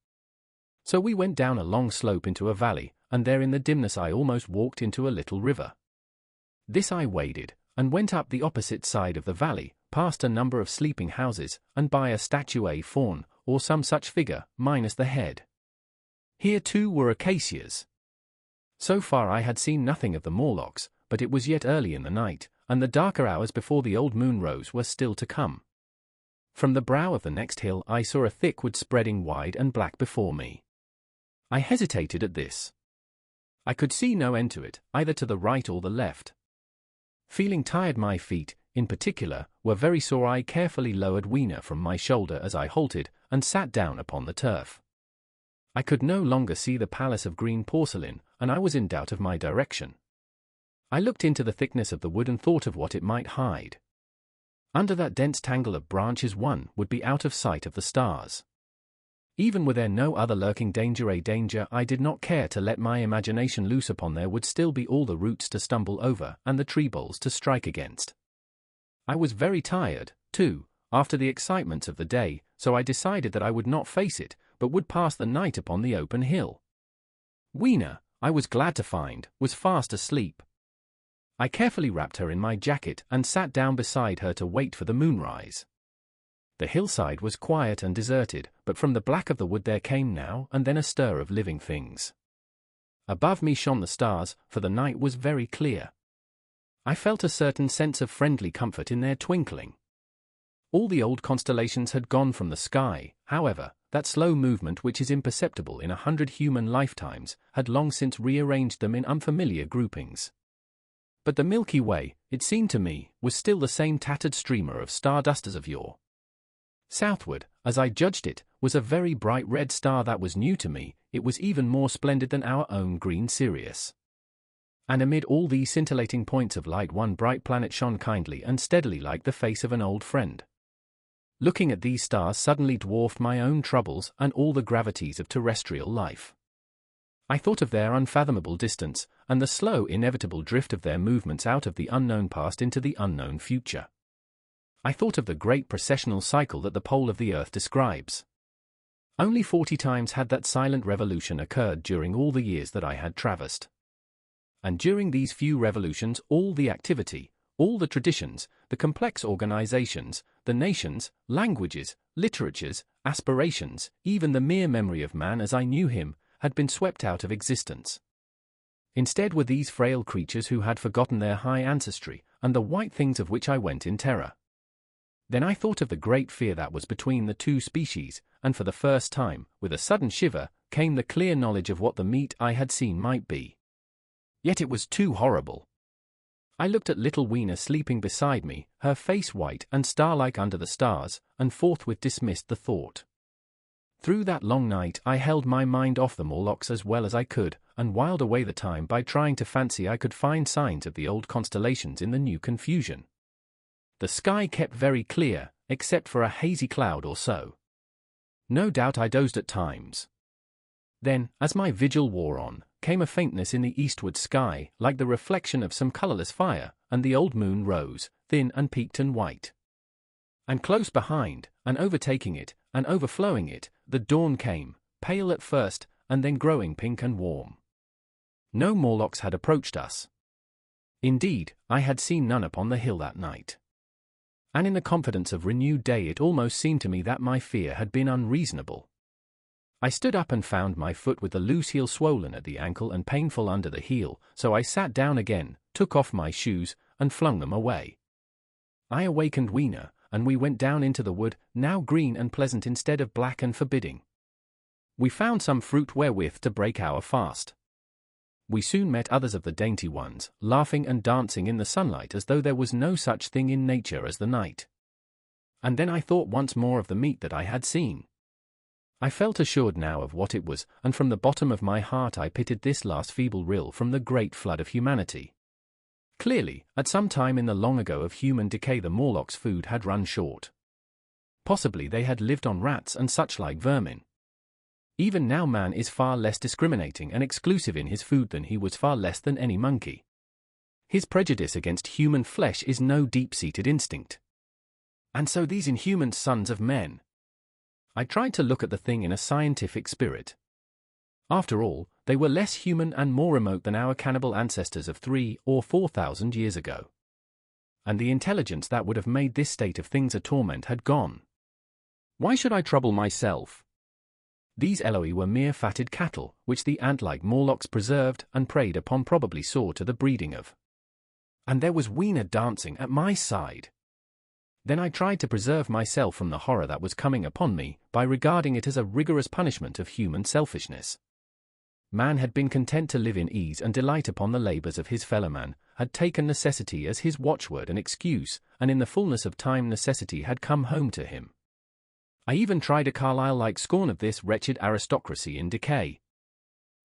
So we went down a long slope into a valley, and there in the dimness I almost walked into a little river. This I waded, and went up the opposite side of the valley, past a number of sleeping houses, and by a statue faun, or some such figure, minus the head. Here too were acacias. So far I had seen nothing of the Morlocks, but it was yet early in the night, and the darker hours before the old moon rose were still to come. From the brow of the next hill I saw a thick wood spreading wide and black before me. I hesitated at this. I could see no end to it, either to the right or the left. Feeling tired, my feet, in particular, were very sore. I carefully lowered Weena from my shoulder as I halted, and sat down upon the turf. I could no longer see the palace of green porcelain, and I was in doubt of my direction. I looked into the thickness of the wood and thought of what it might hide. Under that dense tangle of branches one would be out of sight of the stars. Even were there no other lurking danger, I did not care to let my imagination loose upon. There would still be all the roots to stumble over and the tree boles to strike against. I was very tired, too, after the excitements of the day, so I decided that I would not face it, but would pass the night upon the open hill. Weena, I was glad to find, was fast asleep. I carefully wrapped her in my jacket and sat down beside her to wait for the moonrise. The hillside was quiet and deserted, but from the black of the wood there came now and then a stir of living things. Above me shone the stars, for the night was very clear. I felt a certain sense of friendly comfort in their twinkling. All the old constellations had gone from the sky, however. That slow movement which is imperceptible in 100 human lifetimes had long since rearranged them in unfamiliar groupings. But the Milky Way, it seemed to me, was still the same tattered streamer of stardust as of yore. Southward, as I judged it, was a very bright red star that was new to me. It was even more splendid than our own green Sirius. And amid all these scintillating points of light one bright planet shone kindly and steadily like the face of an old friend. Looking at these stars suddenly dwarfed my own troubles and all the gravities of terrestrial life. I thought of their unfathomable distance, and the slow inevitable drift of their movements out of the unknown past into the unknown future. I thought of the great processional cycle that the pole of the earth describes. Only 40 times had that silent revolution occurred during all the years that I had traversed. And during these few revolutions all the activity, all the traditions, the complex organizations, the nations, languages, literatures, aspirations, even the mere memory of man as I knew him, had been swept out of existence. Instead were these frail creatures who had forgotten their high ancestry, and the white things of which I went in terror. Then I thought of the great fear that was between the two species, and for the first time, with a sudden shiver, came the clear knowledge of what the meat I had seen might be. Yet it was too horrible. I looked at little Weena sleeping beside me, her face white and star-like under the stars, and forthwith dismissed the thought. Through that long night I held my mind off the Morlocks as well as I could, and whiled away the time by trying to fancy I could find signs of the old constellations in the new confusion. The sky kept very clear, except for a hazy cloud or so. No doubt I dozed at times. Then, as my vigil wore on, came a faintness in the eastward sky, like the reflection of some colourless fire, and the old moon rose, thin and peaked and white. And close behind, and overtaking it, and overflowing it, the dawn came, pale at first, and then growing pink and warm. No Morlocks had approached us. Indeed, I had seen none upon the hill that night. And in the confidence of renewed day it almost seemed to me that my fear had been unreasonable. I stood up and found my foot with the loose heel swollen at the ankle and painful under the heel, so I sat down again, took off my shoes, and flung them away. I awakened Weena, and we went down into the wood, now green and pleasant instead of black and forbidding. We found some fruit wherewith to break our fast. We soon met others of the dainty ones, laughing and dancing in the sunlight as though there was no such thing in nature as the night. And then I thought once more of the meat that I had seen. I felt assured now of what it was, and from the bottom of my heart I pitied this last feeble rill from the great flood of humanity. Clearly, at some time in the long ago of human decay the Morlocks' food had run short. Possibly they had lived on rats and such like vermin. Even now man is far less discriminating and exclusive in his food than he was, far less than any monkey. His prejudice against human flesh is no deep-seated instinct. And so these inhuman sons of men. I tried to look at the thing in a scientific spirit. After all, they were less human and more remote than our cannibal ancestors of 3,000 or 4,000 years ago. And the intelligence that would have made this state of things a torment had gone. Why should I trouble myself? These Eloi were mere fatted cattle, which the ant-like Morlocks preserved and preyed upon, probably saw to the breeding of. And there was Weena dancing at my side. Then I tried to preserve myself from the horror that was coming upon me, by regarding it as a rigorous punishment of human selfishness. Man had been content to live in ease and delight upon the labors of his fellowman, had taken necessity as his watchword and excuse, and in the fullness of time necessity had come home to him. I even tried a Carlyle-like scorn of this wretched aristocracy in decay.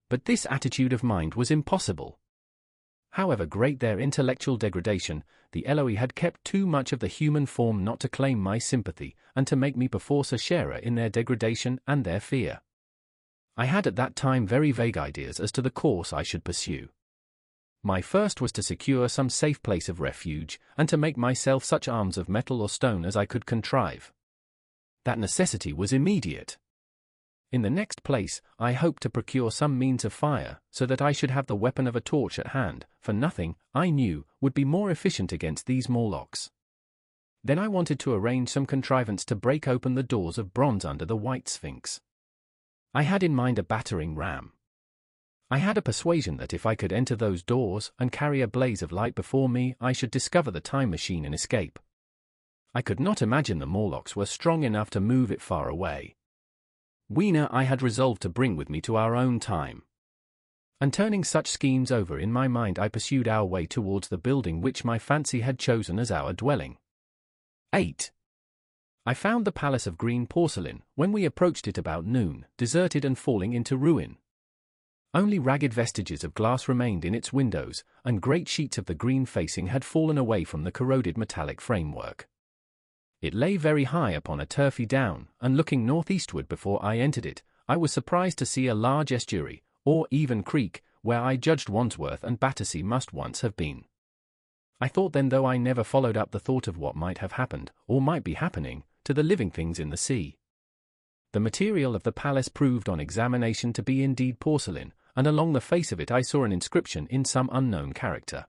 But this attitude of mind was impossible. However great their intellectual degradation, the Eloi had kept too much of the human form not to claim my sympathy, and to make me perforce a sharer in their degradation and their fear. I had at that time very vague ideas as to the course I should pursue. My first was to secure some safe place of refuge, and to make myself such arms of metal or stone as I could contrive. That necessity was immediate. In the next place, I hoped to procure some means of fire, so that I should have the weapon of a torch at hand, for nothing, I knew, would be more efficient against these Morlocks. Then I wanted to arrange some contrivance to break open the doors of bronze under the White Sphinx. I had in mind a battering ram. I had a persuasion that if I could enter those doors and carry a blaze of light before me, I should discover the time machine and escape. I could not imagine the Morlocks were strong enough to move it far away. Weena I had resolved to bring with me to our own time. And turning such schemes over in my mind, I pursued our way towards the building which my fancy had chosen as our dwelling. 8. I found the palace of green porcelain, when we approached it about noon, deserted and falling into ruin. Only ragged vestiges of glass remained in its windows, and great sheets of the green facing had fallen away from the corroded metallic framework. It lay very high upon a turfy down, and looking northeastward before I entered it, I was surprised to see a large estuary, or even creek, where I judged Wandsworth and Battersea must once have been. I thought then, though I never followed up the thought of what might have happened, or might be happening, to the living things in the sea. The material of the palace proved on examination to be indeed porcelain, and along the face of it I saw an inscription in some unknown character.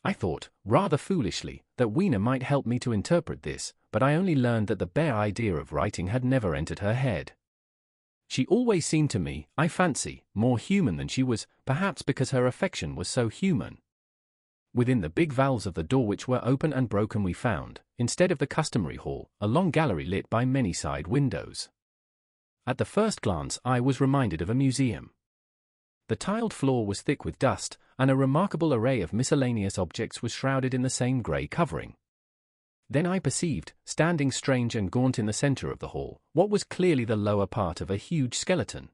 I thought, rather foolishly, that Weena might help me to interpret this, but I only learned that the bare idea of writing had never entered her head. She always seemed to me, I fancy, more human than she was, perhaps because her affection was so human. Within the big valves of the door, which were open and broken, we found, instead of the customary hall, a long gallery lit by many side windows. At the first glance I was reminded of a museum. The tiled floor was thick with dust, and a remarkable array of miscellaneous objects was shrouded in the same grey covering. Then I perceived, standing strange and gaunt in the centre of the hall, what was clearly the lower part of a huge skeleton.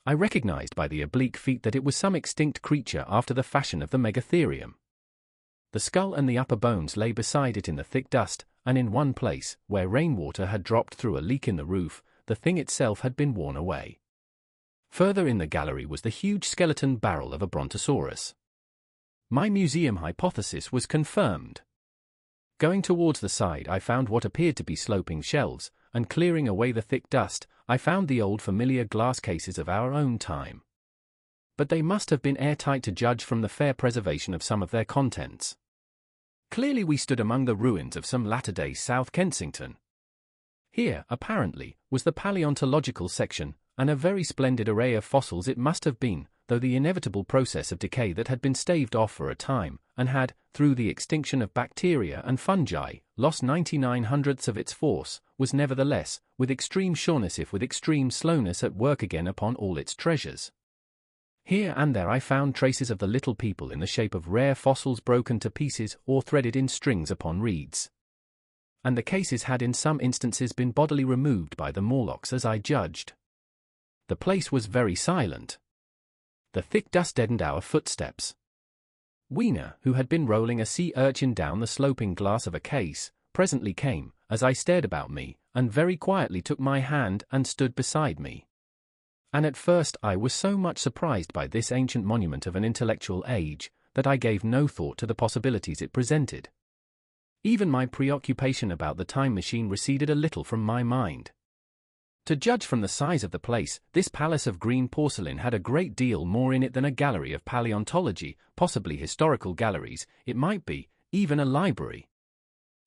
I recognized by the oblique feet that it was some extinct creature after the fashion of the megatherium. The skull and the upper bones lay beside it in the thick dust, and in one place, where rainwater had dropped through a leak in the roof, the thing itself had been worn away. Further in the gallery was the huge skeleton barrel of a brontosaurus. My museum hypothesis was confirmed. Going towards the side, I found what appeared to be sloping shelves, and clearing away the thick dust, I found the old familiar glass cases of our own time. But they must have been airtight to judge from the fair preservation of some of their contents. Clearly we stood among the ruins of some latter-day South Kensington. Here, apparently, was the paleontological section, and a very splendid array of fossils it must have been, though the inevitable process of decay that had been staved off for a time, and had, through the extinction of bacteria and fungi, lost 99/100ths of its force, was nevertheless, with extreme sureness if with extreme slowness, at work again upon all its treasures. Here and there I found traces of the little people in the shape of rare fossils broken to pieces or threaded in strings upon reeds. And the cases had in some instances been bodily removed by the Morlocks, as I judged. The place was very silent. The thick dust deadened our footsteps. Weena, who had been rolling a sea urchin down the sloping glass of a case, presently came, as I stared about me, and very quietly took my hand and stood beside me. And at first I was so much surprised by this ancient monument of an intellectual age, that I gave no thought to the possibilities it presented. Even my preoccupation about the time machine receded a little from my mind. To judge from the size of the place, this palace of green porcelain had a great deal more in it than a gallery of paleontology, possibly historical galleries, it might be, even a library.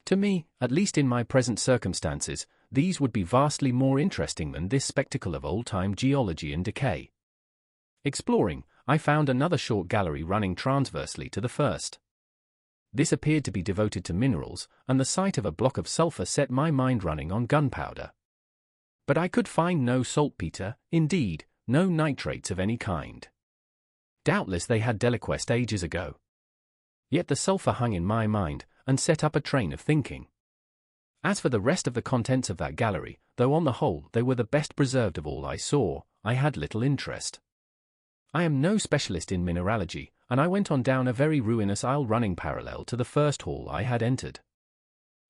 To me, at least in my present circumstances, these would be vastly more interesting than this spectacle of old-time geology and decay. Exploring, I found another short gallery running transversely to the first. This appeared to be devoted to minerals, and the sight of a block of sulfur set my mind running on gunpowder. But I could find no saltpeter, indeed, no nitrates of any kind. Doubtless they had deliquesced ages ago. Yet the sulfur hung in my mind, and set up a train of thinking. As for the rest of the contents of that gallery, though on the whole they were the best preserved of all I saw, I had little interest. I am no specialist in mineralogy, and I went on down a very ruinous aisle running parallel to the first hall I had entered.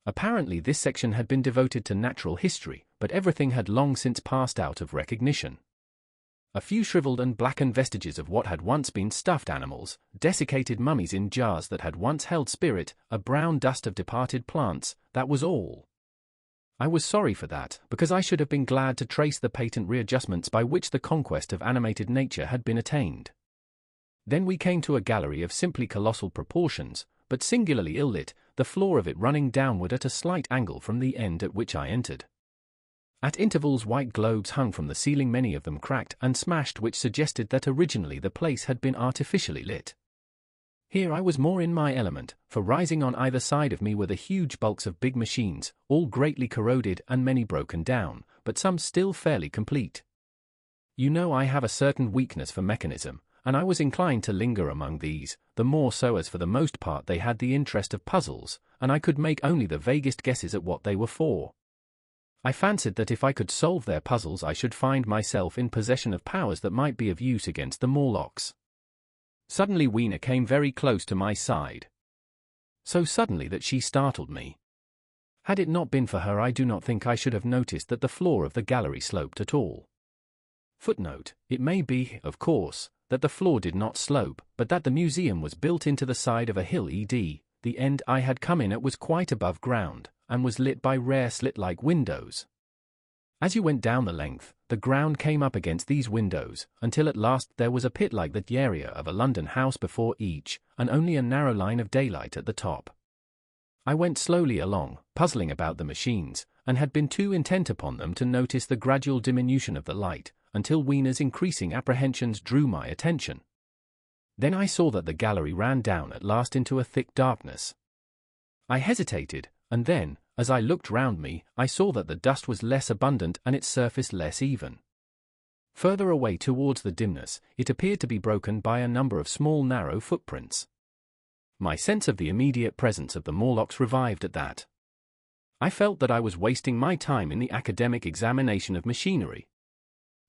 Apparently this section had been devoted to natural history, but everything had long since passed out of recognition. A few shriveled and blackened vestiges of what had once been stuffed animals, desiccated mummies in jars that had once held spirit, a brown dust of departed plants, that was all. I was sorry for that, because I should have been glad to trace the patent readjustments by which the conquest of animated nature had been attained. Then we came to a gallery of simply colossal proportions, but singularly ill-lit, the floor of it running downward at a slight angle from the end at which I entered. At intervals white globes hung from the ceiling, many of them cracked and smashed, which suggested that originally the place had been artificially lit. Here I was more in my element, for rising on either side of me were the huge bulks of big machines, all greatly corroded and many broken down, but some still fairly complete. You know I have a certain weakness for mechanism, and I was inclined to linger among these, the more so as for the most part they had the interest of puzzles, and I could make only the vaguest guesses at what they were for. I fancied that if I could solve their puzzles I should find myself in possession of powers that might be of use against the Morlocks. Suddenly Weena came very close to my side. So suddenly that she startled me. Had it not been for her I do not think I should have noticed that the floor of the gallery sloped at all. Footnote: it may be, of course, that the floor did not slope, but that the museum was built into the side of a hill. The end I had come in at was quite above ground, and was lit by rare slit-like windows. As you went down the length, the ground came up against these windows, until at last there was a pit like the area of a London house before each, and only a narrow line of daylight at the top. I went slowly along, puzzling about the machines, and had been too intent upon them to notice the gradual diminution of the light, until Weena's increasing apprehensions drew my attention. Then I saw that the gallery ran down at last into a thick darkness. I hesitated, and then, as I looked round me, I saw that the dust was less abundant and its surface less even. Further away towards the dimness, it appeared to be broken by a number of small narrow footprints. My sense of the immediate presence of the Morlocks revived at that. I felt that I was wasting my time in the academic examination of machinery.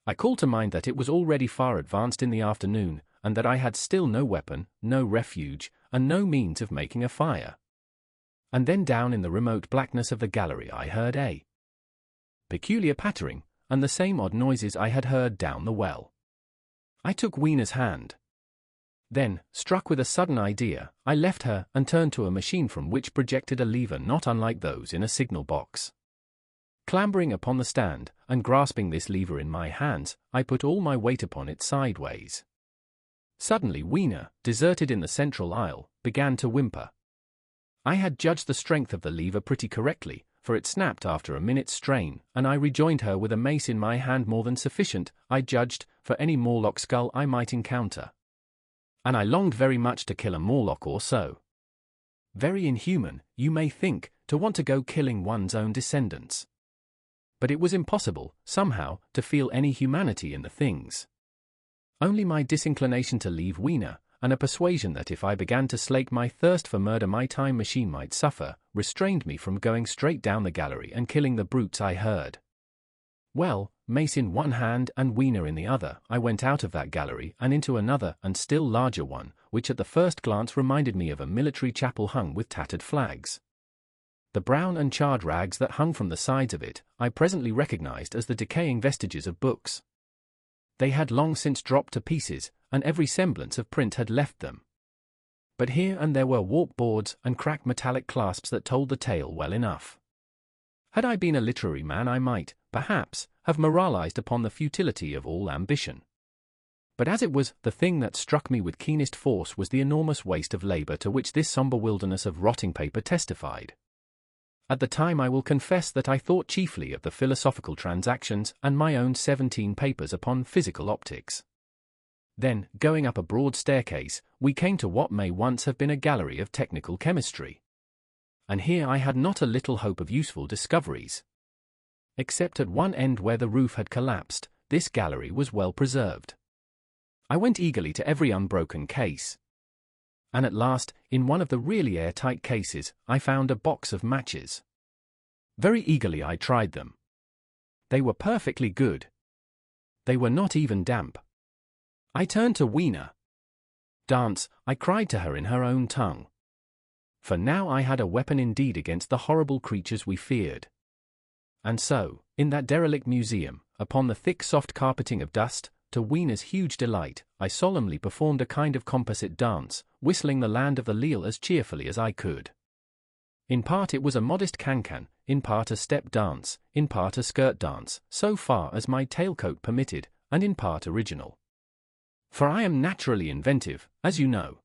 I called to mind that it was already far advanced in the afternoon, and that I had still no weapon, no refuge, and no means of making a fire. And then down in the remote blackness of the gallery I heard a peculiar pattering, and the same odd noises I had heard down the well. I took Weena's hand. Then, struck with a sudden idea, I left her and turned to a machine from which projected a lever not unlike those in a signal box. Clambering upon the stand, and grasping this lever in my hands, I put all my weight upon it sideways. Suddenly Weena, deserted in the central aisle, began to whimper. I had judged the strength of the lever pretty correctly, for it snapped after a minute's strain, and I rejoined her with a mace in my hand more than sufficient, I judged, for any Morlock skull I might encounter. And I longed very much to kill a Morlock or so. Very inhuman, you may think, to want to go killing one's own descendants. But it was impossible, somehow, to feel any humanity in the things. Only my disinclination to leave Weena, and a persuasion that if I began to slake my thirst for murder my time machine might suffer, restrained me from going straight down the gallery and killing the brutes I heard. Well, mace in one hand and Weena in the other, I went out of that gallery and into another and still larger one, which at the first glance reminded me of a military chapel hung with tattered flags. The brown and charred rags that hung from the sides of it, I presently recognized as the decaying vestiges of books. They had long since dropped to pieces, and every semblance of print had left them. But here and there were warped boards and cracked metallic clasps that told the tale well enough. Had I been a literary man I might, perhaps, have moralized upon the futility of all ambition. But as it was, the thing that struck me with keenest force was the enormous waste of labor to which this somber wilderness of rotting paper testified. At the time I will confess that I thought chiefly of the philosophical transactions and my own 17 papers upon physical optics. Then, going up a broad staircase, we came to what may once have been a gallery of technical chemistry. And here I had not a little hope of useful discoveries. Except at one end where the roof had collapsed, this gallery was well preserved. I went eagerly to every unbroken case. And at last, in one of the really airtight cases, I found a box of matches. Very eagerly I tried them. They were perfectly good. They were not even damp. I turned to Weena. "Dance," I cried to her in her own tongue. For now I had a weapon indeed against the horrible creatures we feared. And so, in that derelict museum, upon the thick soft carpeting of dust, to Weena's huge delight, I solemnly performed a kind of composite dance, whistling the Land of the Leal as cheerfully as I could. In part it was a modest cancan, in part a step dance, in part a skirt dance, so far as my tailcoat permitted, and in part original. For I am naturally inventive, as you know.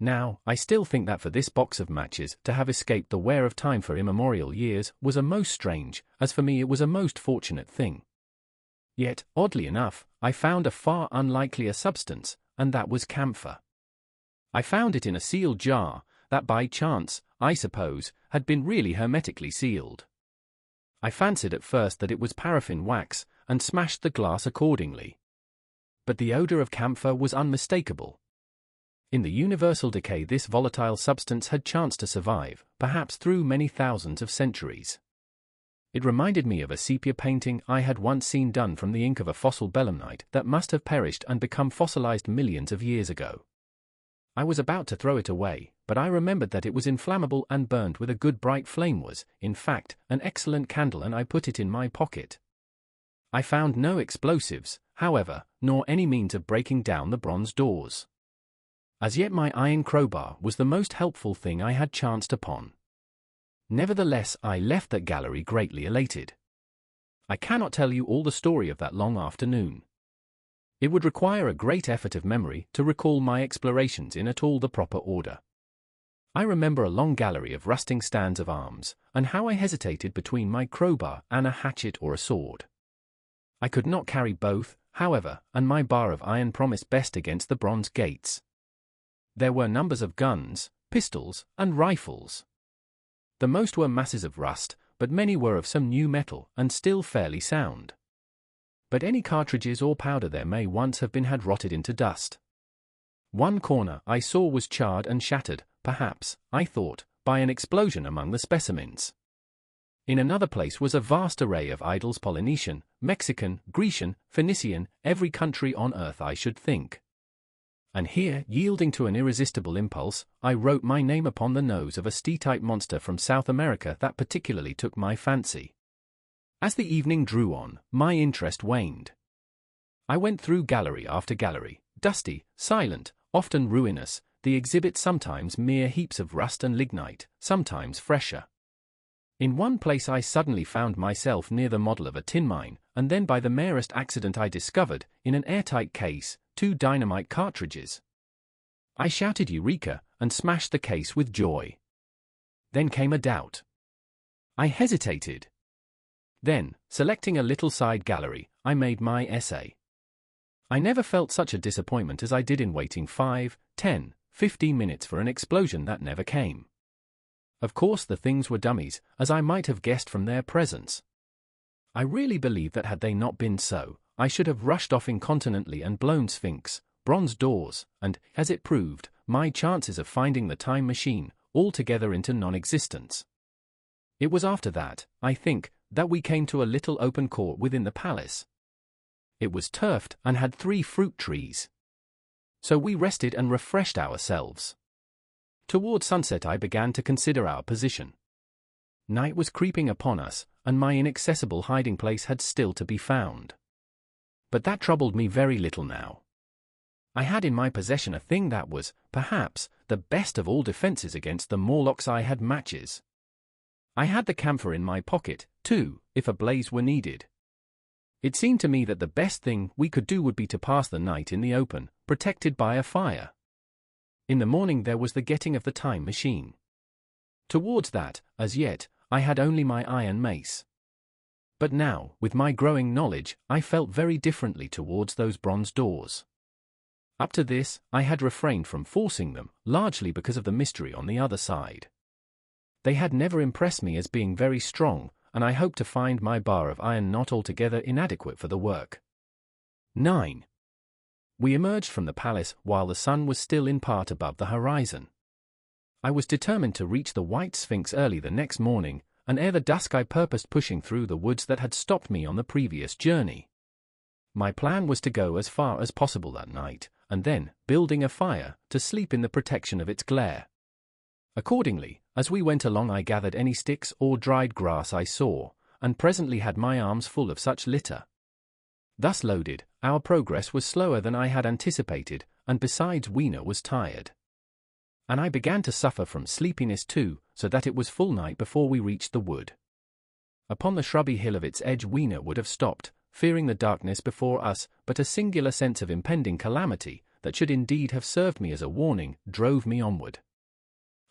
Now, I still think that for this box of matches to have escaped the wear of time for immemorial years was a most strange, as for me it was a most fortunate thing. Yet, oddly enough, I found a far unlikelier substance, and that was camphor. I found it in a sealed jar, that by chance, I suppose, had been really hermetically sealed. I fancied at first that it was paraffin wax, and smashed the glass accordingly. But the odor of camphor was unmistakable. In the universal decay this volatile substance had chanced to survive, perhaps through many thousands of centuries. It reminded me of a sepia painting I had once seen done from the ink of a fossil belemnite that must have perished and become fossilized millions of years ago. I was about to throw it away, but I remembered that it was inflammable and burned with a good bright flame was, in fact, an excellent candle, and I put it in my pocket. I found no explosives, however, nor any means of breaking down the bronze doors. As yet my iron crowbar was the most helpful thing I had chanced upon. Nevertheless, I left that gallery greatly elated. I cannot tell you all the story of that long afternoon. It would require a great effort of memory to recall my explorations in at all the proper order. I remember a long gallery of rusting stands of arms, and how I hesitated between my crowbar and a hatchet or a sword. I could not carry both, however, and my bar of iron promised best against the bronze gates. There were numbers of guns, pistols, and rifles. The most were masses of rust, but many were of some new metal and still fairly sound. But any cartridges or powder there may once have been had rotted into dust. One corner I saw was charred and shattered, perhaps, I thought, by an explosion among the specimens. In another place was a vast array of idols, Polynesian, Mexican, Grecian, Phoenician, every country on earth I should think. And here, yielding to an irresistible impulse, I wrote my name upon the nose of a steatite monster from South America that particularly took my fancy. As the evening drew on, my interest waned. I went through gallery after gallery, dusty, silent, often ruinous, the exhibits sometimes mere heaps of rust and lignite, sometimes fresher. In one place I suddenly found myself near the model of a tin mine, and then by the merest accident I discovered, in an airtight case, 2 dynamite cartridges. I shouted Eureka, and smashed the case with joy. Then came a doubt. I hesitated. Then, selecting a little side gallery, I made my essay. I never felt such a disappointment as I did in waiting 5, 10, 15 minutes for an explosion that never came. Of course the things were dummies, as I might have guessed from their presence. I really believe that had they not been so, I should have rushed off incontinently and blown Sphinx, bronze doors, and, as it proved, my chances of finding the time machine, altogether into non-existence. It was after that, I think, that we came to a little open court within the palace. It was turfed and had 3 fruit trees. So we rested and refreshed ourselves. Toward sunset I began to consider our position. Night was creeping upon us, and my inaccessible hiding place had still to be found. But that troubled me very little now. I had in my possession a thing that was, perhaps, the best of all defenses against the Morlocks. I had matches. I had the camphor in my pocket, too, if a blaze were needed. It seemed to me that the best thing we could do would be to pass the night in the open, protected by a fire. In the morning there was the getting of the time machine. Towards that, as yet, I had only my iron mace. But now, with my growing knowledge, I felt very differently towards those bronze doors. Up to this, I had refrained from forcing them, largely because of the mystery on the other side. They had never impressed me as being very strong, and I hoped to find my bar of iron not altogether inadequate for the work. 9. We emerged from the palace while the sun was still in part above the horizon. I was determined to reach the White Sphinx early the next morning, and ere the dusk I purposed pushing through the woods that had stopped me on the previous journey. My plan was to go as far as possible that night, and then, building a fire, to sleep in the protection of its glare. Accordingly, as we went along I gathered any sticks or dried grass I saw, and presently had my arms full of such litter. Thus loaded, our progress was slower than I had anticipated, and besides Weena was tired. And I began to suffer from sleepiness too, so that it was full night before we reached the wood. Upon the shrubby hill of its edge Weena would have stopped, fearing the darkness before us, but a singular sense of impending calamity, that should indeed have served me as a warning, drove me onward.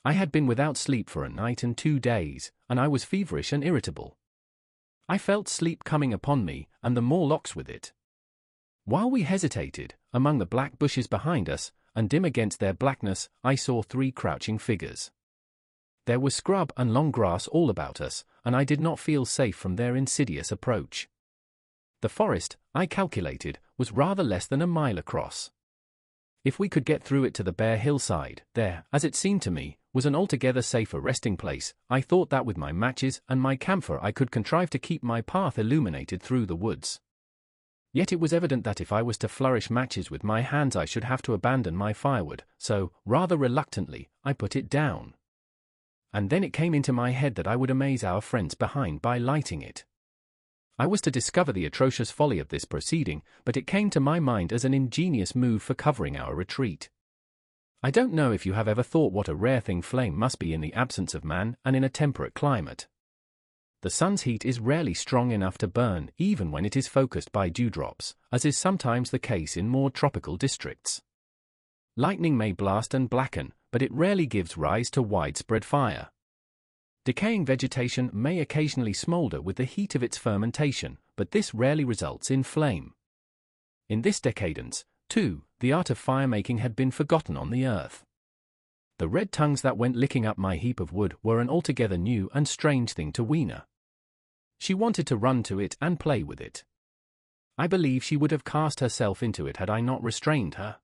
I had been without sleep for a night and 2 days, and I was feverish and irritable. I felt sleep coming upon me, and the Morlocks with it. While we hesitated, among the black bushes behind us, and dim against their blackness, I saw 3 crouching figures. There was scrub and long grass all about us, and I did not feel safe from their insidious approach. The forest, I calculated, was rather less than a mile across. If we could get through it to the bare hillside, there, as it seemed to me, was an altogether safer resting place. I thought that with my matches and my camphor I could contrive to keep my path illuminated through the woods. Yet it was evident that if I was to flourish matches with my hands I should have to abandon my firewood, so, rather reluctantly, I put it down. And then it came into my head that I would amaze our friends behind by lighting it. I was to discover the atrocious folly of this proceeding, but it came to my mind as an ingenious move for covering our retreat. I don't know if you have ever thought what a rare thing flame must be in the absence of man and in a temperate climate. The sun's heat is rarely strong enough to burn even when it is focused by dewdrops, as is sometimes the case in more tropical districts. Lightning may blast and blacken, but it rarely gives rise to widespread fire. Decaying vegetation may occasionally smolder with the heat of its fermentation, but this rarely results in flame. In this decadence, too, the art of fire-making had been forgotten on the earth. The red tongues that went licking up my heap of wood were an altogether new and strange thing to Weena. She wanted to run to it and play with it. I believe she would have cast herself into it had I not restrained her.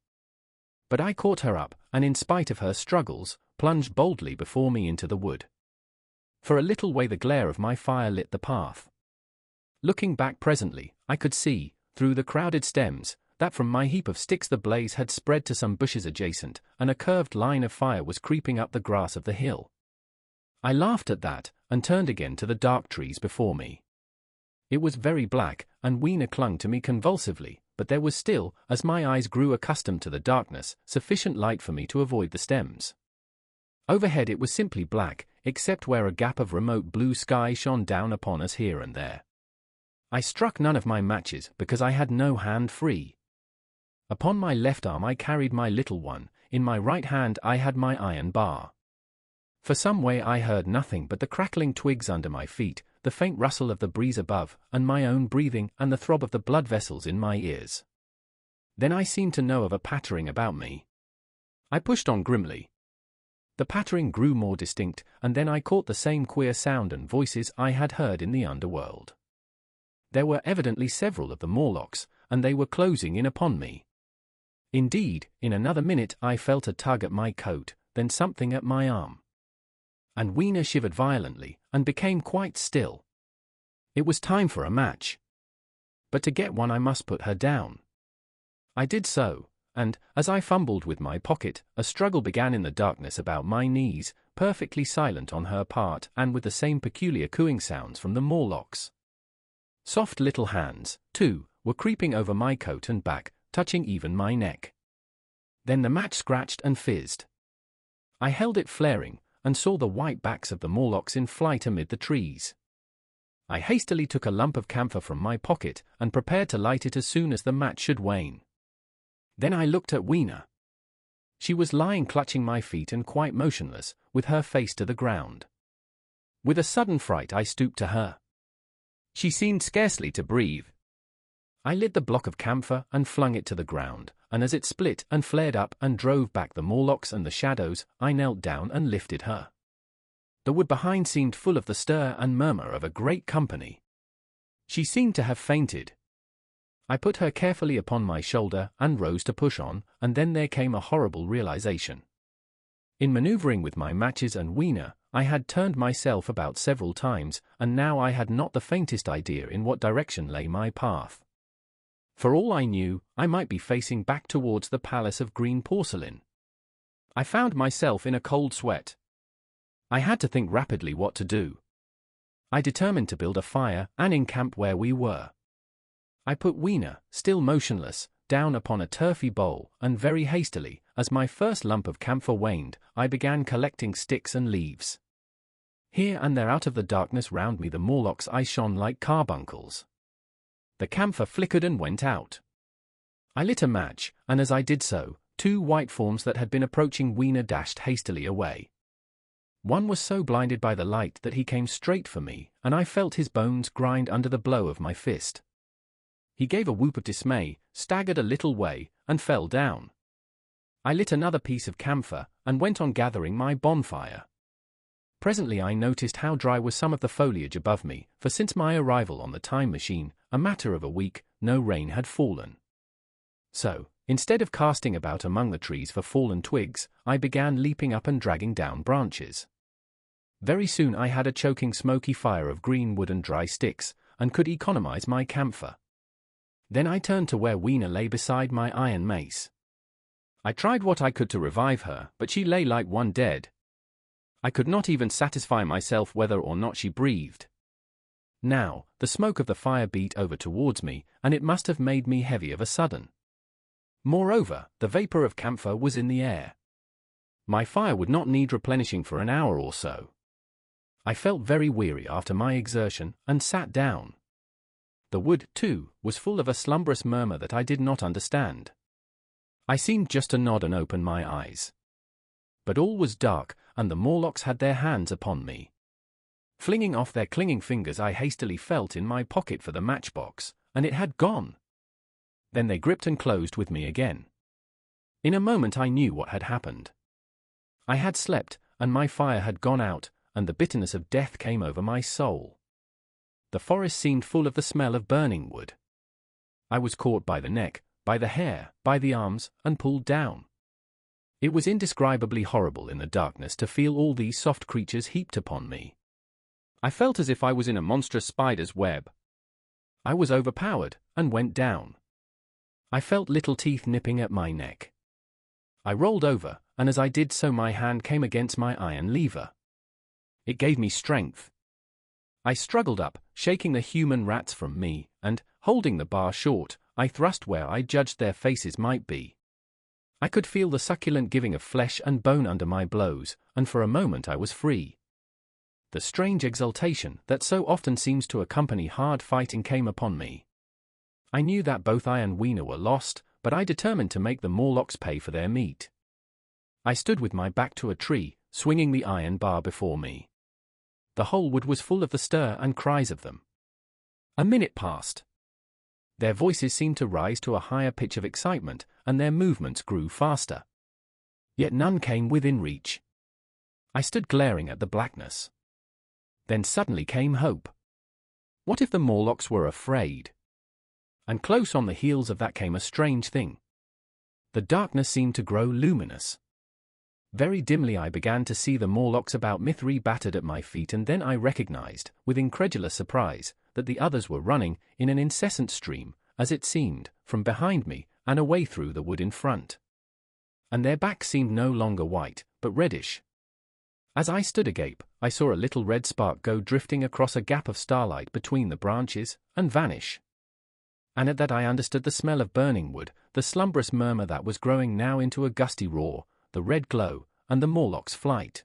But I caught her up, and in spite of her struggles, plunged boldly before me into the wood. For a little way the glare of my fire lit the path. Looking back presently, I could see, through the crowded stems, that from my heap of sticks the blaze had spread to some bushes adjacent, and a curved line of fire was creeping up the grass of the hill. I laughed at that, and turned again to the dark trees before me. It was very black, and Weena clung to me convulsively, but there was still, as my eyes grew accustomed to the darkness, sufficient light for me to avoid the stems. Overhead it was simply black, except where a gap of remote blue sky shone down upon us here and there. I struck none of my matches because I had no hand free. Upon my left arm I carried my little one, in my right hand I had my iron bar. For some way I heard nothing but the crackling twigs under my feet, the faint rustle of the breeze above, and my own breathing and the throb of the blood vessels in my ears. Then I seemed to know of a pattering about me. I pushed on grimly. The pattering grew more distinct, and then I caught the same queer sound and voices I had heard in the underworld. There were evidently several of the Morlocks, and they were closing in upon me. Indeed, in another minute I felt a tug at my coat, then something at my arm. And Weena shivered violently, and became quite still. It was time for a match. But to get one I must put her down. I did so, and, as I fumbled with my pocket, a struggle began in the darkness about my knees, perfectly silent on her part and with the same peculiar cooing sounds from the Morlocks. Soft little hands, too, were creeping over my coat and back, touching even my neck. Then the match scratched and fizzed. I held it flaring, and saw the white backs of the Morlocks in flight amid the trees. I hastily took a lump of camphor from my pocket, and prepared to light it as soon as the match should wane. Then I looked at Weena. She was lying clutching my feet and quite motionless, with her face to the ground. With a sudden fright I stooped to her. She seemed scarcely to breathe. I lit the block of camphor and flung it to the ground, and as it split and flared up and drove back the Morlocks and the shadows, I knelt down and lifted her. The wood behind seemed full of the stir and murmur of a great company. She seemed to have fainted. I put her carefully upon my shoulder and rose to push on, and then there came a horrible realization. In maneuvering with my matches and Weena, I had turned myself about several times, and now I had not the faintest idea in what direction lay my path. For all I knew, I might be facing back towards the palace of green porcelain. I found myself in a cold sweat. I had to think rapidly what to do. I determined to build a fire and encamp where we were. I put Weena, still motionless, down upon a turfy bowl, and very hastily, as my first lump of camphor waned, I began collecting sticks and leaves. Here and there out of the darkness round me the Morlocks' eyes shone like carbuncles. The camphor flickered and went out. I lit a match, and as I did so, two white forms that had been approaching Weena dashed hastily away. One was so blinded by the light that he came straight for me, and I felt his bones grind under the blow of my fist. He gave a whoop of dismay, staggered a little way, and fell down. I lit another piece of camphor, and went on gathering my bonfire. Presently I noticed how dry was some of the foliage above me, for since my arrival on the time machine, a matter of a week, no rain had fallen. So, instead of casting about among the trees for fallen twigs, I began leaping up and dragging down branches. Very soon I had a choking smoky fire of green wood and dry sticks, and could economize my camphor. Then I turned to where Weena lay beside my iron mace. I tried what I could to revive her, but she lay like one dead. I could not even satisfy myself whether or not she breathed. Now, the smoke of the fire beat over towards me, and it must have made me heavy of a sudden. Moreover, the vapor of camphor was in the air. My fire would not need replenishing for an hour or so. I felt very weary after my exertion, and sat down. The wood, too, was full of a slumberous murmur that I did not understand. I seemed just to nod and open my eyes. But all was dark, and the Morlocks had their hands upon me. Flinging off their clinging fingers, I hastily felt in my pocket for the matchbox, and it had gone. Then they gripped and closed with me again. In a moment I knew what had happened. I had slept, and my fire had gone out, and the bitterness of death came over my soul. The forest seemed full of the smell of burning wood. I was caught by the neck, by the hair, by the arms, and pulled down. It was indescribably horrible in the darkness to feel all these soft creatures heaped upon me. I felt as if I was in a monstrous spider's web. I was overpowered, and went down. I felt little teeth nipping at my neck. I rolled over, and as I did so my hand came against my iron lever. It gave me strength. I struggled up, shaking the human rats from me, and, holding the bar short, I thrust where I judged their faces might be. I could feel the succulent giving of flesh and bone under my blows, and for a moment I was free. The strange exultation that so often seems to accompany hard fighting came upon me. I knew that both I and Weena were lost, but I determined to make the Morlocks pay for their meat. I stood with my back to a tree, swinging the iron bar before me. The whole wood was full of the stir and cries of them. A minute passed. Their voices seemed to rise to a higher pitch of excitement, and their movements grew faster. Yet none came within reach. I stood glaring at the blackness. Then suddenly came hope. What if the Morlocks were afraid? And close on the heels of that came a strange thing. The darkness seemed to grow luminous. Very dimly I began to see the Morlocks about Mithri battered at my feet, and then I recognized, with incredulous surprise, that the others were running, in an incessant stream, as it seemed, from behind me, and away through the wood in front. And their backs seemed no longer white, but reddish. As I stood agape, I saw a little red spark go drifting across a gap of starlight between the branches, and vanish. And at that I understood the smell of burning wood, the slumberous murmur that was growing now into a gusty roar, the red glow, and the Morlock's flight.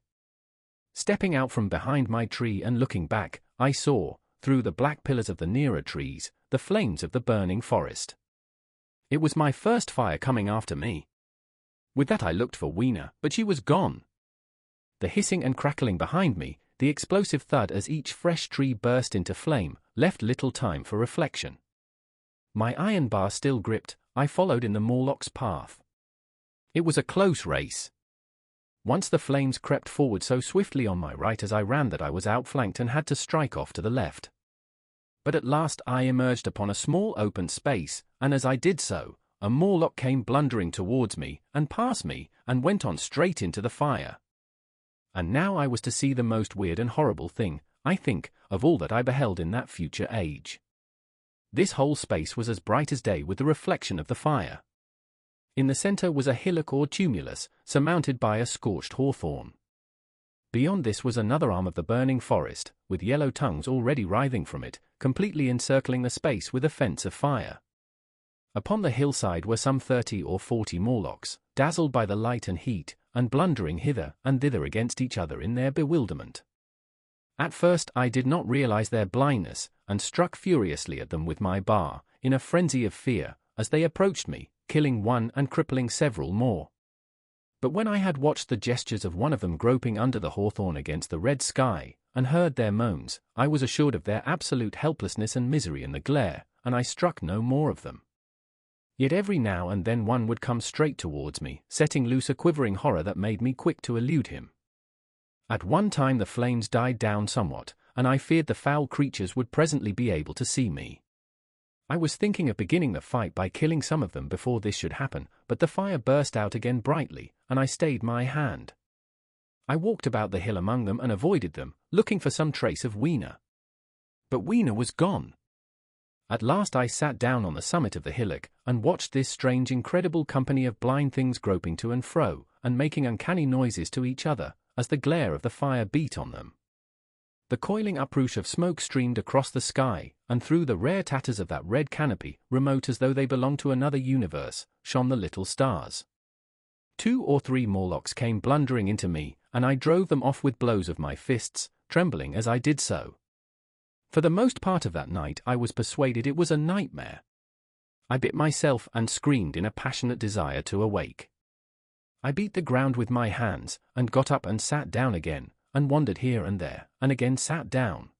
Stepping out from behind my tree and looking back, I saw, through the black pillars of the nearer trees, the flames of the burning forest. It was my first fire coming after me. With that I looked for Weena, but she was gone. The hissing and crackling behind me, the explosive thud as each fresh tree burst into flame, left little time for reflection. My iron bar still gripped, I followed in the Morlock's path. It was a close race. Once the flames crept forward so swiftly on my right as I ran that I was outflanked and had to strike off to the left. But at last I emerged upon a small open space, and as I did so, a Morlock came blundering towards me, and past me, and went on straight into the fire. And now I was to see the most weird and horrible thing, I think, of all that I beheld in that future age. This whole space was as bright as day with the reflection of the fire. In the center was a hillock or tumulus, surmounted by a scorched hawthorn. Beyond this was another arm of the burning forest, with yellow tongues already writhing from it, completely encircling the space with a fence of fire. Upon the hillside were some 30 or 40 Morlocks, dazzled by the light and heat, and blundering hither and thither against each other in their bewilderment. At first I did not realize their blindness, and struck furiously at them with my bar, in a frenzy of fear, as they approached me, killing one and crippling several more. But when I had watched the gestures of one of them groping under the hawthorn against the red sky, and heard their moans, I was assured of their absolute helplessness and misery in the glare, and I struck no more of them. Yet every now and then one would come straight towards me, setting loose a quivering horror that made me quick to elude him. At one time the flames died down somewhat, and I feared the foul creatures would presently be able to see me. I was thinking of beginning the fight by killing some of them before this should happen, but the fire burst out again brightly, and I stayed my hand. I walked about the hill among them and avoided them, looking for some trace of Weena. But Weena was gone. At last I sat down on the summit of the hillock, and watched this strange incredible company of blind things groping to and fro, and making uncanny noises to each other, as the glare of the fire beat on them. The coiling uproot of smoke streamed across the sky, and through the rare tatters of that red canopy, remote as though they belonged to another universe, shone the little stars. 2 or 3 Morlocks came blundering into me, and I drove them off with blows of my fists, trembling as I did so. For the most part of that night I was persuaded it was a nightmare. I bit myself and screamed in a passionate desire to awake. I beat the ground with my hands, and got up and sat down again, and wandered here and there, and again sat down.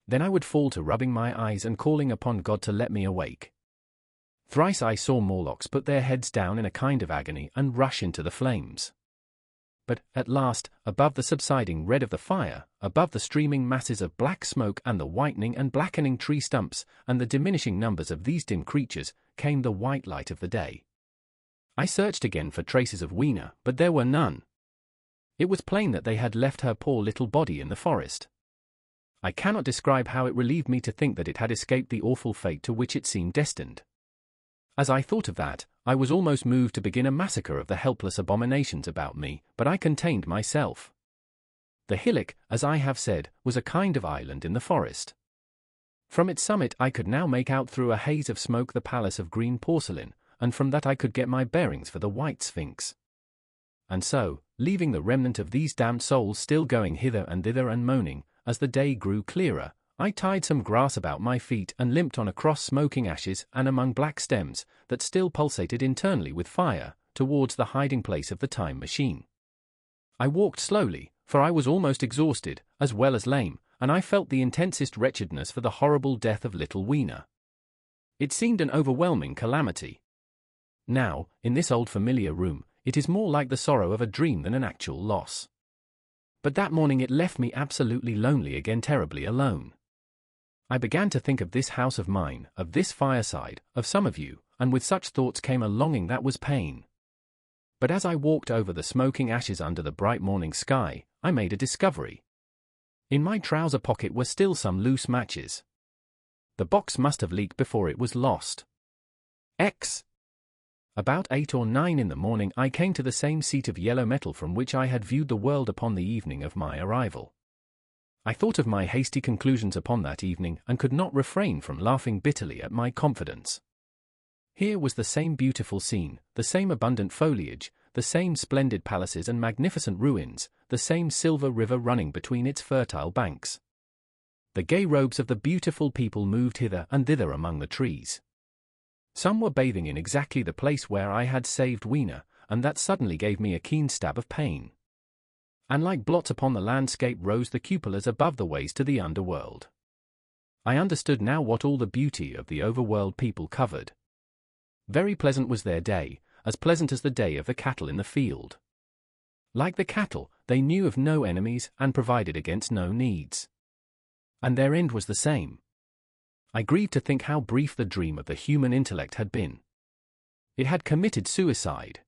Then I would fall to rubbing my eyes and calling upon God to let me awake. Thrice I saw Morlocks put their heads down in a kind of agony and rush into the flames. But, at last, above the subsiding red of the fire, above the streaming masses of black smoke and the whitening and blackening tree stumps, and the diminishing numbers of these dim creatures, came the white light of the day. I searched again for traces of Weena, but there were none. It was plain that they had left her poor little body in the forest. I cannot describe how it relieved me to think that it had escaped the awful fate to which it seemed destined. As I thought of that, I was almost moved to begin a massacre of the helpless abominations about me, but I contained myself. The hillock, as I have said, was a kind of island in the forest. From its summit I could now make out through a haze of smoke the palace of green porcelain, and from that I could get my bearings for the White Sphinx. And so, leaving the remnant of these damned souls still going hither and thither and moaning, as the day grew clearer, I tied some grass about my feet and limped on across smoking ashes and among black stems that still pulsated internally with fire, towards the hiding place of the time machine. I walked slowly, for I was almost exhausted, as well as lame, and I felt the intensest wretchedness for the horrible death of little Weena. It seemed an overwhelming calamity. Now, in this old familiar room, it is more like the sorrow of a dream than an actual loss. But that morning it left me absolutely lonely again, terribly alone. I began to think of this house of mine, of this fireside, of some of you, and with such thoughts came a longing that was pain. But as I walked over the smoking ashes under the bright morning sky, I made a discovery. In my trouser pocket were still some loose matches. The box must have leaked before it was lost. About 8 or 9 in the morning I came to the same seat of yellow metal from which I had viewed the world upon the evening of my arrival. I thought of my hasty conclusions upon that evening and could not refrain from laughing bitterly at my confidence. Here was the same beautiful scene, the same abundant foliage, the same splendid palaces and magnificent ruins, the same silver river running between its fertile banks. The gay robes of the beautiful people moved hither and thither among the trees. Some were bathing in exactly the place where I had saved Weena, and that suddenly gave me a keen stab of pain. And like blots upon the landscape rose the cupolas above the ways to the underworld. I understood now what all the beauty of the overworld people covered. Very pleasant was their day, as pleasant as the day of the cattle in the field. Like the cattle, they knew of no enemies and provided against no needs. And their end was the same. I grieved to think how brief the dream of the human intellect had been. It had committed suicide.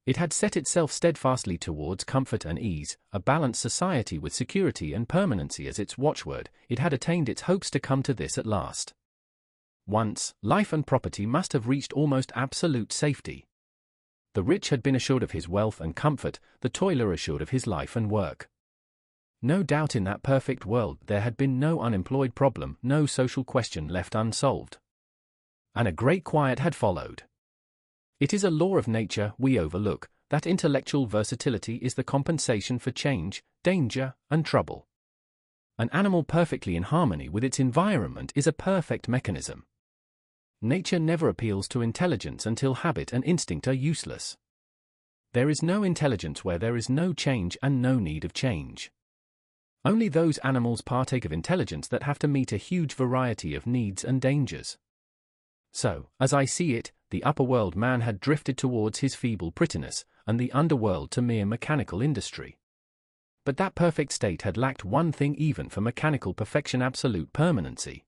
It had set itself steadfastly towards comfort and ease, a balanced society with security and permanency as its watchword. It had attained its hopes to come to this at last. Once, life and property must have reached almost absolute safety. The rich had been assured of his wealth and comfort, the toiler assured of his life and work. No doubt in that perfect world there had been no unemployed problem, no social question left unsolved. And a great quiet had followed. It is a law of nature we overlook, that intellectual versatility is the compensation for change, danger, and trouble. An animal perfectly in harmony with its environment is a perfect mechanism. Nature never appeals to intelligence until habit and instinct are useless. There is no intelligence where there is no change and no need of change. Only those animals partake of intelligence that have to meet a huge variety of needs and dangers. So, as I see it, the upper world man had drifted towards his feeble prettiness, and the underworld to mere mechanical industry. But that perfect state had lacked one thing even for mechanical perfection: absolute permanency.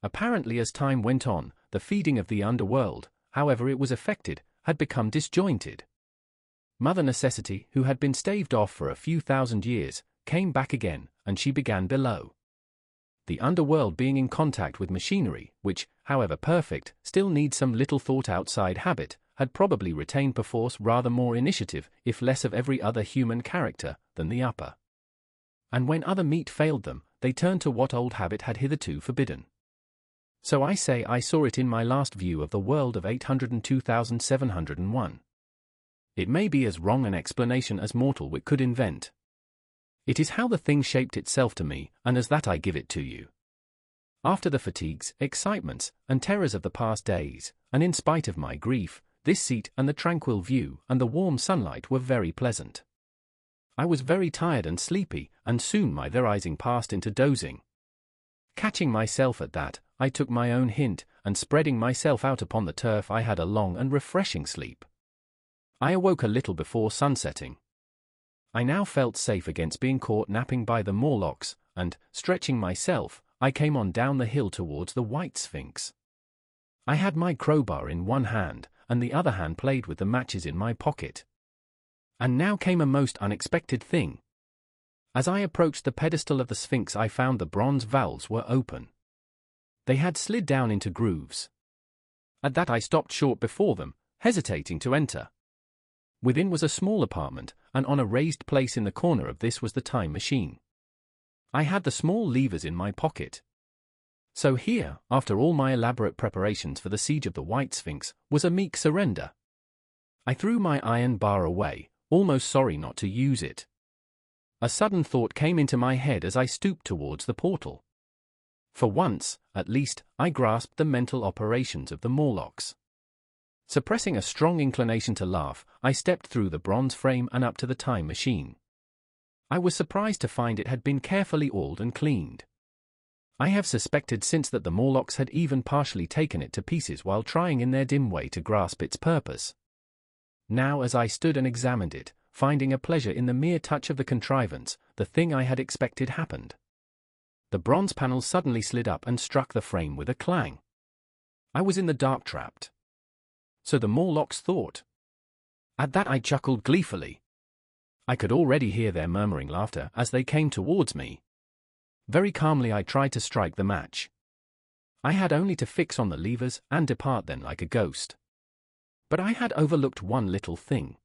Apparently as time went on, the feeding of the underworld, however it was effected, had become disjointed. Mother Necessity, who had been staved off for a few thousand years, came back again, and she began below. The underworld being in contact with machinery, which, however perfect, still needs some little thought outside habit, had probably retained perforce rather more initiative, if less of every other human character, than the upper. And when other meat failed them, they turned to what old habit had hitherto forbidden. So I say I saw it in my last view of the world of 802,701. It may be as wrong an explanation as mortal wit could invent. It is how the thing shaped itself to me, and as that I give it to you. After the fatigues, excitements, and terrors of the past days, and in spite of my grief, this seat and the tranquil view and the warm sunlight were very pleasant. I was very tired and sleepy, and soon my rising passed into dozing. Catching myself at that, I took my own hint, and spreading myself out upon the turf I had a long and refreshing sleep. I awoke a little before sunsetting. I now felt safe against being caught napping by the Morlocks, and, stretching myself, I came on down the hill towards the White Sphinx. I had my crowbar in one hand, and the other hand played with the matches in my pocket. And now came a most unexpected thing. As I approached the pedestal of the Sphinx I found the bronze valves were open. They had slid down into grooves. At that I stopped short before them, hesitating to enter. Within was a small apartment, and on a raised place in the corner of this was the time machine. I had the small levers in my pocket. So here, after all my elaborate preparations for the siege of the White Sphinx, was a meek surrender. I threw my iron bar away, almost sorry not to use it. A sudden thought came into my head as I stooped towards the portal. For once, at least, I grasped the mental operations of the Morlocks. Suppressing a strong inclination to laugh, I stepped through the bronze frame and up to the time machine. I was surprised to find it had been carefully oiled and cleaned. I have suspected since that the Morlocks had even partially taken it to pieces while trying in their dim way to grasp its purpose. Now as I stood and examined it, finding a pleasure in the mere touch of the contrivance, the thing I had expected happened. The bronze panel suddenly slid up and struck the frame with a clang. I was in the dark, trapped. So the Morlocks thought. At that I chuckled gleefully. I could already hear their murmuring laughter as they came towards me. Very calmly I tried to strike the match. I had only to fix on the levers and depart then like a ghost. But I had overlooked one little thing.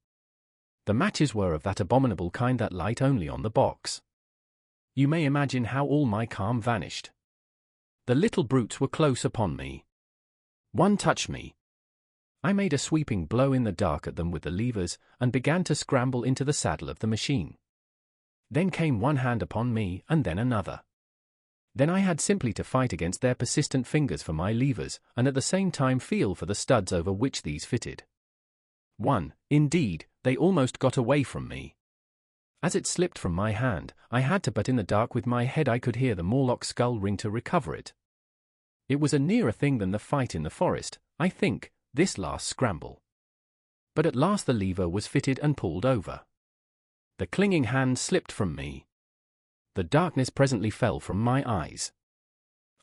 The matches were of that abominable kind that light only on the box. You may imagine how all my calm vanished. The little brutes were close upon me. One touched me. I made a sweeping blow in the dark at them with the levers and began to scramble into the saddle of the machine. Then came one hand upon me and then another. Then I had simply to fight against their persistent fingers for my levers and at the same time feel for the studs over which these fitted. Indeed, they almost got away from me. As it slipped from my hand, I had to, but in the dark with my head I could hear the Morlock skull ring to recover it. It was a nearer thing than the fight in the forest, I think, this last scramble. But at last the lever was fitted and pulled over. The clinging hand slipped from me. The darkness presently fell from my eyes.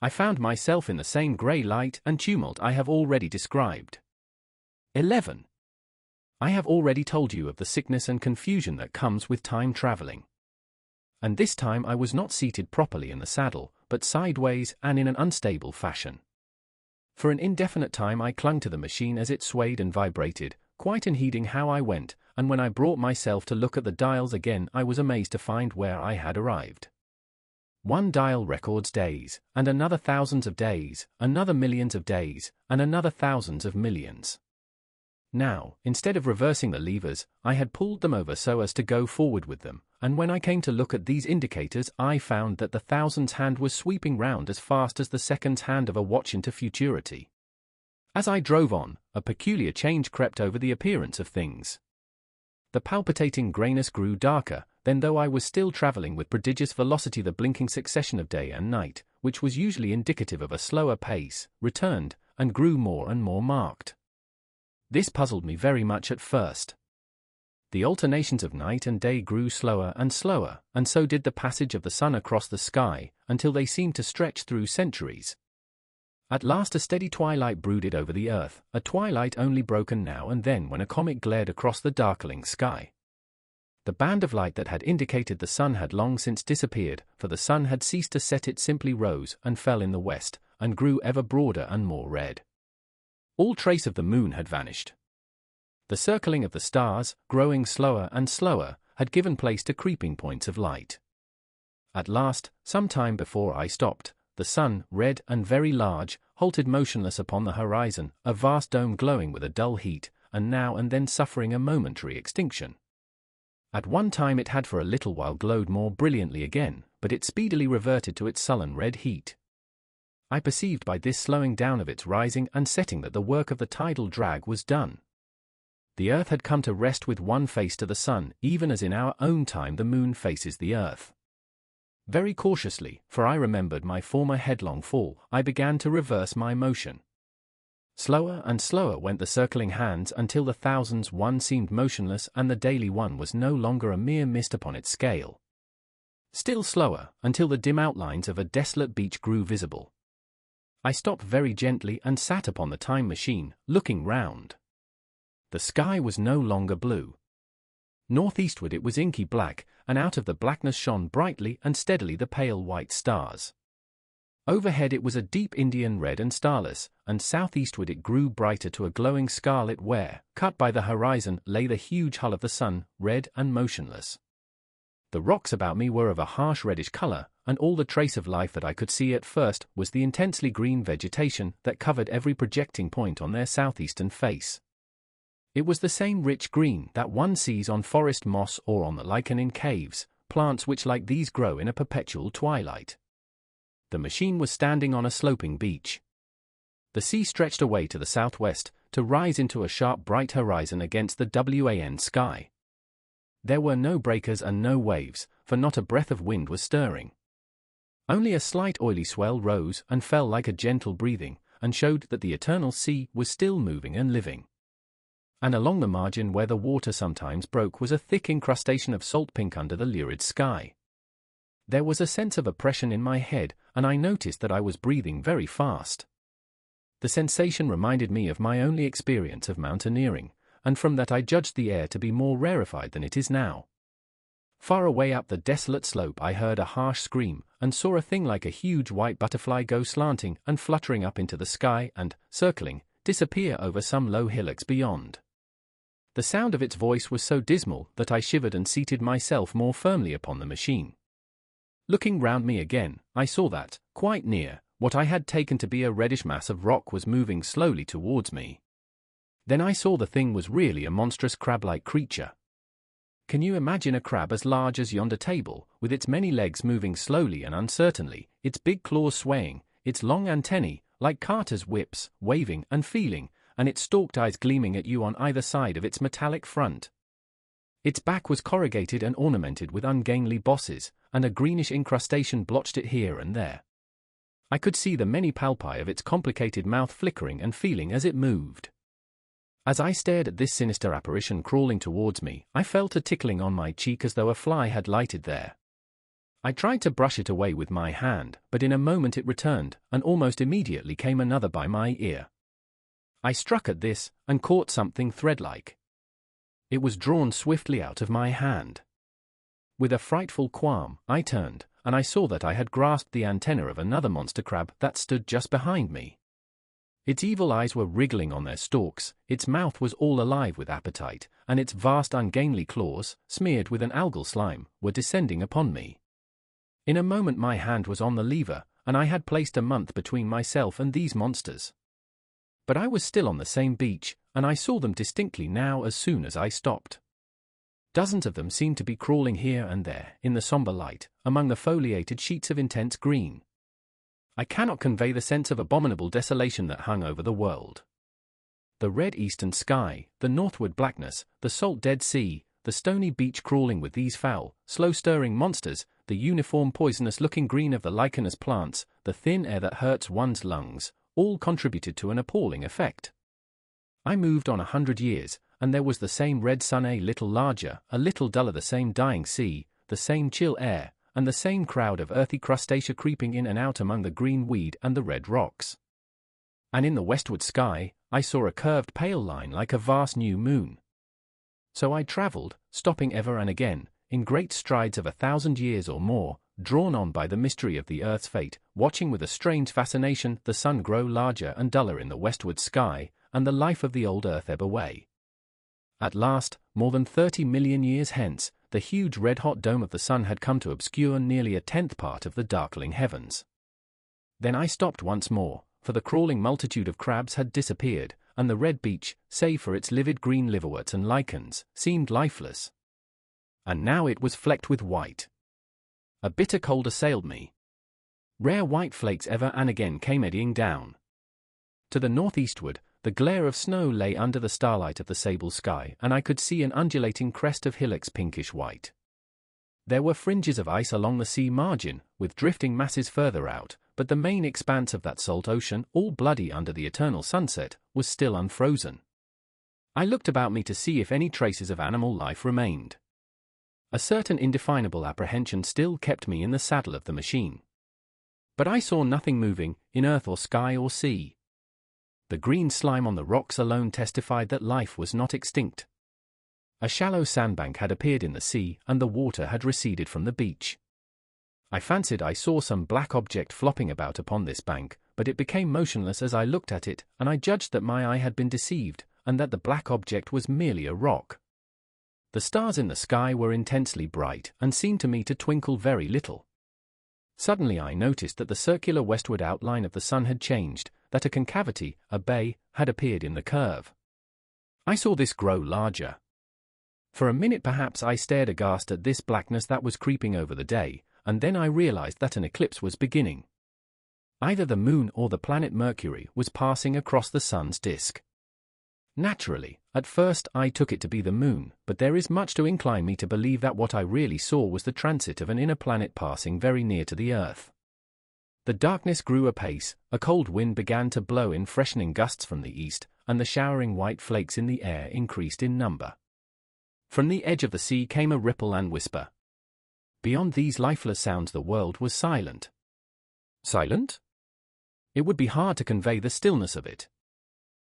I found myself in the same grey light and tumult I have already described. 11. I have already told you of the sickness and confusion that comes with time traveling. And this time I was not seated properly in the saddle, but sideways and in an unstable fashion. For an indefinite time I clung to the machine as it swayed and vibrated, quite unheeding how I went, and when I brought myself to look at the dials again I was amazed to find where I had arrived. One dial records days, and another thousands of days, another millions of days, and another thousands of millions. Now, instead of reversing the levers, I had pulled them over so as to go forward with them, and when I came to look at these indicators I found that the thousands hand was sweeping round as fast as the seconds hand of a watch into futurity. As I drove on, a peculiar change crept over the appearance of things. The palpitating greyness grew darker, then though I was still travelling with prodigious velocity the blinking succession of day and night, which was usually indicative of a slower pace, returned, and grew more and more marked. This puzzled me very much at first. The alternations of night and day grew slower, and so did the passage of the sun across the sky, until they seemed to stretch through centuries. At last a steady twilight brooded over the earth, a twilight only broken now and then when a comet glared across the darkling sky. The band of light that had indicated the sun had long since disappeared, for the sun had ceased to set, it simply rose and fell in the west, and grew ever broader and more red. All trace of the moon had vanished. The circling of the stars, growing slower and slower, had given place to creeping points of light. At last, some time before I stopped, the sun, red and very large, halted motionless upon the horizon, a vast dome glowing with a dull heat, and now and then suffering a momentary extinction. At one time it had for a little while glowed more brilliantly again, but it speedily reverted to its sullen red heat. I perceived by this slowing down of its rising and setting that the work of the tidal drag was done. The earth had come to rest with one face to the sun, even as in our own time the moon faces the earth. Very cautiously, for I remembered my former headlong fall, I began to reverse my motion. Slower and slower went the circling hands until the thousands one seemed motionless and the daily one was no longer a mere mist upon its scale. Still slower, until the dim outlines of a desolate beach grew visible. I stopped very gently and sat upon the time machine, looking round. The sky was no longer blue. Northeastward it was inky black, and out of the blackness shone brightly and steadily the pale white stars. Overhead it was a deep Indian red and starless, and southeastward it grew brighter to a glowing scarlet where, cut by the horizon, lay the huge hull of the sun, red and motionless. The rocks about me were of a harsh reddish color, and all the trace of life that I could see at first was the intensely green vegetation that covered every projecting point on their southeastern face. It was the same rich green that one sees on forest moss or on the lichen in caves, plants which like these grow in a perpetual twilight. The machine was standing on a sloping beach. The sea stretched away to the southwest, to rise into a sharp bright horizon against the wan sky. There were no breakers and no waves, for not a breath of wind was stirring. Only a slight oily swell rose and fell like a gentle breathing, and showed that the eternal sea was still moving and living. And along the margin where the water sometimes broke was a thick incrustation of salt pink under the lurid sky. There was a sense of oppression in my head, and I noticed that I was breathing very fast. The sensation reminded me of my only experience of mountaineering, and from that I judged the air to be more rarefied than it is now. Far away up the desolate slope I heard a harsh scream, and saw a thing like a huge white butterfly go slanting and fluttering up into the sky and, circling, disappear over some low hillocks beyond. The sound of its voice was so dismal that I shivered and seated myself more firmly upon the machine. Looking round me again, I saw that, quite near, what I had taken to be a reddish mass of rock was moving slowly towards me. Then I saw the thing was really a monstrous crab-like creature. Can you imagine a crab as large as yonder table, with its many legs moving slowly and uncertainly, its big claws swaying, its long antennae, like carters' whips, waving and feeling, and its stalked eyes gleaming at you on either side of its metallic front? Its back was corrugated and ornamented with ungainly bosses, and a greenish incrustation blotched it here and there. I could see the many palpi of its complicated mouth flickering and feeling as it moved. As I stared at this sinister apparition crawling towards me, I felt a tickling on my cheek as though a fly had lighted there. I tried to brush it away with my hand, but in a moment it returned, and almost immediately came another by my ear. I struck at this, and caught something thread-like. It was drawn swiftly out of my hand. With a frightful qualm, I turned, and I saw that I had grasped the antenna of another monster crab that stood just behind me. Its evil eyes were wriggling on their stalks, its mouth was all alive with appetite, and its vast ungainly claws, smeared with an algal slime, were descending upon me. In a moment my hand was on the lever, and I had placed a month between myself and these monsters. But I was still on the same beach, and I saw them distinctly now as soon as I stopped. Dozens of them seemed to be crawling here and there, in the somber light, among the foliated sheets of intense green. I cannot convey the sense of abominable desolation that hung over the world. The red eastern sky, the northward blackness, the salt Dead Sea, the stony beach crawling with these foul, slow-stirring monsters, the uniform poisonous-looking green of the lichenous plants, the thin air that hurts one's lungs, all contributed to an appalling effect. I moved on 100 years, and there was the same red sun, a little larger, a little duller, the same dying sea, the same chill air, and the same crowd of earthy crustacea creeping in and out among the green weed and the red rocks. And in the westward sky, I saw a curved pale line like a vast new moon. So I travelled, stopping ever and again, in great strides of 1,000 years or more, drawn on by the mystery of the earth's fate, watching with a strange fascination the sun grow larger and duller in the westward sky, and the life of the old earth ebb away. At last, more than 30 million years hence, the huge red-hot dome of the sun had come to obscure nearly a tenth part of the darkling heavens. Then I stopped once more, for the crawling multitude of crabs had disappeared, and the red beach, save for its livid green liverworts and lichens, seemed lifeless. And now it was flecked with white. A bitter cold assailed me. Rare white flakes ever and again came eddying down. To the northeastward, the glare of snow lay under the starlight of the sable sky, and I could see an undulating crest of hillocks pinkish white. There were fringes of ice along the sea margin, with drifting masses further out, but the main expanse of that salt ocean, all bloody under the eternal sunset, was still unfrozen. I looked about me to see if any traces of animal life remained. A certain indefinable apprehension still kept me in the saddle of the machine. But I saw nothing moving, in earth or sky or sea. The green slime on the rocks alone testified that life was not extinct. A shallow sandbank had appeared in the sea, and the water had receded from the beach. I fancied I saw some black object flopping about upon this bank, but it became motionless as I looked at it, and I judged that my eye had been deceived, and that the black object was merely a rock. The stars in the sky were intensely bright, and seemed to me to twinkle very little. Suddenly I noticed that the circular westward outline of the sun had changed, that a concavity, a bay, had appeared in the curve. I saw this grow larger. For a minute perhaps I stared aghast at this blackness that was creeping over the day, and then I realized that an eclipse was beginning. Either the moon or the planet Mercury was passing across the sun's disk. Naturally, at first I took it to be the moon, but there is much to incline me to believe that what I really saw was the transit of an inner planet passing very near to the Earth. The darkness grew apace, a cold wind began to blow in freshening gusts from the east, and the showering white flakes in the air increased in number. From the edge of the sea came a ripple and whisper. Beyond these lifeless sounds the world was silent. Silent? It would be hard to convey the stillness of it.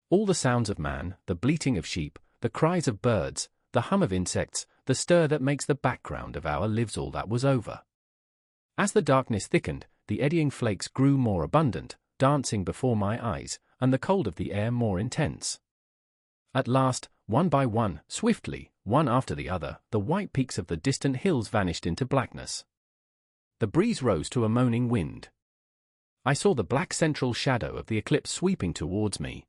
All the sounds of man, the bleating of sheep, the cries of birds, the hum of insects, the stir that makes the background of our lives, all that was over. As the darkness thickened, the eddying flakes grew more abundant, dancing before my eyes, and the cold of the air more intense. At last, one by one, swiftly, one after the other, the white peaks of the distant hills vanished into blackness. The breeze rose to a moaning wind. I saw the black central shadow of the eclipse sweeping towards me.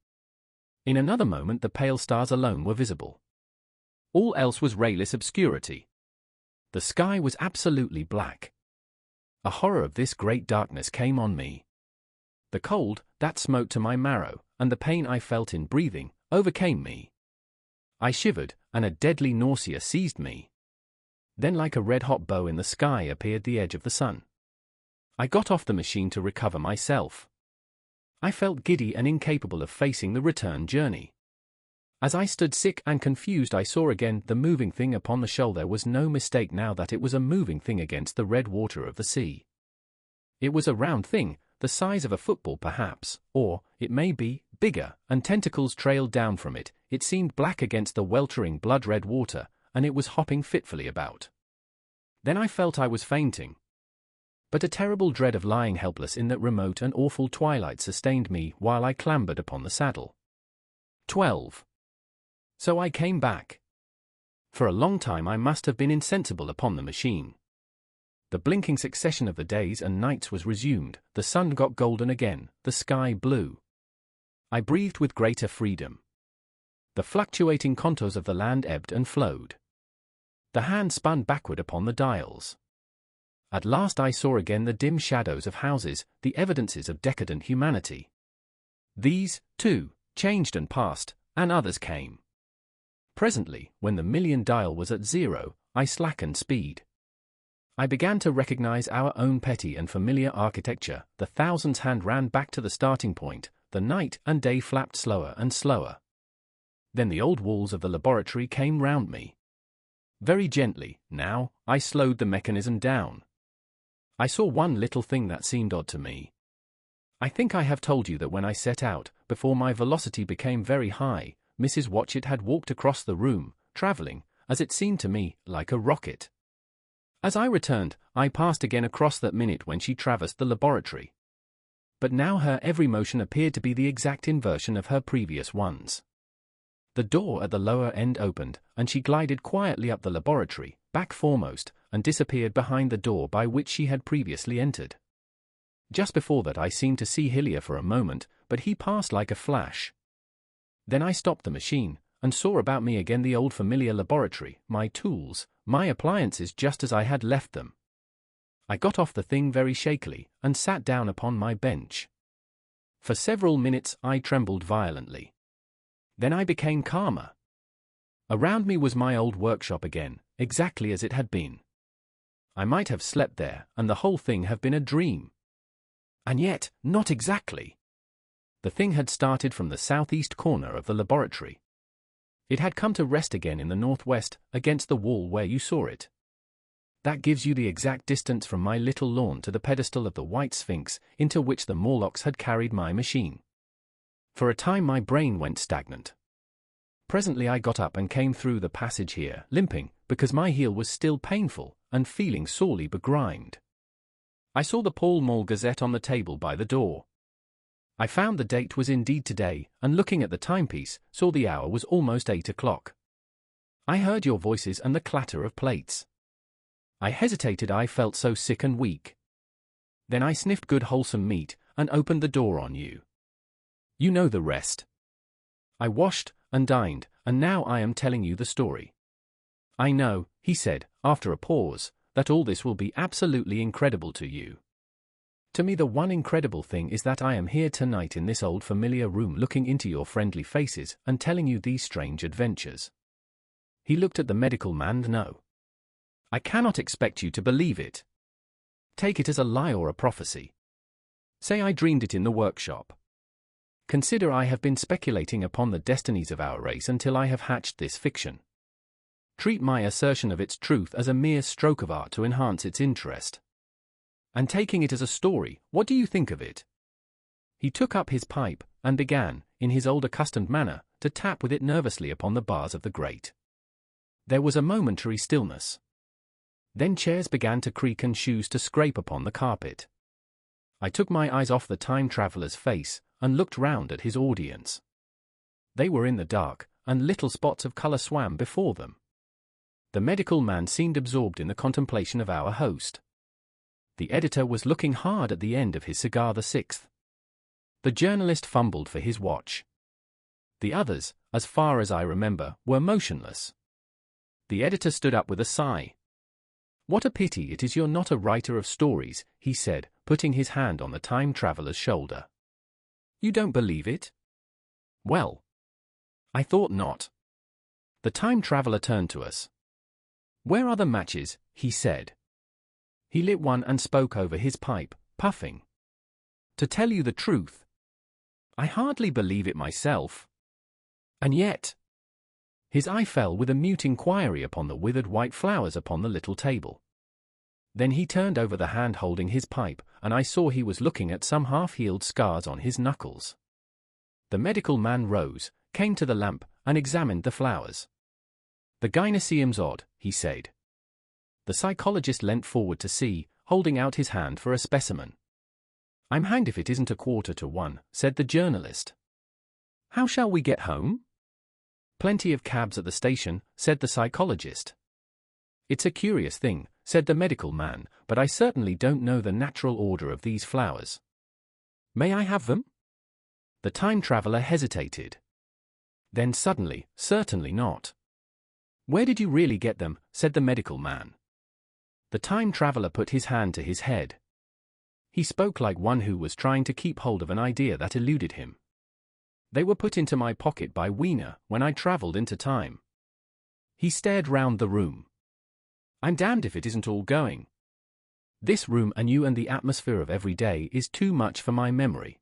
In another moment the pale stars alone were visible. All else was rayless obscurity. The sky was absolutely black. A horror of this great darkness came on me. The cold, that smote to my marrow, and the pain I felt in breathing, overcame me. I shivered, and a deadly nausea seized me. Then like a red-hot bow in the sky appeared the edge of the sun. I got off the machine to recover myself. I felt giddy and incapable of facing the return journey. As I stood sick and confused, I saw again the moving thing upon the shoal. There was no mistake now that it was a moving thing against the red water of the sea. It was a round thing, the size of a football perhaps, or, it may be, bigger, and tentacles trailed down from it. It seemed black against the weltering blood-red water, and it was hopping fitfully about. Then I felt I was fainting. But a terrible dread of lying helpless in that remote and awful twilight sustained me while I clambered upon the saddle. 12. So I came back. For a long time I must have been insensible upon the machine. The blinking succession of the days and nights was resumed, the sun got golden again, the sky blue. I breathed with greater freedom. The fluctuating contours of the land ebbed and flowed. The hand spun backward upon the dials. At last I saw again the dim shadows of houses, the evidences of decadent humanity. These, too, changed and passed, and others came. Presently, when the million dial was at 0, I slackened speed. I began to recognize our own petty and familiar architecture. The thousands hand ran back to the starting point, the night and day flapped slower and slower. Then the old walls of the laboratory came round me. Very gently, now, I slowed the mechanism down. I saw one little thing that seemed odd to me. I think I have told you that when I set out, before my velocity became very high, Mrs. Watchett had walked across the room, travelling, as it seemed to me, like a rocket. As I returned, I passed again across that minute when she traversed the laboratory. But now her every motion appeared to be the exact inversion of her previous ones. The door at the lower end opened, and she glided quietly up the laboratory, back foremost, and disappeared behind the door by which she had previously entered. Just before that I seemed to see Hillier for a moment, but he passed like a flash. Then I stopped the machine, and saw about me again the old familiar laboratory, my tools, my appliances just as I had left them. I got off the thing very shakily, and sat down upon my bench. For several minutes I trembled violently. Then I became calmer. Around me was my old workshop again, exactly as it had been. I might have slept there, and the whole thing have been a dream. And yet, not exactly. The thing had started from the southeast corner of the laboratory. It had come to rest again in the northwest, against the wall where you saw it. That gives you the exact distance from my little lawn to the pedestal of the White Sphinx, into which the Morlocks had carried my machine. For a time my brain went stagnant. Presently I got up and came through the passage here, limping, because my heel was still painful, and feeling sorely begrimed. I saw the Pall Mall Gazette on the table by the door. I found the date was indeed today, and looking at the timepiece, saw the hour was almost 8 o'clock. I heard your voices and the clatter of plates. I hesitated, I felt so sick and weak. Then I sniffed good wholesome meat, and opened the door on you. You know the rest. I washed, and dined, and now I am telling you the story. I know, he said, after a pause, that all this will be absolutely incredible to you. To me, the one incredible thing is that I am here tonight in this old familiar room looking into your friendly faces and telling you these strange adventures." He looked at the medical man. "No. I cannot expect you to believe it. Take it as a lie or a prophecy. Say I dreamed it in the workshop. Consider I have been speculating upon the destinies of our race until I have hatched this fiction. Treat my assertion of its truth as a mere stroke of art to enhance its interest. And taking it as a story, what do you think of it?" He took up his pipe and began, in his old accustomed manner, to tap with it nervously upon the bars of the grate. There was a momentary stillness. Then chairs began to creak and shoes to scrape upon the carpet. I took my eyes off the time traveler's face and looked round at his audience. They were in the dark, and little spots of color swam before them. The medical man seemed absorbed in the contemplation of our host. The editor was looking hard at the end of his cigar. The sixth. The journalist fumbled for his watch. The others, as far as I remember, were motionless. The editor stood up with a sigh. "What a pity it is you're not a writer of stories," he said, putting his hand on the time traveler's shoulder. "You don't believe it? Well, I thought not." The time traveler turned to us. "Where are the matches?" he said. He lit one and spoke over his pipe, puffing. "To tell you the truth, I hardly believe it myself. And yet—" His eye fell with a mute inquiry upon the withered white flowers upon the little table. Then he turned over the hand holding his pipe, and I saw he was looking at some half-healed scars on his knuckles. The medical man rose, came to the lamp, and examined the flowers. "The gynoecium's odd," he said. The psychologist leant forward to see, holding out his hand for a specimen. "I'm hanged if it isn't 1:45, said the journalist. "How shall we get home?" "Plenty of cabs at the station," said the psychologist. "It's a curious thing," said the medical man, "but I certainly don't know the natural order of these flowers. May I have them?" The time traveler hesitated. Then suddenly, "Certainly not." "Where did you really get them?" said the medical man. The time traveler put his hand to his head. He spoke like one who was trying to keep hold of an idea that eluded him. "They were put into my pocket by Wiener when I traveled into time." He stared round the room. "I'm damned if it isn't all going. This room and you and the atmosphere of every day is too much for my memory.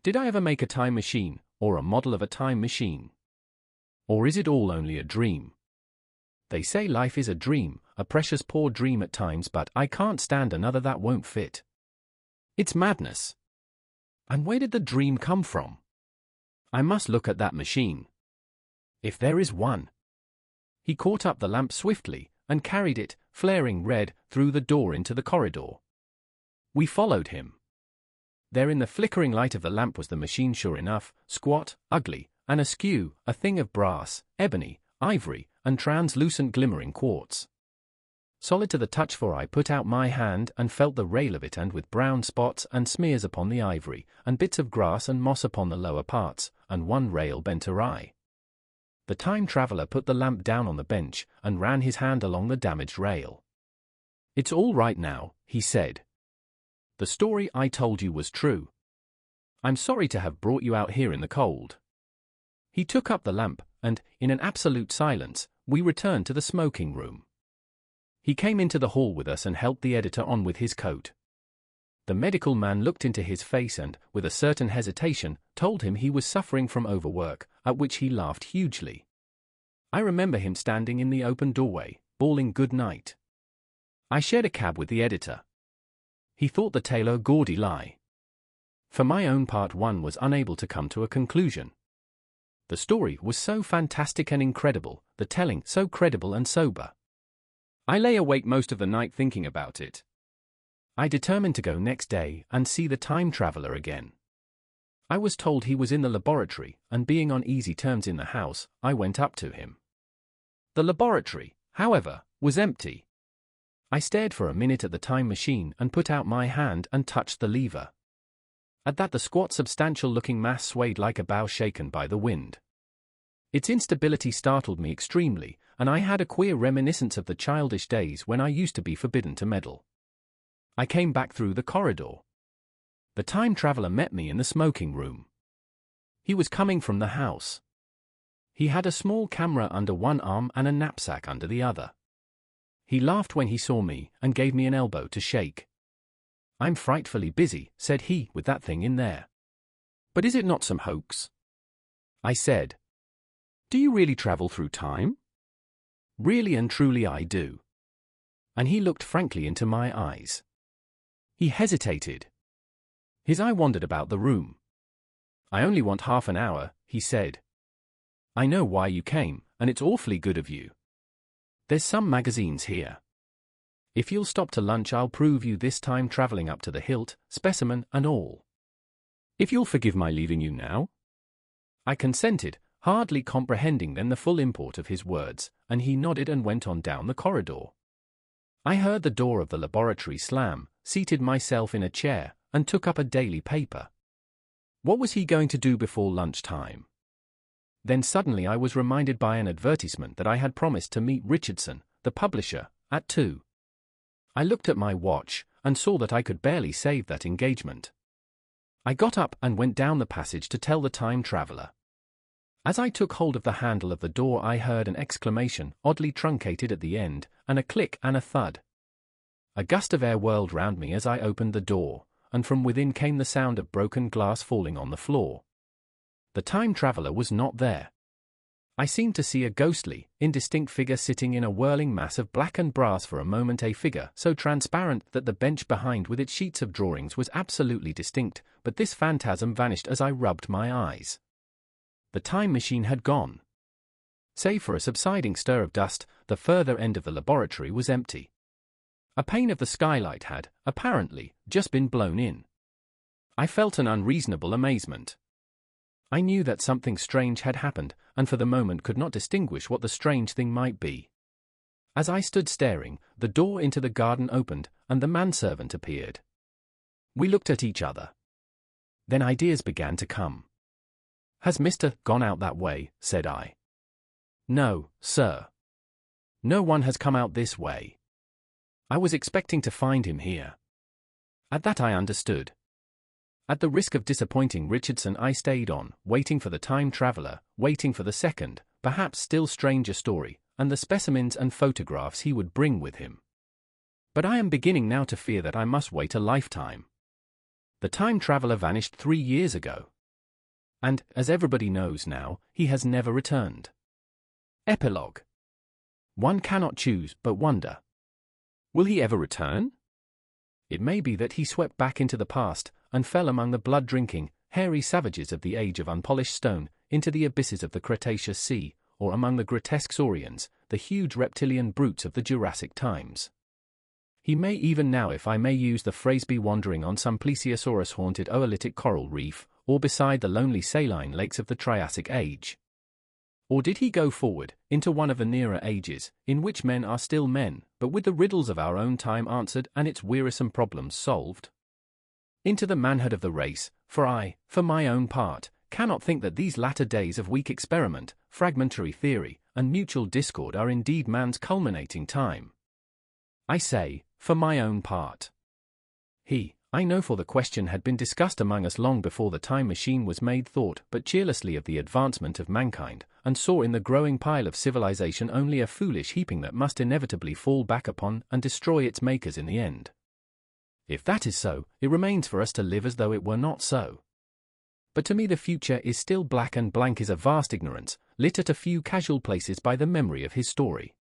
Did I ever make a time machine, or a model of a time machine? Or is it all only a dream? They say life is a dream, a precious poor dream at times, but I can't stand another that won't fit. It's madness. And where did the dream come from? I must look at that machine. If there is one." He caught up the lamp swiftly and carried it, flaring red, through the door into the corridor. We followed him. There in the flickering light of the lamp was the machine, sure enough, squat, ugly, and askew, a thing of brass, ebony, ivory, and translucent glimmering quartz. Solid to the touch, for I put out my hand and felt the rail of it, and with brown spots and smears upon the ivory, and bits of grass and moss upon the lower parts, and one rail bent awry. The time traveler put the lamp down on the bench and ran his hand along the damaged rail. "It's all right now," he said. "The story I told you was true. I'm sorry to have brought you out here in the cold." He took up the lamp, and, in an absolute silence, we returned to the smoking room. He came into the hall with us and helped the editor on with his coat. The medical man looked into his face and, with a certain hesitation, told him he was suffering from overwork, at which he laughed hugely. I remember him standing in the open doorway, bawling good night. I shared a cab with the editor. He thought the tale a gaudy lie. For my own part, one was unable to come to a conclusion. The story was so fantastic and incredible, the telling so credible and sober. I lay awake most of the night thinking about it. I determined to go next day and see the time traveler again. I was told he was in the laboratory, and being on easy terms in the house, I went up to him. The laboratory, however, was empty. I stared for a minute at the time machine and put out my hand and touched the lever. At that the squat, substantial-looking mass swayed like a bough shaken by the wind. Its instability startled me extremely, and I had a queer reminiscence of the childish days when I used to be forbidden to meddle. I came back through the corridor. The time traveler met me in the smoking room. He was coming from the house. He had a small camera under one arm and a knapsack under the other. He laughed when he saw me and gave me an elbow to shake. "I'm frightfully busy," said he, "with that thing in there." "But is it not some hoax?" I said. "Do you really travel through time?" "Really and truly I do." And he looked frankly into my eyes. He hesitated. His eye wandered about the room. "I only want half an hour," he said. "I know why you came, and it's awfully good of you. There's some magazines here. If you'll stop to lunch I'll prove you this time traveling up to the hilt, specimen and all. If you'll forgive my leaving you now?" I consented, hardly comprehending then the full import of his words, and he nodded and went on down the corridor. I heard the door of the laboratory slam, seated myself in a chair, and took up a daily paper. What was he going to do before lunchtime? Then suddenly I was reminded by an advertisement that I had promised to meet Richardson, the publisher, at 2. I looked at my watch, and saw that I could barely save that engagement. I got up and went down the passage to tell the time traveler. As I took hold of the handle of the door I heard an exclamation, oddly truncated at the end, and a click and a thud. A gust of air whirled round me as I opened the door, and from within came the sound of broken glass falling on the floor. The time traveler was not there. I seemed to see a ghostly, indistinct figure sitting in a whirling mass of blackened brass for a moment, a figure so transparent that the bench behind with its sheets of drawings was absolutely distinct, but this phantasm vanished as I rubbed my eyes. The time machine had gone. Save for a subsiding stir of dust, the further end of the laboratory was empty. A pane of the skylight had, apparently, just been blown in. I felt an unreasonable amazement. I knew that something strange had happened, and for the moment could not distinguish what the strange thing might be. As I stood staring, the door into the garden opened, and the manservant appeared. We looked at each other. Then ideas began to come. "Has Mr. gone out that way?" said I. "No, sir. No one has come out this way. I was expecting to find him here." At that I understood. At the risk of disappointing Richardson I stayed on, waiting for the time traveler, waiting for the second, perhaps still stranger story, and the specimens and photographs he would bring with him. But I am beginning now to fear that I must wait a lifetime. The time traveler vanished 3 years ago. And, as everybody knows now, he has never returned. Epilogue. One cannot choose but wonder. Will he ever return? It may be that he swept back into the past, and fell among the blood-drinking, hairy savages of the age of unpolished stone, into the abysses of the Cretaceous Sea, or among the grotesque saurians, the huge reptilian brutes of the Jurassic times. He may even now, if I may use the phrase, be wandering on some plesiosaurus-haunted oolitic coral reef, or beside the lonely saline lakes of the Triassic Age. Or did he go forward, into one of the nearer ages, in which men are still men, but with the riddles of our own time answered and its wearisome problems solved? Into the manhood of the race, for I, for my own part, cannot think that these latter days of weak experiment, fragmentary theory, and mutual discord are indeed man's culminating time. I say, for my own part. I know, for the question had been discussed among us long before the time machine was made, thought but cheerlessly of the advancement of mankind, and saw in the growing pile of civilization only a foolish heaping that must inevitably fall back upon and destroy its makers in the end. If that is so, it remains for us to live as though it were not so. But to me the future is still black, and blank is a vast ignorance, lit at a few casual places by the memory of his story.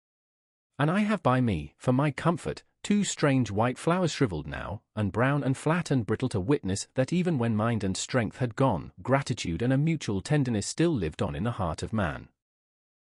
And I have by me, for my comfort, 2 strange white flowers, shriveled now, and brown and flat and brittle, to witness that even when mind and strength had gone, gratitude and a mutual tenderness still lived on in the heart of man.